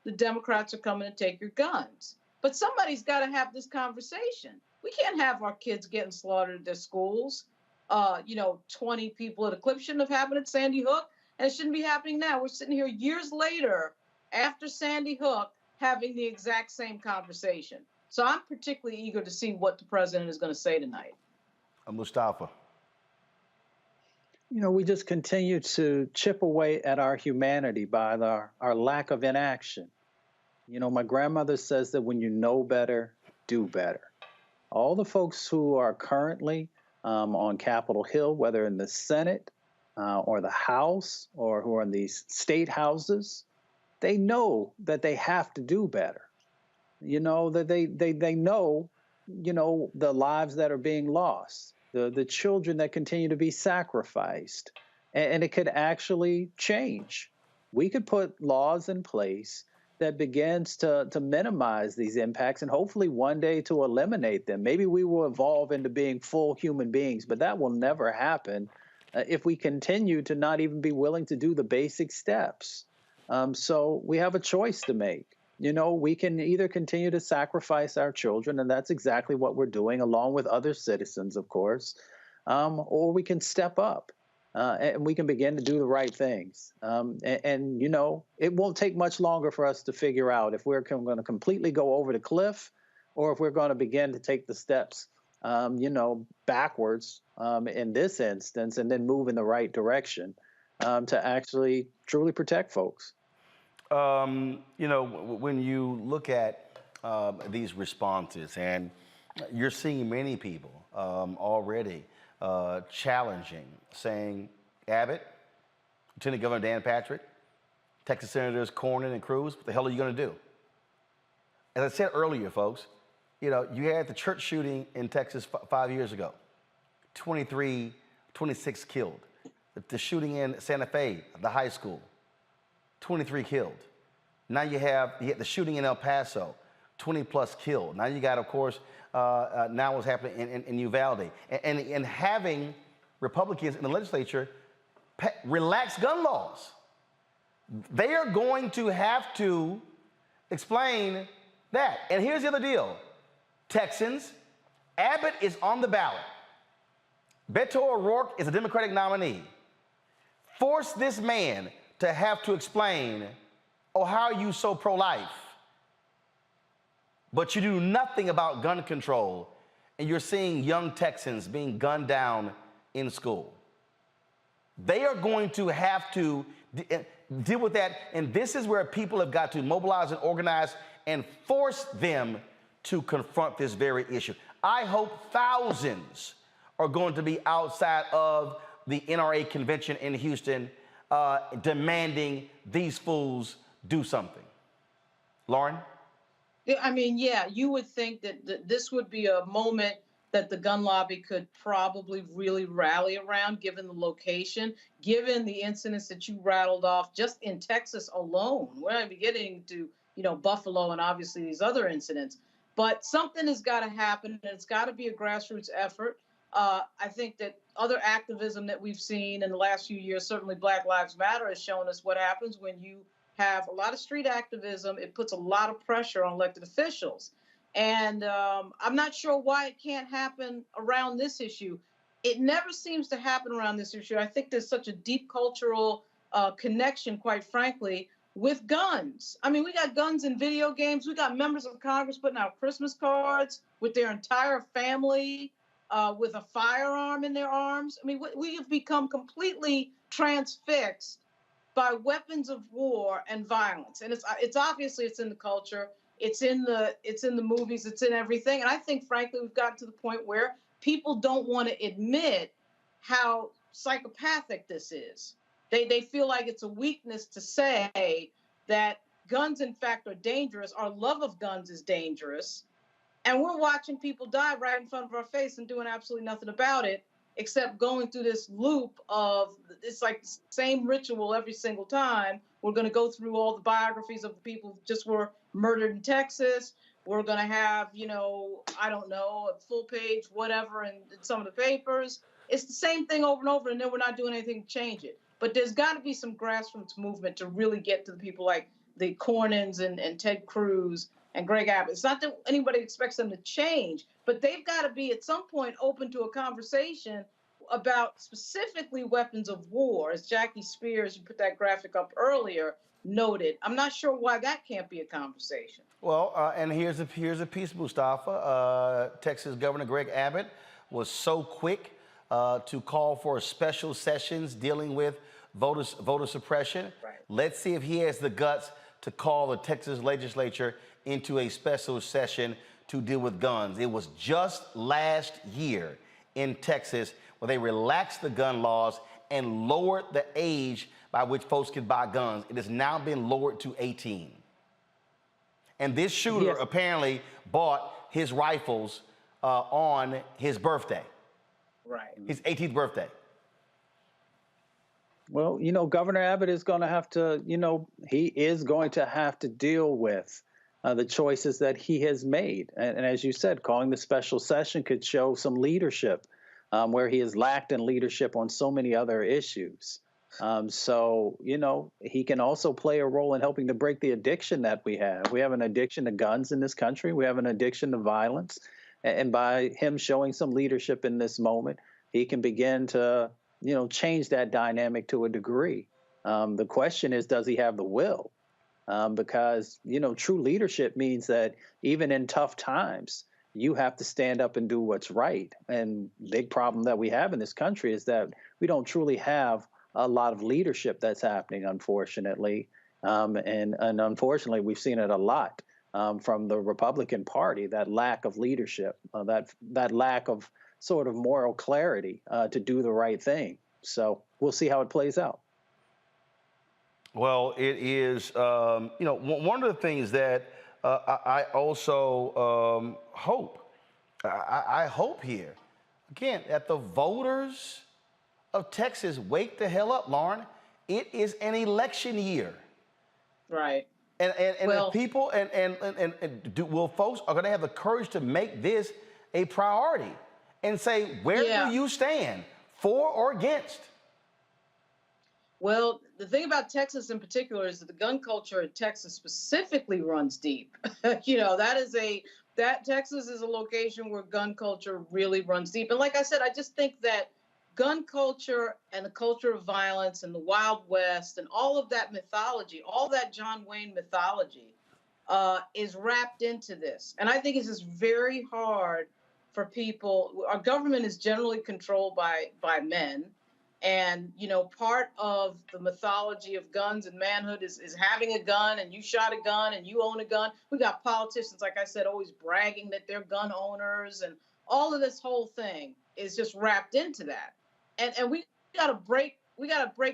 the Democrats are coming to take your guns. But somebody's got to have this conversation. We can't have our kids getting slaughtered at their schools. 20 people at a clip shouldn't have happened at Sandy Hook, and it shouldn't be happening now. We're sitting here years later, after Sandy Hook, having the exact same conversation. So I'm particularly eager to see what the president is going to say tonight. Mustafa. We just continue to chip away at our humanity by our lack of inaction. My grandmother says that when you know better, do better. All the folks who are currently on Capitol Hill, whether in the Senate or the House or who are in these state houses, they know that they have to do better. That they know, the lives that are being lost, the children that continue to be sacrificed, and it could actually change. We could put laws in place that begins to minimize these impacts and hopefully one day to eliminate them. Maybe we will evolve into being full human beings, but that will never happen if we continue to not even be willing to do the basic steps. So we have a choice to make. We can either continue to sacrifice our children, and that's exactly what we're doing, along with other citizens, of course, or we can step up and we can begin to do the right things. It won't take much longer for us to figure out if we're going to completely go over the cliff or if we're going to begin to take the steps, backwards in this instance and then move in the right direction to actually truly protect folks. When you look at these responses, and you're seeing many people already challenging, saying, Abbott, Lieutenant Governor Dan Patrick, Texas Senators Cornyn and Cruz, what the hell are you going to do? As I said earlier, folks, you had the church shooting in Texas 5 years ago, 26 killed. The shooting in Santa Fe, the high school, 23 killed. Now you had the shooting in El Paso, 20 plus killed. Now you got, of course, now what's happening in Uvalde. And having Republicans in the legislature relax gun laws. They are going to have to explain that. And here's the other deal. Texans, Abbott is on the ballot. Beto O'Rourke is a Democratic nominee. Force this man to have to explain, oh, how are you so pro-life? But you do nothing about gun control, and you're seeing young Texans being gunned down in school. They are going to have to deal with that, and this is where people have got to mobilize and organize and force them to confront this very issue. I hope thousands are going to be outside of the NRA convention in Houston demanding these fools do something. Lauren? Yeah, you would think that this would be a moment that the gun lobby could probably really rally around, given the location, given the incidents that you rattled off just in Texas alone. We're not even getting to, Buffalo and obviously these other incidents. But something has got to happen, and it's got to be a grassroots effort. I think that other activism that we've seen in the last few years, certainly Black Lives Matter, has shown us what happens when you have a lot of street activism. It puts a lot of pressure on elected officials. And I'm not sure why it can't happen around this issue. It never seems to happen around this issue. I think there's such a deep cultural connection, quite frankly, with guns. We got guns in video games. We got members of Congress putting out Christmas cards with their entire family with a firearm in their arms. We have become completely transfixed by weapons of war and violence. And it's obviously it's in the culture. It's in the movies. It's in everything. And I think, frankly, we've gotten to the point where people don't want to admit how psychopathic this is. They feel like it's a weakness to say that guns, in fact, are dangerous. Our love of guns is dangerous. And we're watching people die right in front of our face and doing absolutely nothing about it, except going through this loop of, it's like the same ritual every single time. We're going to go through all the biographies of the people who just were murdered in Texas. We're going to have, I don't know, a full page, whatever, in some of the papers. It's the same thing over and over, and then we're not doing anything to change it. But there's got to be some grassroots movement to really get to the people like the Cornyns and Ted Cruz and Greg Abbott. It's not that anybody expects them to change, but they've got to be at some point open to a conversation about specifically weapons of war, as Jackie Spears, who put that graphic up earlier, noted. I'm not sure why that can't be a conversation. Well, and here's a piece, Mustafa. Texas Governor Greg Abbott was so quick to call for special sessions dealing with voter suppression. Right. Let's see if he has the guts to call the Texas legislature into a special session to deal with guns. It was just last year in Texas where they relaxed the gun laws and lowered the age by which folks could buy guns. It has now been lowered to 18. And this shooter apparently bought his rifles on his birthday. Right. His 18th birthday. Well, Governor Abbott is going to have to, he is going to have to deal with the choices that he has made. And as you said, calling the special session could show some leadership where he has lacked in leadership on so many other issues. So, he can also play a role in helping to break the addiction that we have. We have an addiction to guns in this country. We have an addiction to violence. And by him showing some leadership in this moment, he can begin to, change that dynamic to a degree. The question is, does he have the will? Because, true leadership means that even in tough times, you have to stand up and do what's right. And the big problem that we have in this country is that we don't truly have a lot of leadership that's happening, unfortunately. And unfortunately, we've seen it a lot from the Republican Party, that lack of leadership, that lack of sort of moral clarity to do the right thing. So we'll see how it plays out. Well, it is, one of the things that I also hope, I hope here, again, that the voters of Texas wake the hell up, Lauren. It is an election year. Right. And the people will folks are going to have the courage to make this a priority and say, where do you stand, for or against? Well, the thing about Texas in particular is that the gun culture in Texas specifically runs deep. That Texas is a location where gun culture really runs deep. And like I said, I just think that gun culture and the culture of violence and the Wild West and all of that mythology, all that John Wayne mythology is wrapped into this. And I think it's just very hard for people. Our government is generally controlled by men. And, part of the mythology of guns and manhood is having a gun, and you shot a gun and you own a gun. We got politicians, like I said, always bragging that they're gun owners, and all of this whole thing is just wrapped into that. And we gotta break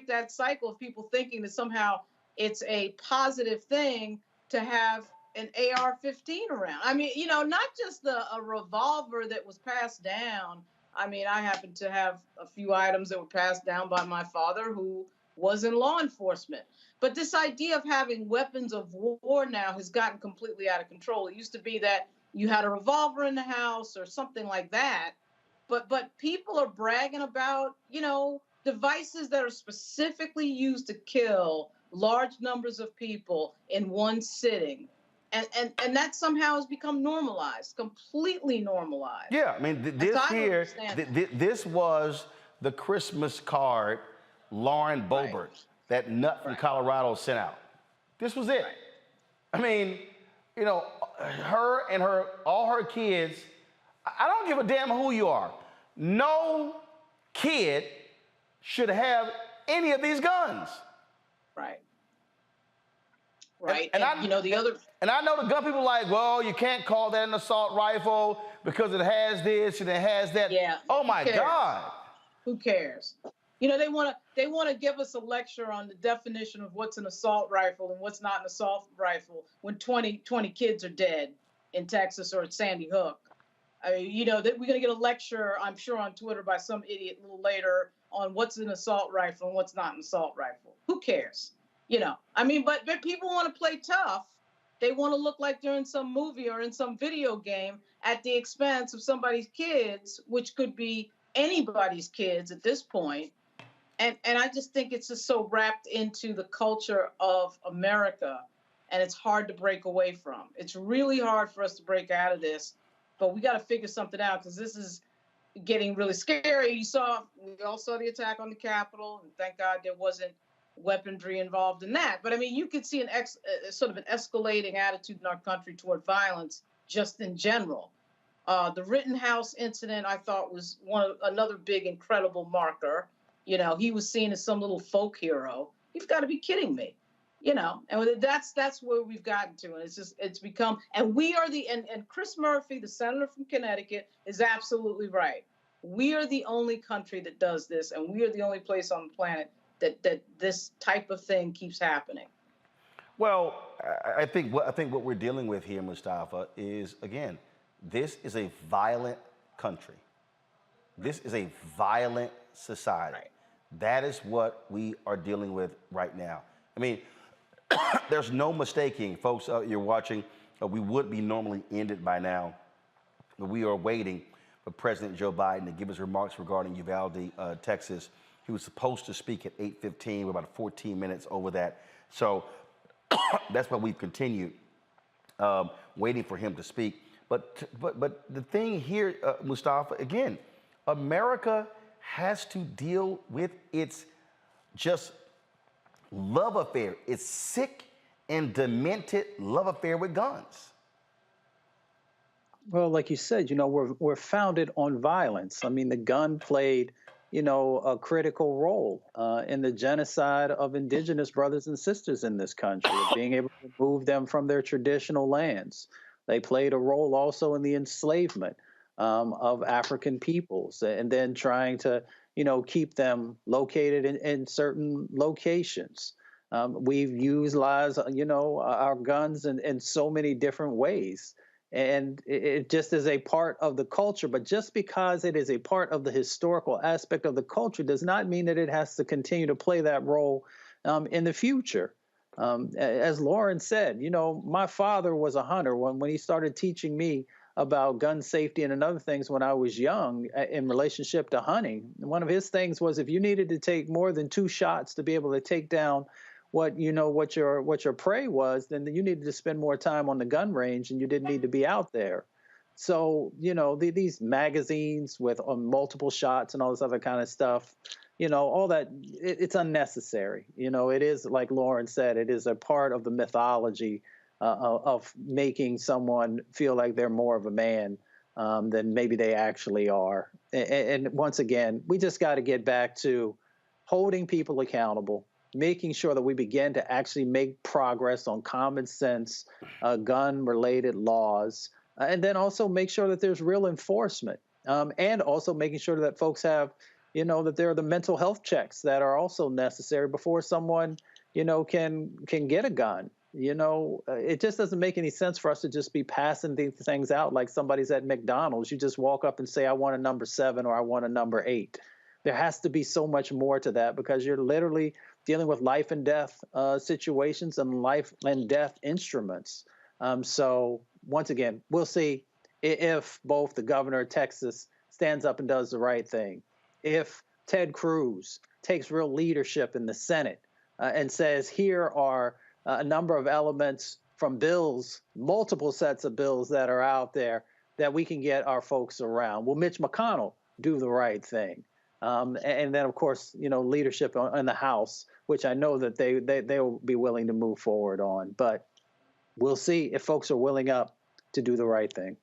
that cycle of people thinking that somehow it's a positive thing to have an AR-15 around. I mean, not just a revolver that was passed down. I mean, I happen to have a few items that were passed down by my father, who was in law enforcement. But this idea of having weapons of war now has gotten completely out of control. It used to be that you had a revolver in the house or something like that. But people are bragging about, devices that are specifically used to kill large numbers of people in one sitting. And that somehow has become normalized, completely normalized. Yeah, I mean, this was the Christmas card Lauren Boebert, that nut from Colorado, sent out. This was it. Right. I mean, her and all her kids, I don't give a damn who you are. No kid should have any of these guns. Right. Right. And I know the gun people are like, well, you can't call that an assault rifle because it has this and it has that. Yeah. Oh my God. Who cares? They want to give us a lecture on the definition of what's an assault rifle and what's not an assault rifle when 20 kids are dead in Texas or at Sandy Hook. I mean, that we're going to get a lecture, I'm sure, on Twitter by some idiot a little later on what's an assault rifle and what's not an assault rifle. Who cares? But people want to play tough. They want to look like they're in some movie or in some video game at the expense of somebody's kids, which could be anybody's kids at this point. And I just think it's just so wrapped into the culture of America, and it's hard to break away from. It's really hard for us to break out of this, but we got to figure something out, because this is getting really scary. We all saw the attack on the Capitol, and thank God there wasn't weaponry involved in that. But I mean, you could see sort of an escalating attitude in our country toward violence just in general. The Rittenhouse incident, I thought, was another big, incredible marker. He was seen as some little folk hero. You've got to be kidding me. And that's where we've gotten to. And it's become, and we are and Chris Murphy, the senator from Connecticut, is absolutely right. We are the only country that does this, and we are the only place on the planet that this type of thing keeps happening. Well, I think what we're dealing with here, Mustafa, is again, this is a violent country. This is a violent society. Right. That is what we are dealing with right now. I mean, there's no mistaking, folks. You're watching. We would be normally ended by now, but we are waiting for President Joe Biden to give his remarks regarding Uvalde, Texas. He was supposed to speak at 8:15. We're about 14 minutes over that. So that's why we've continued waiting for him to speak. But the thing here, Mustafa, again, America has to deal with its just love affair, its sick and demented love affair with guns. Well, like you said, we're founded on violence. I mean, the gun played, a critical role in the genocide of indigenous brothers and sisters in this country, of being able to move them from their traditional lands. They played a role also in the enslavement of African peoples, and then trying to, keep them located in certain locations. We've utilized, our guns in so many different ways. And it just is a part of the culture. But just because it is a part of the historical aspect of the culture does not mean that it has to continue to play that role in the future. As Lauren said, my father was a hunter. When he started teaching me about gun safety and other things when I was young in relationship to hunting, one of his things was if you needed to take more than 2 shots to be able to take down what your prey was, then you needed to spend more time on the gun range and you didn't need to be out there. So, these magazines with multiple shots and all this other kind of stuff, all that, it's unnecessary. It is, like Lauren said, it is a part of the mythology of making someone feel like they're more of a man than maybe they actually are. And once again, we just got to get back to holding people accountable, making sure that we begin to actually make progress on common sense gun-related laws, and then also make sure that there's real enforcement, and also making sure that folks have, that there are the mental health checks that are also necessary before someone, can get a gun. It just doesn't make any sense for us to just be passing these things out like somebody's at McDonald's. You just walk up and say, I want a number 7 or I want a number 8. There has to be so much more to that because you're literally dealing with life and death situations and life and death instruments. So once again, we'll see if both the governor of Texas stands up and does the right thing, if Ted Cruz takes real leadership in the Senate and says, here are a number of elements from bills, multiple sets of bills that are out there that we can get our folks around. Will Mitch McConnell do the right thing? And then, of course, leadership in the House, which I know that they will be willing to move forward on. But we'll see if folks are willing up to do the right thing.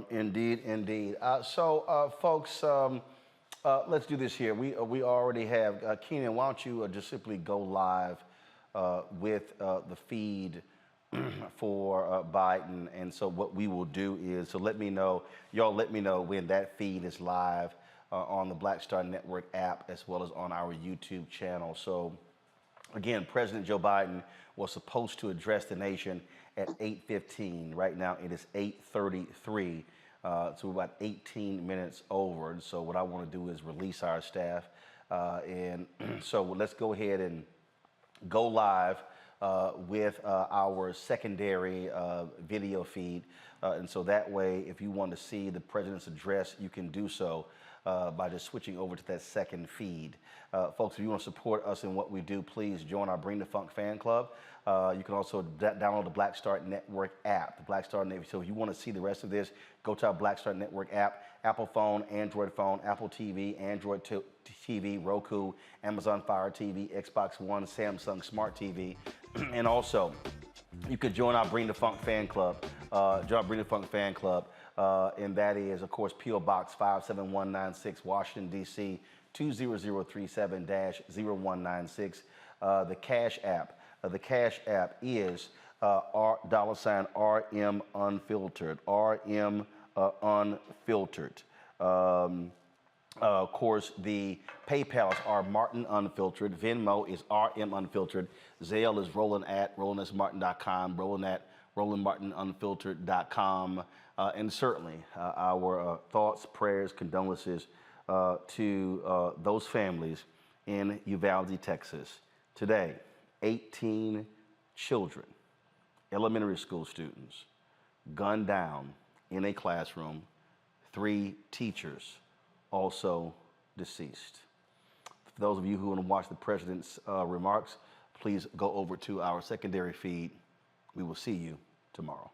Indeed. So, folks, let's do this here. We already have Keenan. Why don't you just simply go live with the feed for Biden? And so what we will do is, so let me know when that feed is live on the Black Star Network app as well as on our YouTube channel. So again, President Joe Biden was supposed to address the nation at 8:15. Right now it is 8:33. So we're about 18 minutes over. And so what I want to do is release our staff. And so let's go ahead and go live with our secondary video feed. And so that way, if you want to see the president's address, you can do so by just switching over to that second feed. Folks, if you want to support us in what we do, please join our Bring the Funk fan club. You can also download the Black Star Network app, the Black Star Network. So if you want to see the rest of this, go to our Black Star Network app, Apple phone, Android phone, Apple TV, Android TV, Roku, Amazon Fire TV, Xbox One, Samsung Smart TV. And also, you could join our Bring the Funk fan club, and that is, of course, P.O. Box 57196, Washington, D.C., 20037-0196. The Cash App. The Cash App is $RM Unfiltered. RM Unfiltered. Of course, the PayPal is R Martin Unfiltered. Venmo is RM Unfiltered. Zelle is roland@rolandsmartin.com. roland@rolandmartinunfiltered.com. And certainly our thoughts, prayers, condolences to those families in Uvalde, Texas. Today, 18 children, elementary school students, gunned down in a classroom, 3 teachers also deceased. For those of you who want to watch the president's remarks, please go over to our secondary feed. We will see you tomorrow.